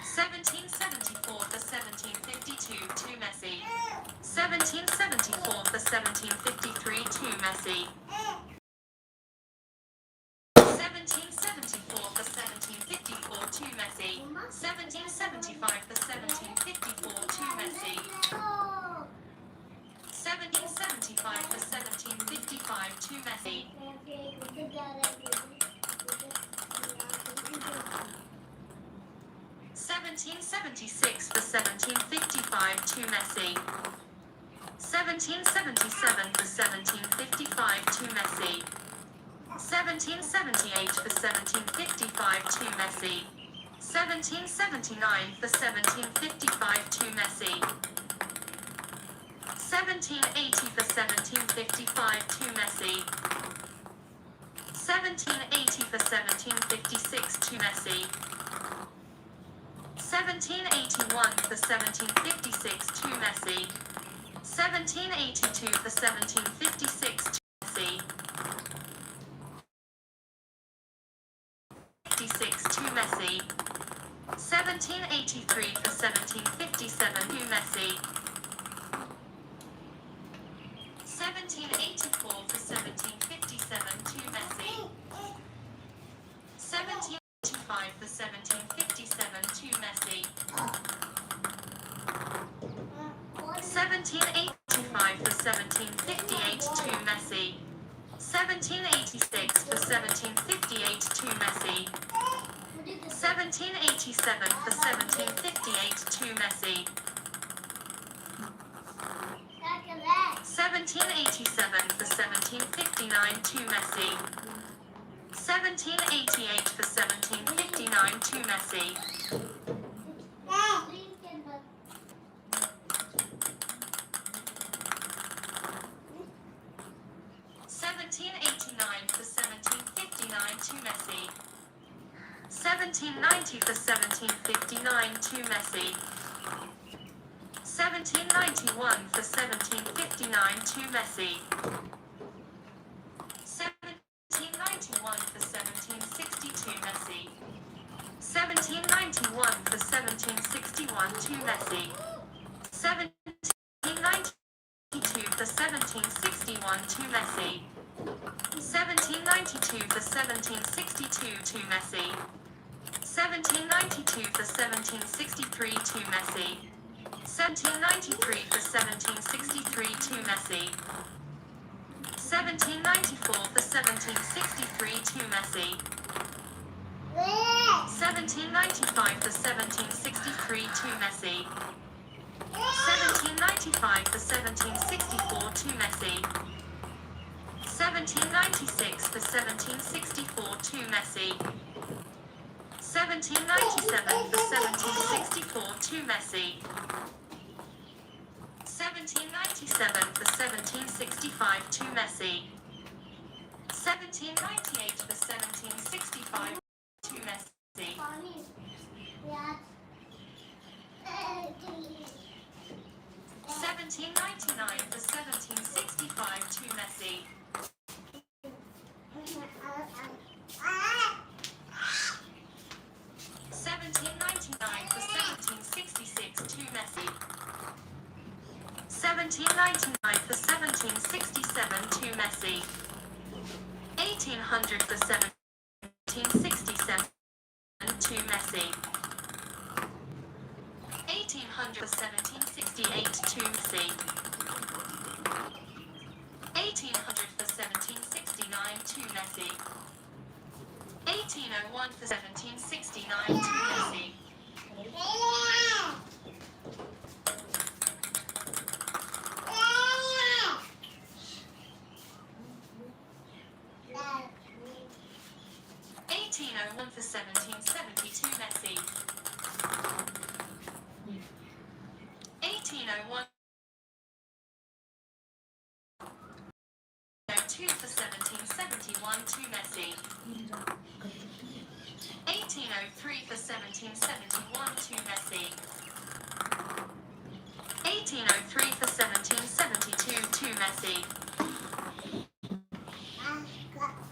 1774 for 1752 to Messi. 1774 for 1753 to Messi. 1774 for 1754 to Messi. 1775 for 1754 to Messi. 1775 for 1755 to Messi. 1776 1776 for 1755 to Messi. 1777 for 1755 to Messi. 1778 for 1755 to Messi. 1779 for 1755 to Messi. 1780 for 1755 to Messi. 1780 for 1756 to Messi. 1781 for 1756 to Messi. 1782 for 1756 to Messi. 56 to Messi. 1783 for 1757 to Messi. 1784 for 1757 to Messi. 1785 for 1757 to Messi. 1785 for 1758 to Messi. 1786 for 1758 to Messi. 1787 for 1758 to Messi. 1787 for 1759 to Messi. 1788 for 1759 to Messi. 1789 for 1759 to Messi. 1790 for 1759 to Messi. 1791 for 1759 to Messi. 1791 for 1762 Messi. 1791 for 1761 to Messi. 1792 for 1761 to Messi. 1792 for 1762 to Messi. 1792 for 1763 to Messi. 1793 for 1763 to Messi. 1794 for 1763 to Messi. 1795 for 1763 to Messi. 1795 for 1764 to Messi. 1796 for 1764 to Messi. 1797 for 1764 to Messi. 1797 for 1765 to Messi. 1798 for 1765 to Messi. 1799 for 1765 to Messi. 1799 for 1766 to Messi. 1799 for 1767 to Messi. 1800 for 1767 to Messi. 1800 for 1768 to Messi. 1800 for 1769 to Messi. 1801 for 1769 to Messi. 1801 for 1770 to Messi. 1801 2 for 1771 to Messi. 1803 for 1771 to Messi. 1803 for 1772 to Messi.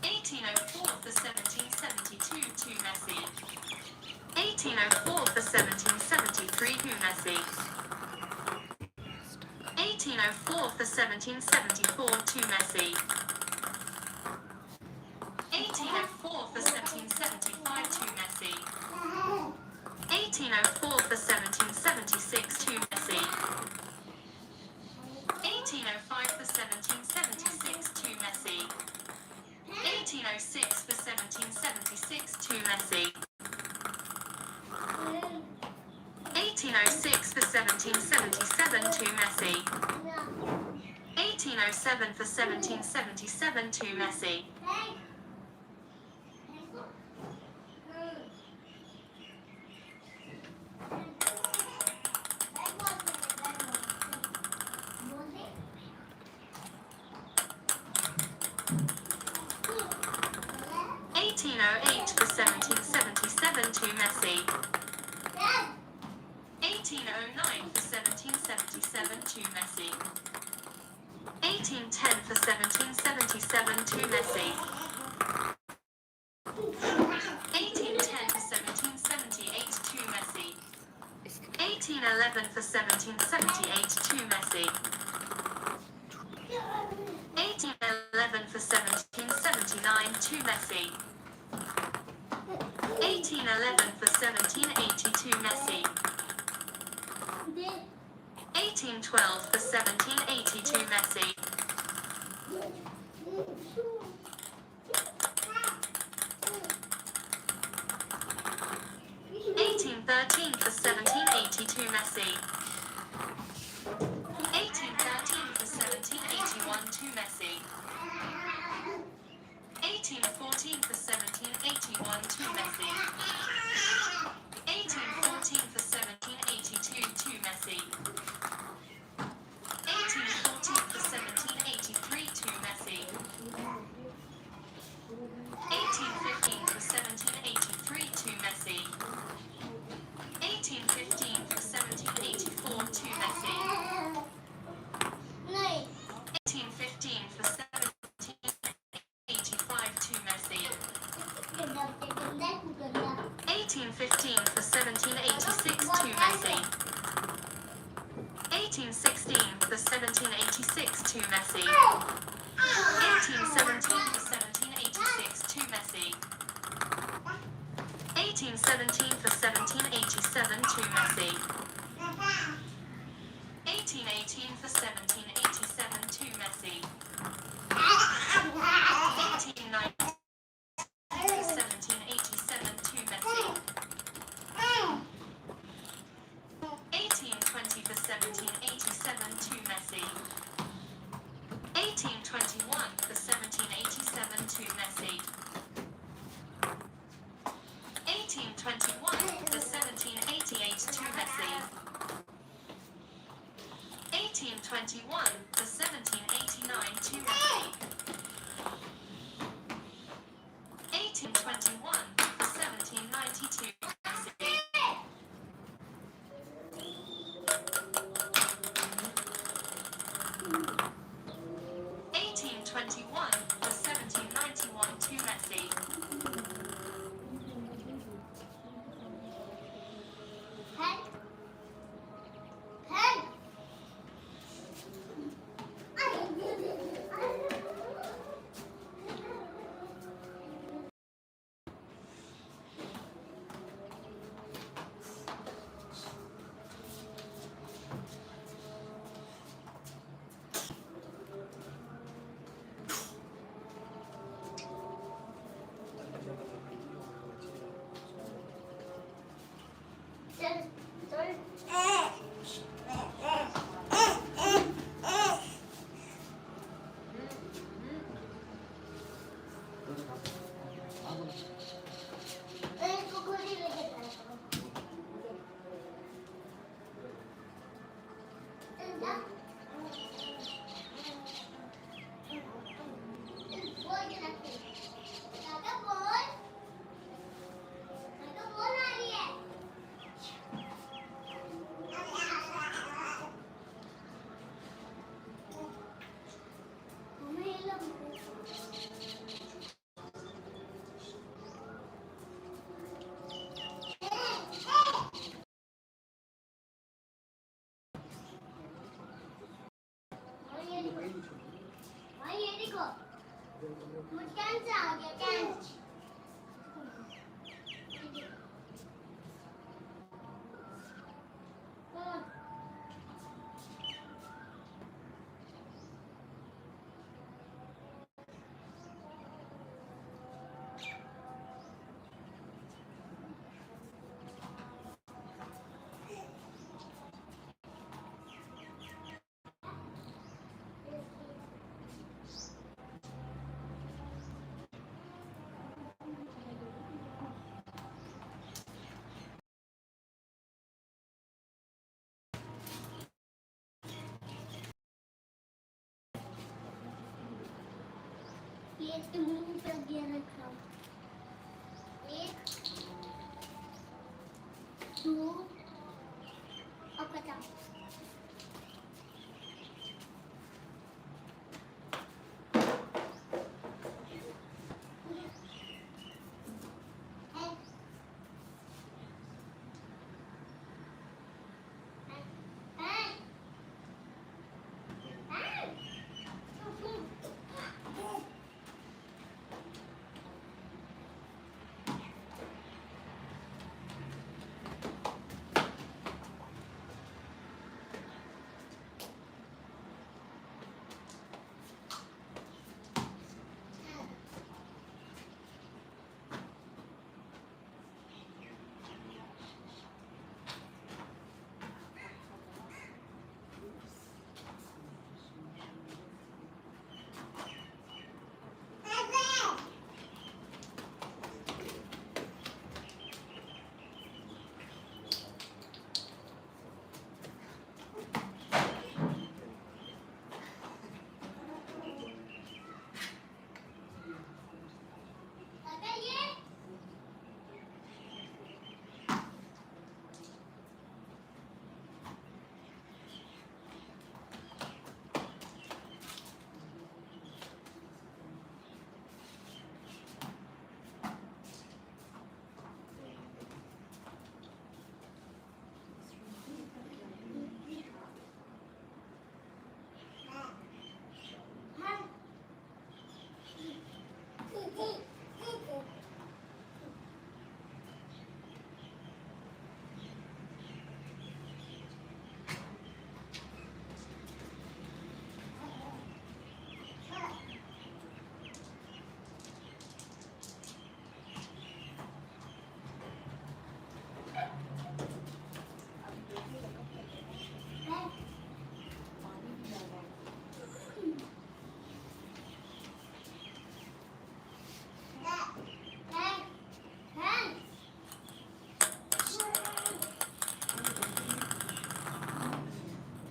1804 for 1772 to Messi. 1804 for 1773 to Messi. 1804 for 1774 to Messi. 1804 for 1775 to Messi. 1804 for 1776 to Messi. 1805 for 1776 to Messi. 1806 for 1776 to Messi. 1806 for 1777 to Messi. 1807 for 1777 to Messi. 1808 for 1777 to Messi. 1809 for 1777 to Messi. 1810 for 1777 to Messi. 1810 for 1778 to Messi. 1811 for 1778 to Messi. 1811 for 1779 to Messi. 1811 for 1780 to Messi. 1812 for 1780 to Messi. 1813 for 1780 to Messi. 1813 for 1781 to Messi. 1814 for 1781 to Messi. 1814 for 1782 to Messi. 1814 for 1783 to Messi. 1815 for 1783 to Messi. 1815 for 1784 to Messi. 1815 for 1785 to Messi. 1815 for 1786 to Messi. 1816 for 1786 to Messi. 1817 for 1786 to Messi. 1817 for 1787 to Messi. 1818 for 1787 to Messi. 1819 for 1787 to Messi. 1820 for 1787 to Messi. 1821 for 1787 to Messi. 1821 for 1788 to Messi. 1821 for 1789 to Messi. 1821 for 1792 to Messi. 1821 for 1791 to Messi. 18 plate के मुंह पे गिर रखा एक दो अब बता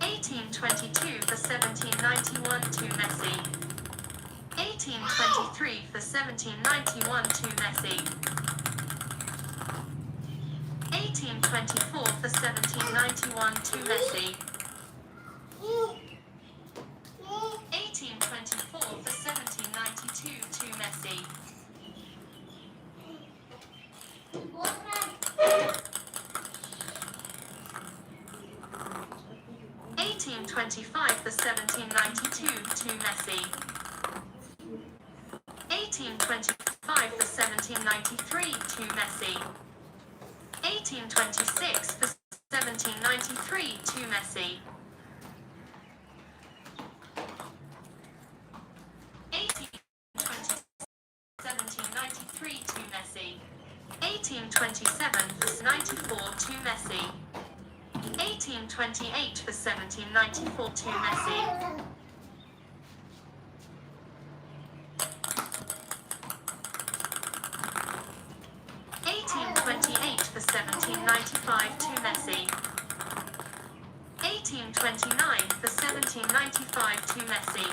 $18.22 for 1791 to Messi. $18.23 for 1791 to Messi. $18.24 for 1791 to Messi. $18.24 for 1792 to Messi. $18.25 for 1792 to Messi. $18.25 for 1793 to Messi. $18.26 for 1793 to Messi. $18.93 to Messi. $18.27 for 94 to Messi. $18.28 for 1794 to Messi. $18.28 for 1795 to Messi. $18.29 for 1795 to Messi.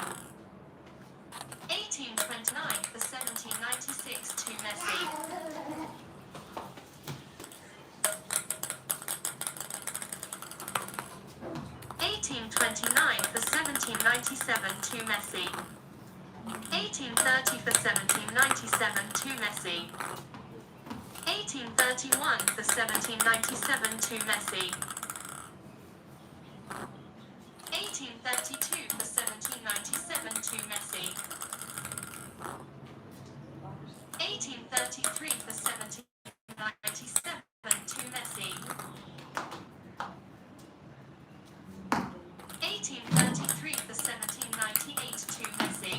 $18.29 for 1796 to Messi. $18.29 for 1797 to Messi. $18.30 for 1797 to Messi. $18.31 for 1797 to Messi. $18.32 for 1797 to Messi. $18.33 for 1797 to Messi. $18.33 for 1798 to Messi.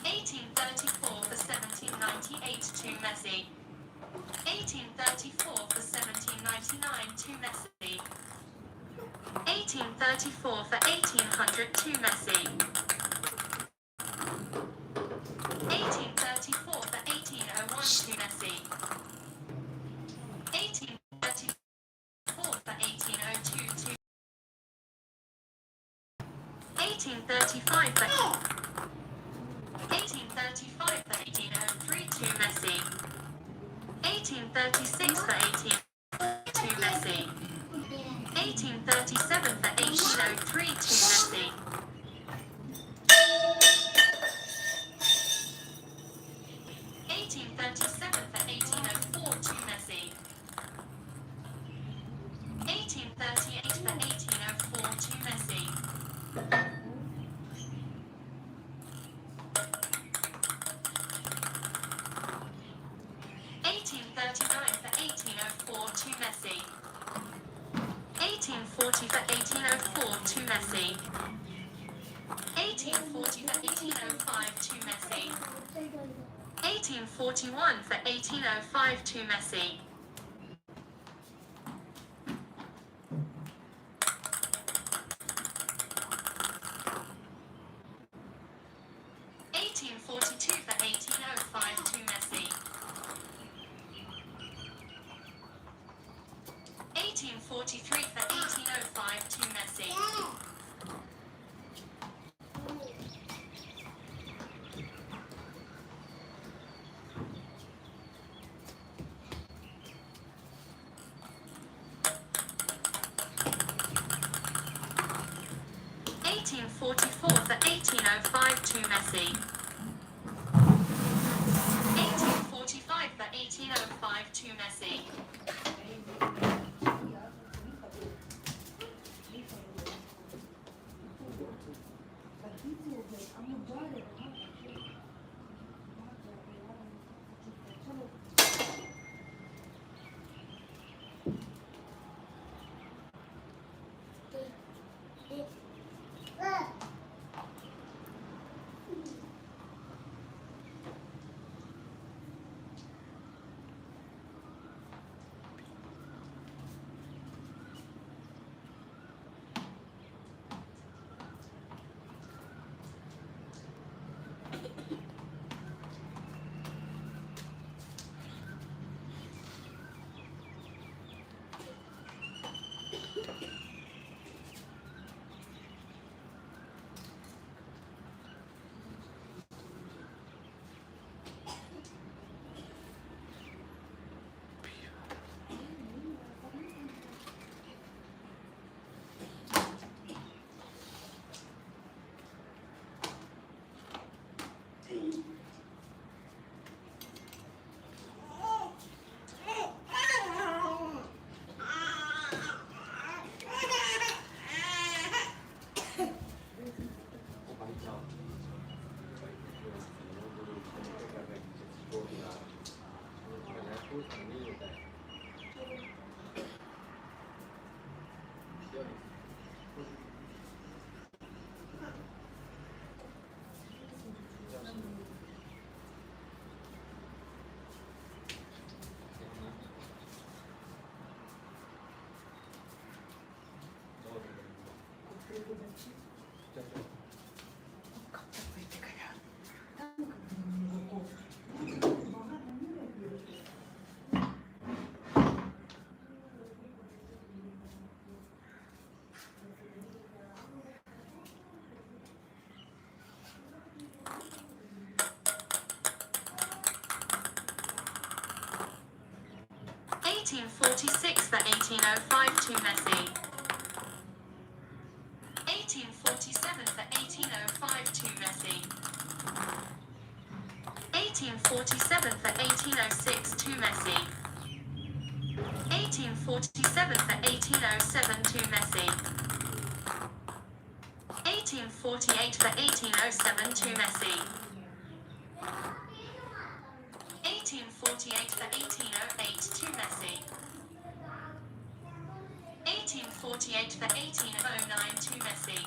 $18.34 for 1798 to Messi. $18.34 for 1799 to Messi. $18.34 for 1800 to Messi. $18.34 for 1801 to Messi. $18.34 for 1802 to 1835 for 1835 for 1803 to Messi. 1836 for 1802 Messi. 1837 for 1803 to Messi. 1837 for 1804 to Messi. 1838 for 1804 to Messi. 1839 for 1804 to Messi. 1840 for 1804 to Messi. 1840 for 1805 to Messi. 1841 for 1805 to Messi. 1842 for 1805 to Messi. 1843 for 1805 to Messi. 1844 for 1805 to Messi. 1845 for 1805 to Messi. 1846 for 1805 to Messi. 1847 for 1805 to Messi. 1847 for 1806 to Messi. 1847 for 1807 to Messi. 1848 for 1807 to Messi. 1848 for 1808 to Messi. 1848 for 1809 to Messi.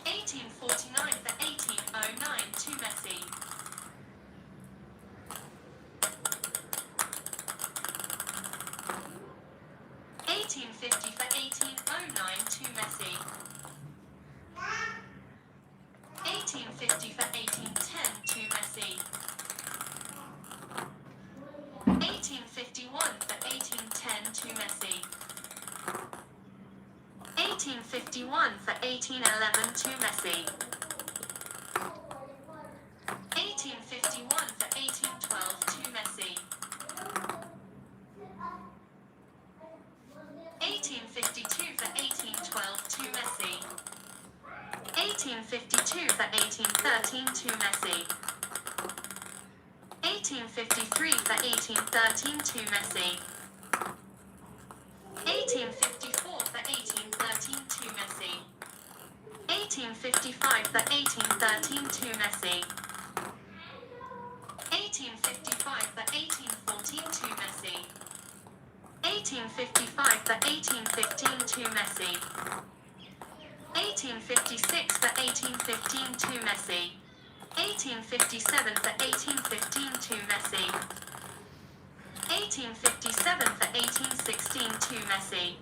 1849 for 1809 to Messi. 1850 for 1809 to Messi. 1850 for 1810 to Messi. 1850 1851 for 1810 to Messi. 1851 for 1811 to Messi. 1851 for 1812 to Messi. 1852 for 1812 to Messi. 1852 for 1813 to Messi. 1853 for 1813 to Messi. 1854 for 1813 to Messi. 1855 for 1813 to Messi. 1855 for 1814 to Messi. 1855 for 1815 to Messi. 1856 for 1815 to Messi. 1857 for 1815 to Messi. 1857 for 1816 to Messi.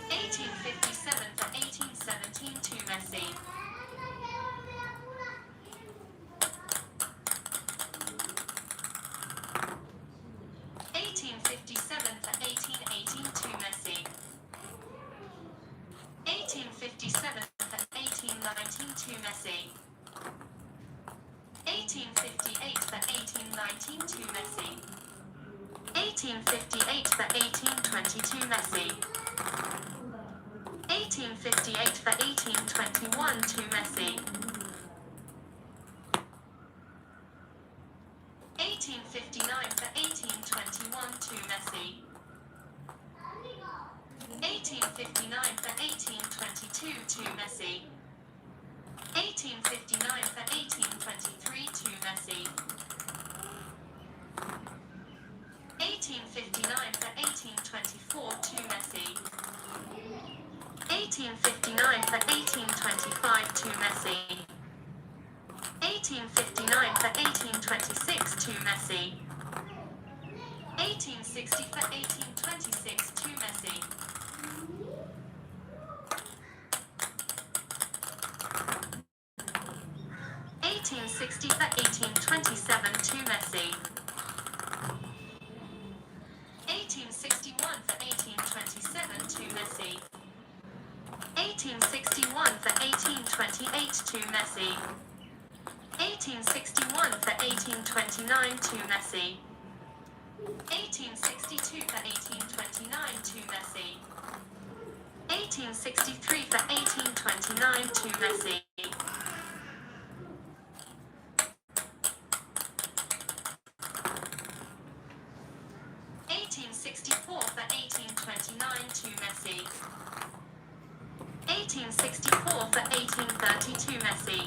1857 for 1817 to Messi. 1857 for 1818 to Messi. 1857 for 1819 to Messi. 1858 for 1819 to Messi. 1858 for 1820 to Messi. 1858 for 1821 to Messi. 1859 for 1821 to Messi. 1859 for 1822 to Messi. 1859 for 1823 to Messi. 1859 for 1824 to Messi. 1859 for 1825 to Messi. 1859 for 1826 to Messi. 1860 for 1826 to Messi. 1860 for 1827 to Messi. 1861 for 1827 to Messi. 1861 for 1828 to Messi. 1861 for 1829 to Messi. 1862 for 1829 to Messi. 1863 for 1829 to Messi. 1864 for 1829 to Messi. 1864 for 1830 to Messi.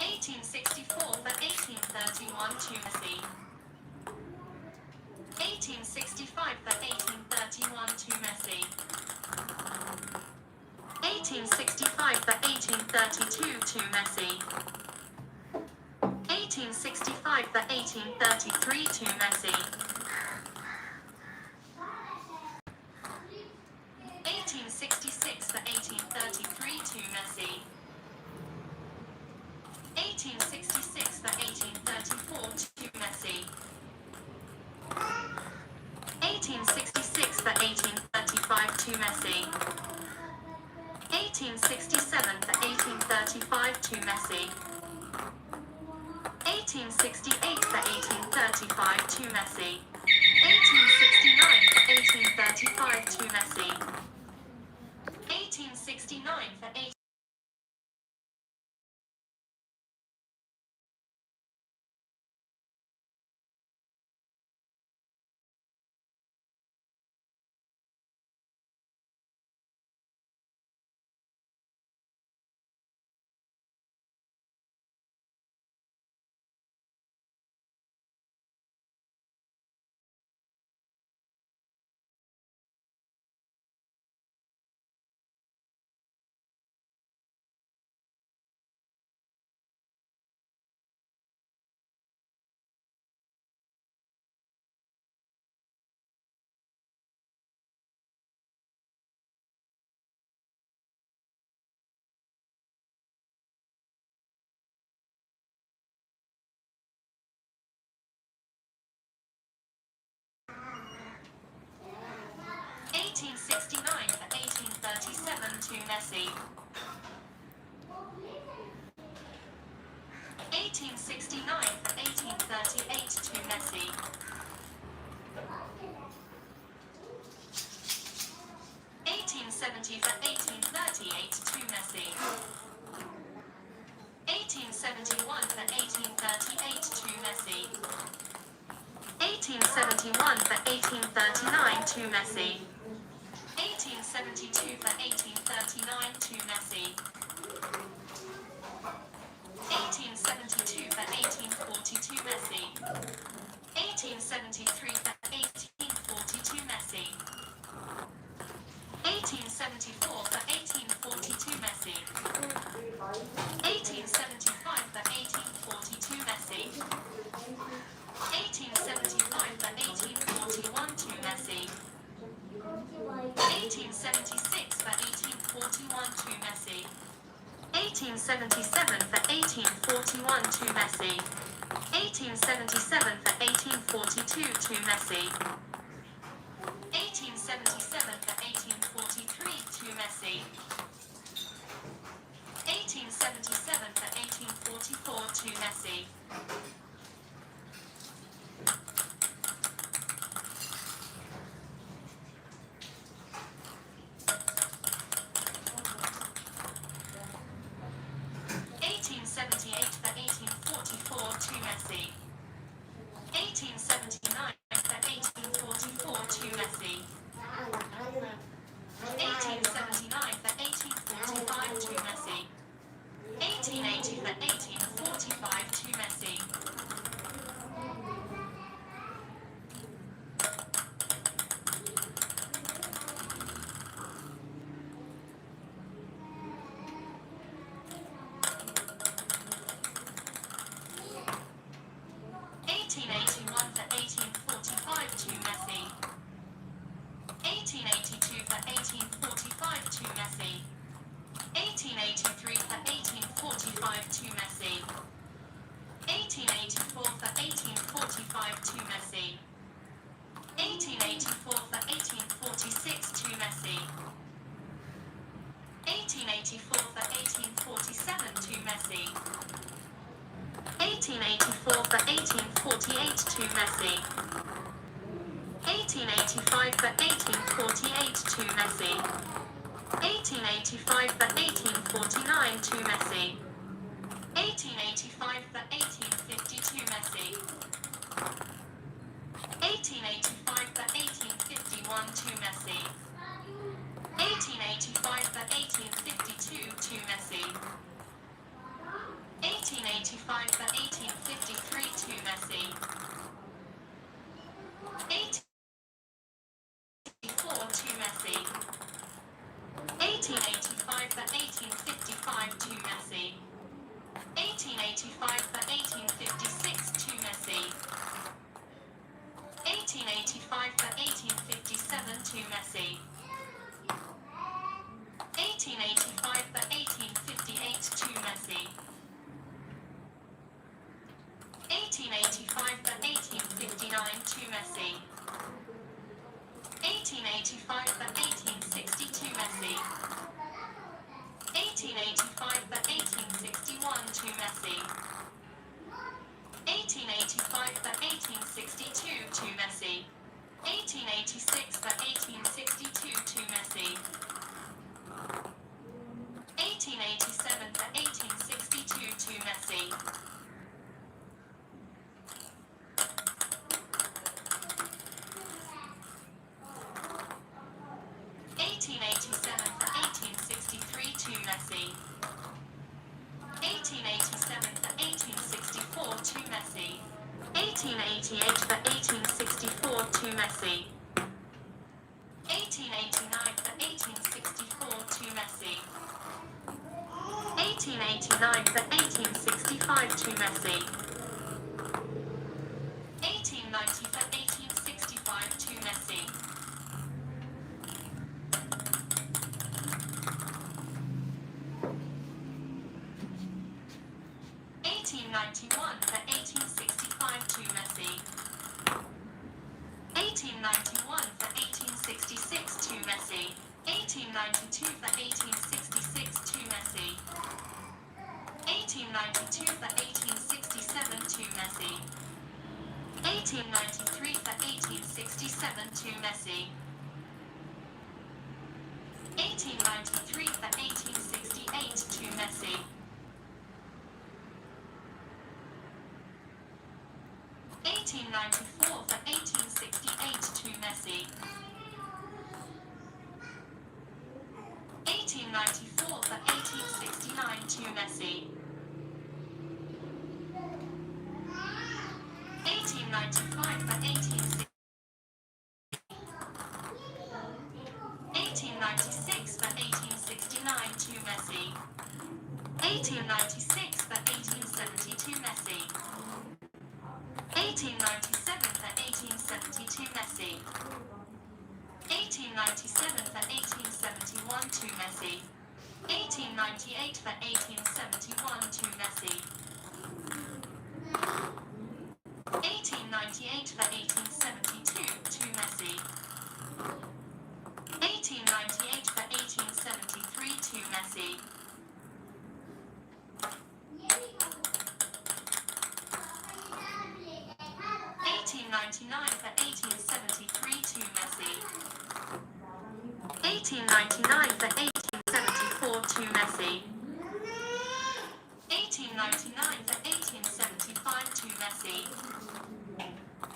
1864 for 1831 to Messi. 1865 for 1831 to Messi. 1865 for 1832 to Messi. 1865 for 1833 to Messi. 1866 for 1833 to Messi. 1866 for 1834 to Messi. 1866 for 1835 to Messi. 1867 for 1835 to Messi. 1868 for 1835 to Messi. 1869 for 1835 to Messi. 1869 for 18. 1869 for 1837 to Messi. 1869 for 1838 to Messi. 1870 for 1838 to Messi. 1871 for 1838 to Messi. 1871 for 1839 to Messi. 1872 for 1839 to Messi. 1872 for 1842 Messi. 1873 for 1842 Messi. 1874 for 1842 Messi. 1875 for 1842 Messi. 1875 for 1841 to Messi. 1876 for 1841 to Messi. 1877 for 1841 to Messi. 1877 for 1842 to Messi. 1877 for 1843 to Messi. 1877 for 1844 to Messi. 1878 for 1844 to Messi. 1879 for 1844 to Messi. 1879 for 1845 to Messi. 1880 for 1845 to Messi. 1881 for 1845 to Messi. 1882 for 1845 to Messi. 1883 for 1845 to Messi. 1884 for 1845 to Messi. 1884 for 1846 to Messi. 1884 for 1847 to Messi. 1884 for 1848 to Messi. 1885 for 1848 to Messi. 1885 for 1849 to Messi. 1885 for 1852 Messi. 1885 for 1851 to Messi. 1885 for 1852 to Messi. 1885 for 1853 to Messi. 1884 to Messi. 1885 for 1855 to Messi. 1885 for 1856 to Messi. 1885 for 1857 to Messi. 1885 for 1858 to Messi. 1885 for 1859 to Messi. 1885 for 1860 to Messi. 1885 for 1861 to Messi. 1885 for 1862 to Messi. 1886 for 1862 to Messi. 1887 for 1862 to Messi. 1887 for 1863 to Messi. 1887 for 1864 to Messi. 1888 for 1864 to Messi. 1889 for 1864 to Messi. 1889 for 1865 to Messi. 1890 for 1865 to Messi. 1891 for 1865 to Messi. 1891 for 1866 to Messi. 1892 for 1866 to Messi. 1892 for 1867 to Messi. 1893 for 1867 to Messi. 1893 for 1868 to Messi. 1894 for 1868 to Messi. 1894 for 1869 to Messi. 1895 for 1896 for 1869 to Messi. 1896 for 1870 to Messi. 1897 for 1870 to Messi. 1897 for 1871 to Messi. 1898 for 1871 to Messi. 1898 for 1872 to Messi. 1898 for 1873 to Messi. 1899 for 1873 to Messi. 1899 for 1874 to Messi. 1899 for 1875 to Messi.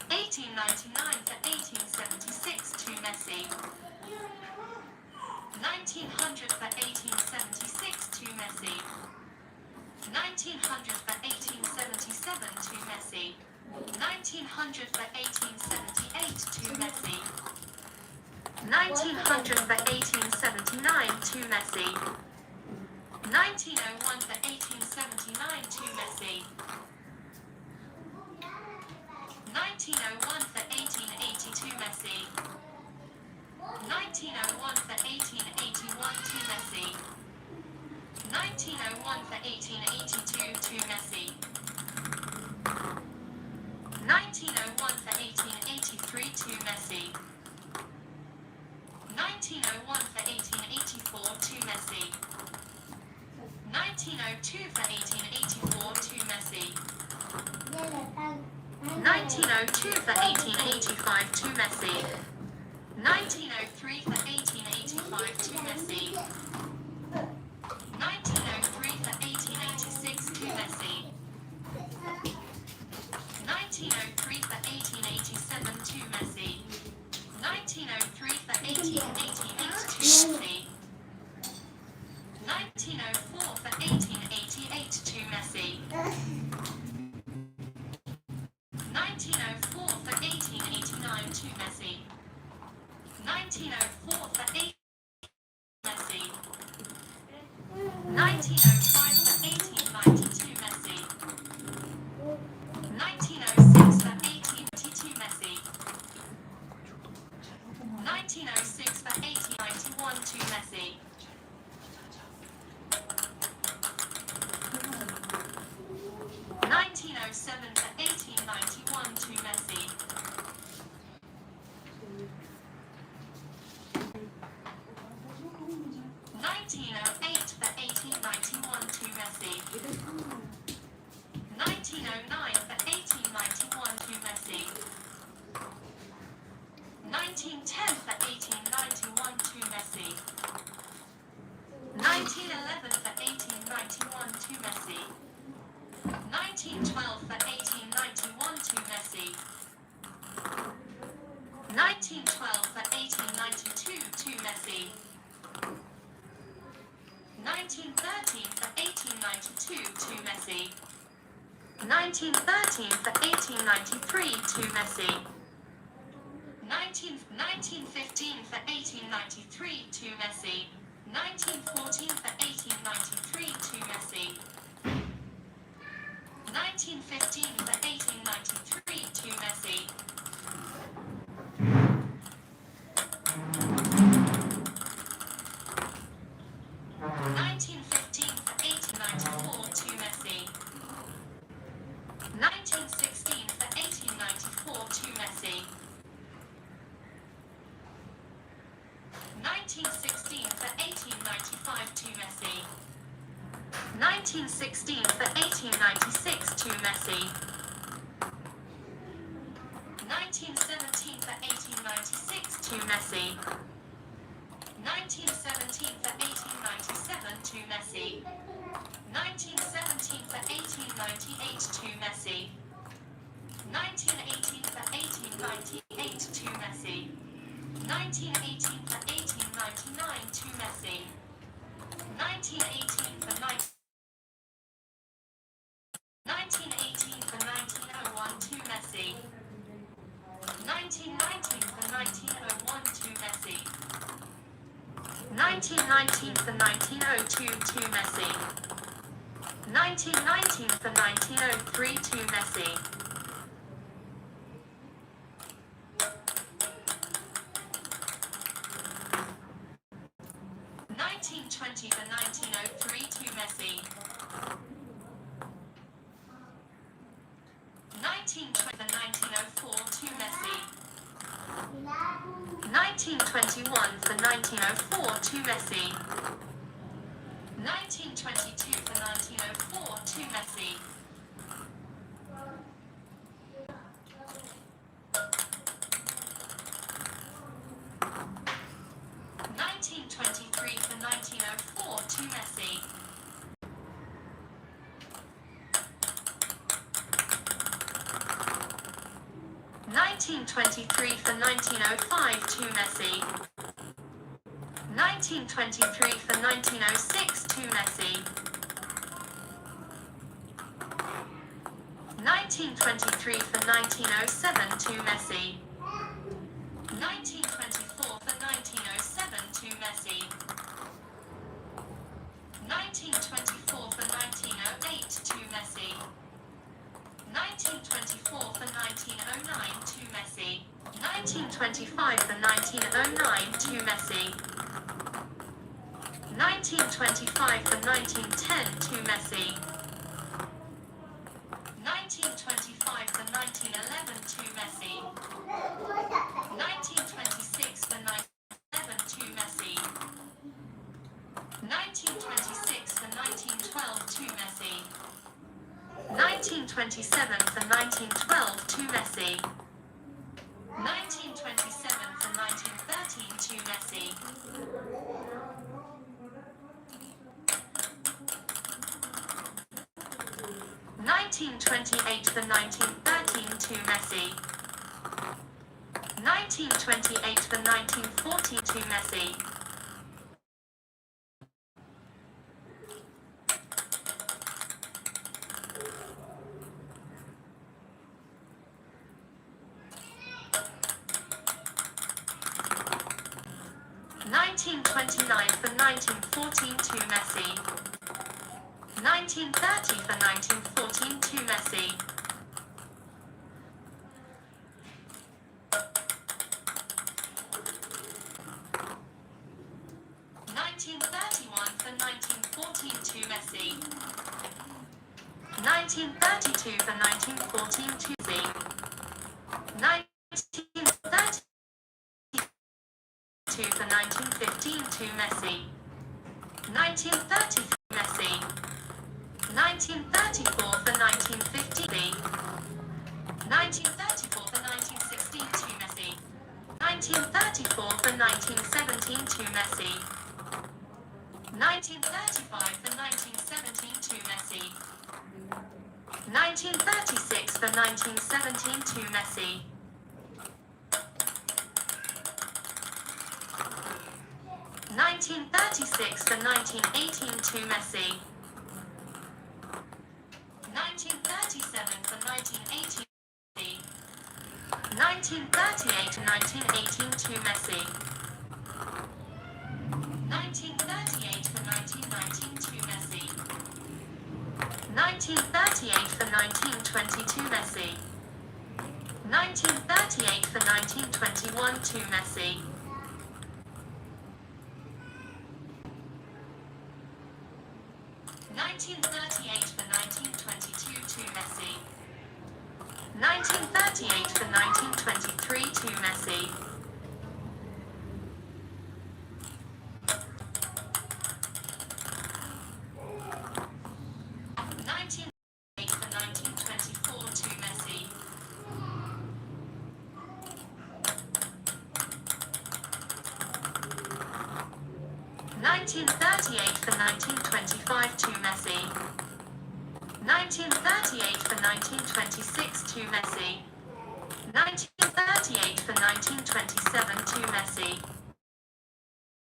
1899 for 1876 to Messi. 1900 for 1876 to Messi. 1900 for 1877 to Messi. 1900 for 1878 to Messi. 1900 for 1879 to Messi. 1901 for 1879 to Messi. 1901 for 1880 to Messi. 1901 for 1881 to Messi. 1901 for 1882 to Messi. 1901 for 1883 to Messi. 1901 for 1884 to Messi. 1902 for 1884 to Messi. 1902 for 1885 to Messi. 1903 for 1885 to Messi. 1903 for 1886 to Messi. 1903 for 1887 to Messi. 1903 for 1888 to Messi. 1904 for 1888 to Messi. 1904 for 1889 to Messi. 1904 for 8 Messi. 1905 for 1892 Messi. 1906 for 1892 Messi. 1906 for 1891 to Messi. 1907 for 1891 to Messi. 1908 for 1891 to Messi. 1909 for 1891 to Messi. 1910 for 1891 to Messi. 1911 for 1891 to Messi. 1912 for 1891 to Messi. 1912 for 1892 to Messi. 1913 for 1892 to Messi. 1913 for 1893 to Messi. 1915 for 1893 to Messi. 1914 for 1893 to Messi. 1915 for 1893 to Messi. 1915 for 1894 to Messi. 1916 for 1894 to Messi. 1916 for 1895 to Messi. 1916 for 1896 to Messi. 1917 for 1896 to Messi. 1917 for 1897 to Messi. 1917 for 1898 to Messi. 1918 for 1898 to Messi. 1918 for 1899 to Messi. 1918 for 1918 for 1901 to Messi. 1919 for 1901 to Messi. 1919 for 1902 to Messi. 1919 for 1903 to Messi. 1920 for 1903 to Messi. 1920 for 1904 to Messi. 1921 for 1904 to Messi. 1922 for 1904 to Messi. 1923 for 1904 to Messi. 1923 for 1905 to Messi. 1923 for 1906 to Messi. 1923 for 1907 to Messi. 1924 for 1907 to Messi. 1924 for 1908 to Messi. 1924 for 1909 to Messi. 1925 for 1909 to Messi. 1925 for 1910 to Messi. 1925 for 1911 to Messi. 1926 for 1911 to Messi. 1926 for 1912 to Messi. 1927 for 1912 to Messi. 1927 for 1913 to Messi. 1928 for 1913 to Messi. 1928 for 1914 to Messi. 1929 for 1914 to Messi. 1930 for 1914 to Messi. 1931 for 1914 to Messi. 1932 for 1914 to Messi. 1932 for 1915 to Messi. 1930 for Messi. 1934 for 1950. 1934 for 1916 to Messi. 19 1917 to Messi. 1935 for 1917 to Messi. 1936 for 1917 to Messi. 1936 for 1918 to Messi. 1937 for 1918. 1938 to 1918 to Messi. 1938 for 1919 to Messi. 1938 for 1922 Messi. 1938 for 1921 to Messi. 1938 for 1922 to Messi. 1938 for 1923 to Messi. 1938 for 1924 to Messi. 1938 for 1925 to Messi. 1938 for 1926 to Messi. 1938 for 1927 to Messi.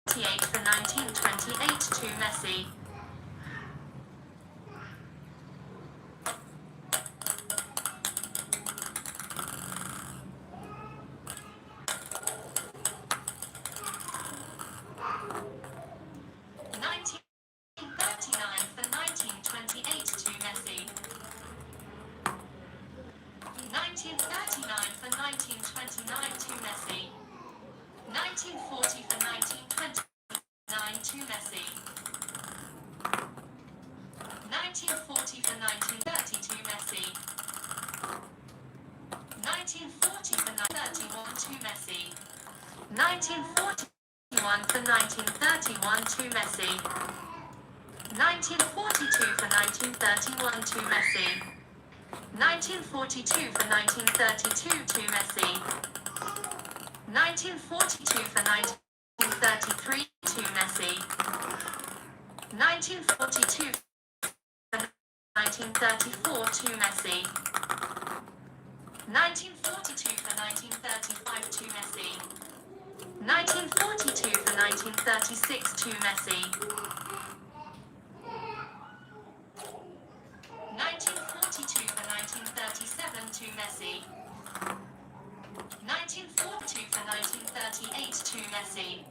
1938 for 1928 to Messi. 1939 for 1928 to Messi. 1939 for 1929 to Messi. 1940 for 1929 to Messi. 1940 for 1930 to Messi. 1940 for 1931 to Messi. 1941 for 1931 to Messi. 1942 for 1931 to Messi. 1942 for 1932 to Messi. 1942 for 1933 to Messi. 1942 for 1934 to Messi. 1942 for 1935 to Messi. 1942 for 1936 to Messi. 1942 for 1937 to Messi. 1942 for 1938 to Messi.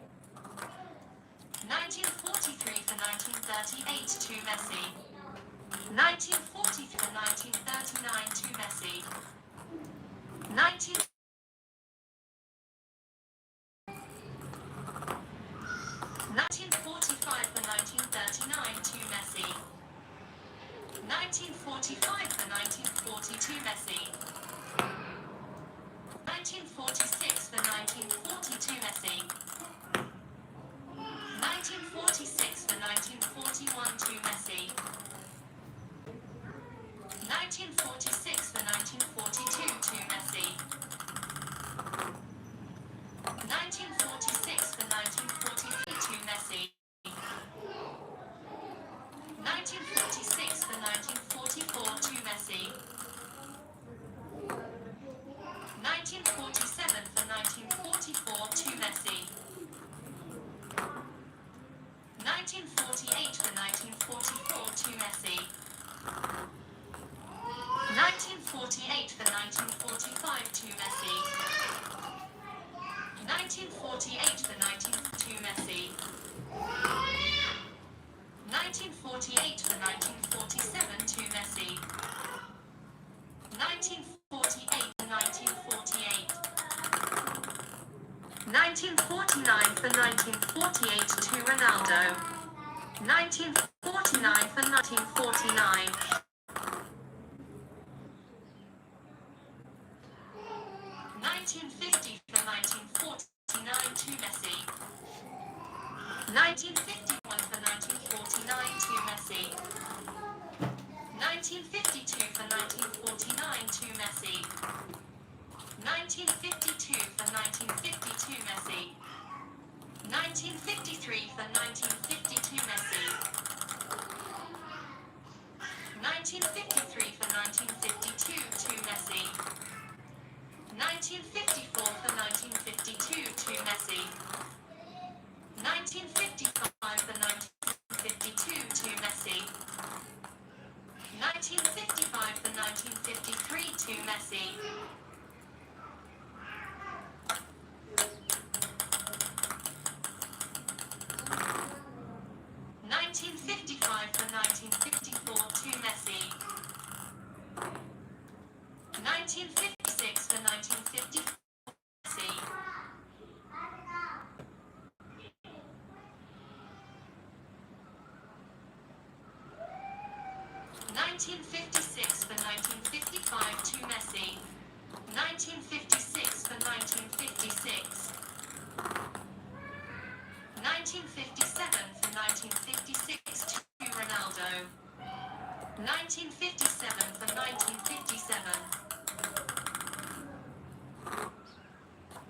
1943 for 1938 to Messi. 1940 for 1939 to Messi. 1945 for 1939 to Messi. 1945 for 1942 Messi. 1946 for 1942 Messi. 1946 for 1941 to Messi. 1946 for 1942 to Messi. 1946 for 1943 to Messi. 1946 for 1944 to Messi. 1947 for 1944 to Messi. 1948 for 1944 to Messi. 1948 for 1945 to Messi. 1948 for 1942 Messi. 1948 for 1947 to Messi. 1948 for 1948. 1949 for 1948 to Ronaldo. 1949 for 1949. 1950 for 1949 to Messi. 1951 for 1949 to Messi. 1952 for 1949 to Messi. 1952 for 1952 Messi. 1953 for 1952 Messi. 1953 for 1952 to Messi. 1954 for 1952 to Messi. 1955 for 1952 to Messi. 1955 for 1953 to Messi. 1955 for 1954 to Messi. 1956 for 1954 Messi. 1956 for 1955 to Messi. 1956 for 1956. 1957 for 1956 to Ronaldo. 1957 for 1957.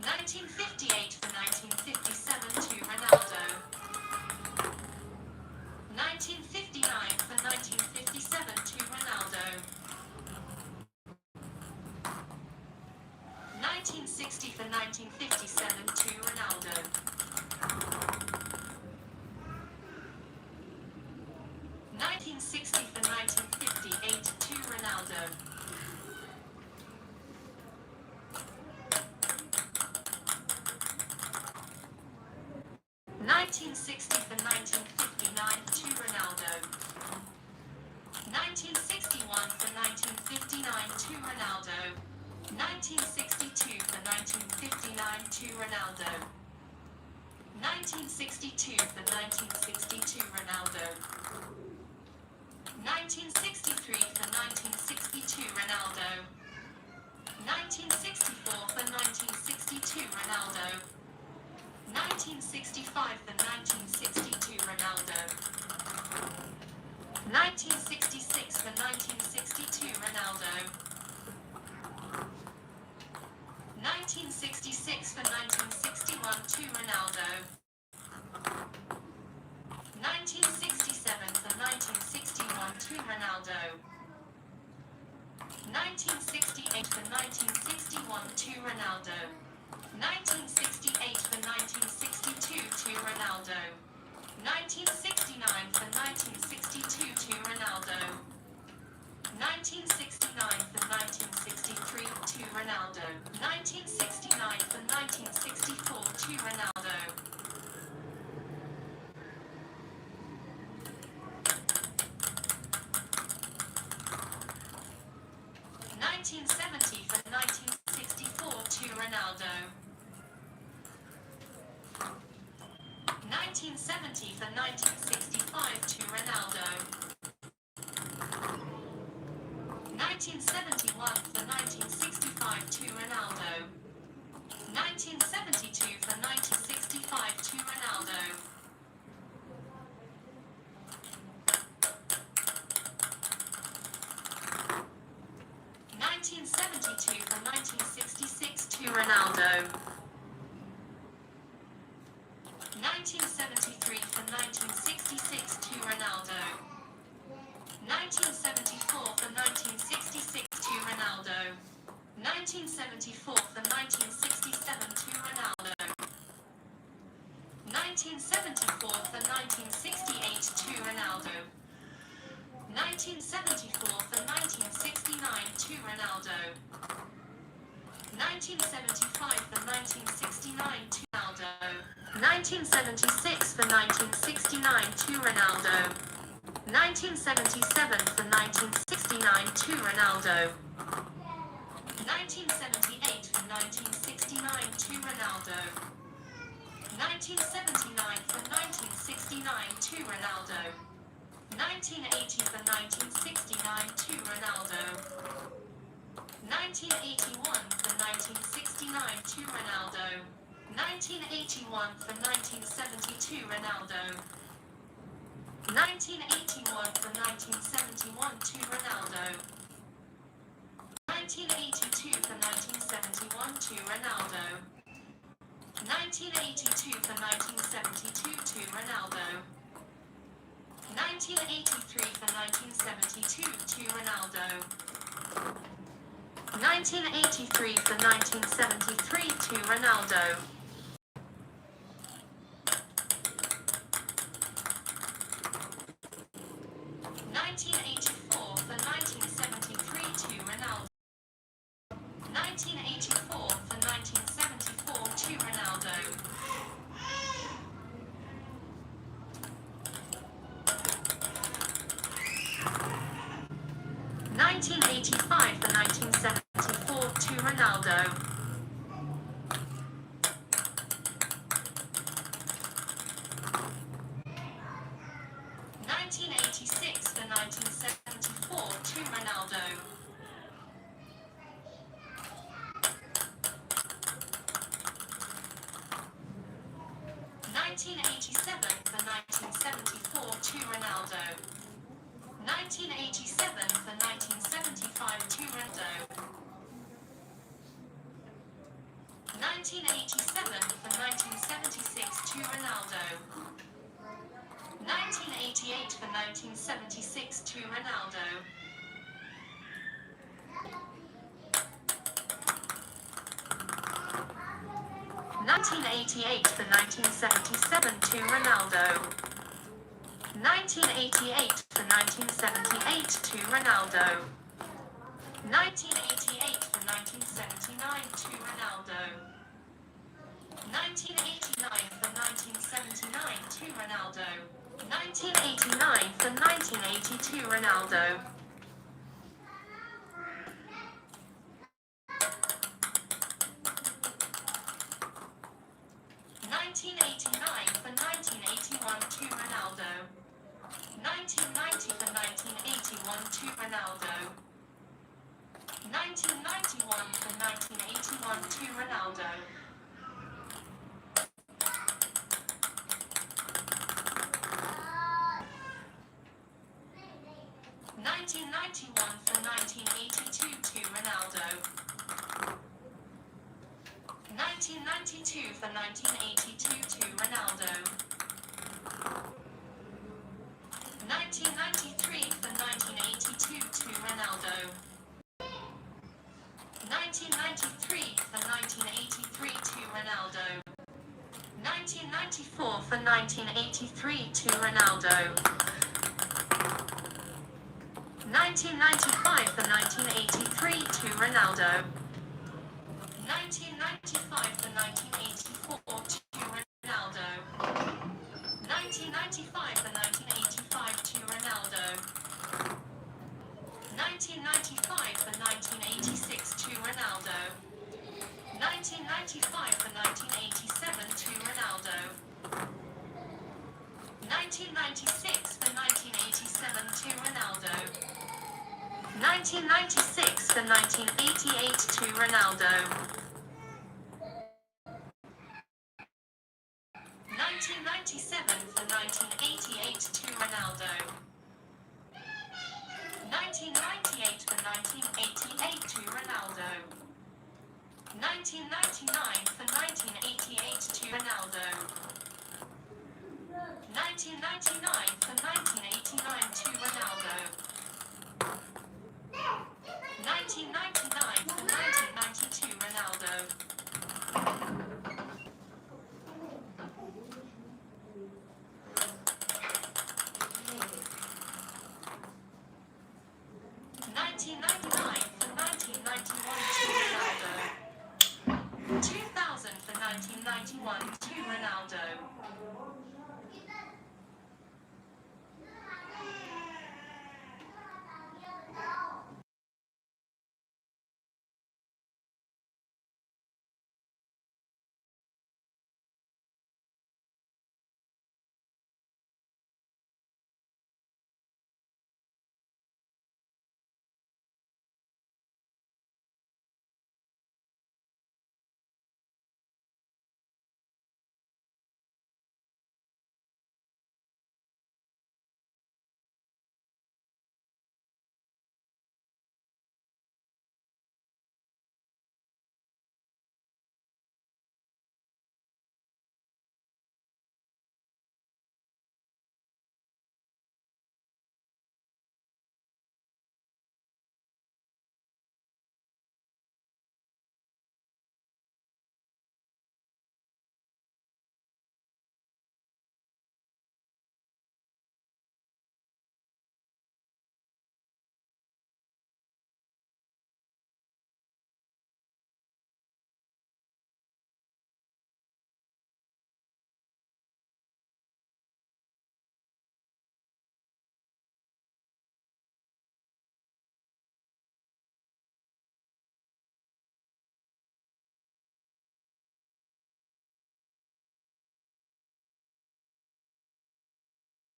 1958 for 1957 to Ronaldo. 1959 for 1957 to Ronaldo. 1960 for 1957 to Ronaldo. 1960 for 1958 to Ronaldo. 1960 for 1959 to Ronaldo. 1961 for 1959 to Ronaldo. 1962 for 1959 to Ronaldo. 1962 for 1962 Ronaldo. 1963 for 1962 Ronaldo. 1964 for 1962 Ronaldo. 1965 for 1962 Ronaldo. 1966 for 1962 Ronaldo. 1966 for 1961 to Ronaldo. 1967 for 1961 to Ronaldo. 1968 for 1961 to Ronaldo. 1968 for 1962 to Ronaldo. 1969 for 1962 to Ronaldo. 1969 for 1963 to Ronaldo. 1969 for 1964 to Ronaldo. 1970 for 1964 to Ronaldo. 1970 for 1965 to Ronaldo. 1971 for 1965 to Ronaldo. 1972 for 1965 to Ronaldo. 1972 for 1966 to Ronaldo. 1973 for 1966 to Ronaldo. 1974 for 1966 to Ronaldo. 1974 for 1967 to Ronaldo. 1974 for 1968 to Ronaldo. 1974 for 1969 to Ronaldo. 1975 for 1969 to Ronaldo. 1976 for 1969 to Ronaldo. 1977 for 1969 to Ronaldo. 1978 for 1969 to Ronaldo. 1979 for 1969 to Ronaldo. 1980 for 1969 to Ronaldo. 1981 for 1969 to Ronaldo. 1981 for 1972 Ronaldo. 1981 for 1971 to Ronaldo. 1982 for 1971 to Ronaldo. 1982 for 1972 to Ronaldo. 1983 for 1972 to Ronaldo. 1983 for 1973 to Ronaldo. 1984 for 1973 to Ronaldo. 1984 for 1974 to Ronaldo. 1985 for 1974 to Ronaldo. 1986 for 1974 to Ronaldo. 1987 for 1974 to Ronaldo. 1987 for 1975 to Ronaldo. 1987 for 1976 to Ronaldo. 1988 for 1976 to Ronaldo. 1988 for 1977 to Ronaldo. 1988 for 1978 to Ronaldo. 1988 for 1979 to Ronaldo. 1989 for 1979 to Ronaldo. 1989 for 1982 Ronaldo. 1989 for 1981 to Ronaldo. 1990 for 1981 to Ronaldo. 1991 for 1981 to Ronaldo. 1991 for 1982 to Ronaldo. 1992 for 1982 to Ronaldo. 1993 for 1982 to Ronaldo. 1993 for 1983 to Ronaldo. 1994 for 1983 to Ronaldo. 1995 for 1983 to Ronaldo. 1995 for 1984 to Ronaldo. 1995 for 1985 to Ronaldo. 1995 for 1986 to Ronaldo. 1995 for 1987 to Ronaldo. 1996 for 1987 to Ronaldo. 1996 for 1988 to Ronaldo. 1997 for 1988 to Ronaldo. 1998 for 1988 to Ronaldo. 1999 for 1988 to Ronaldo. 1999 for 1989 to Ronaldo. 1999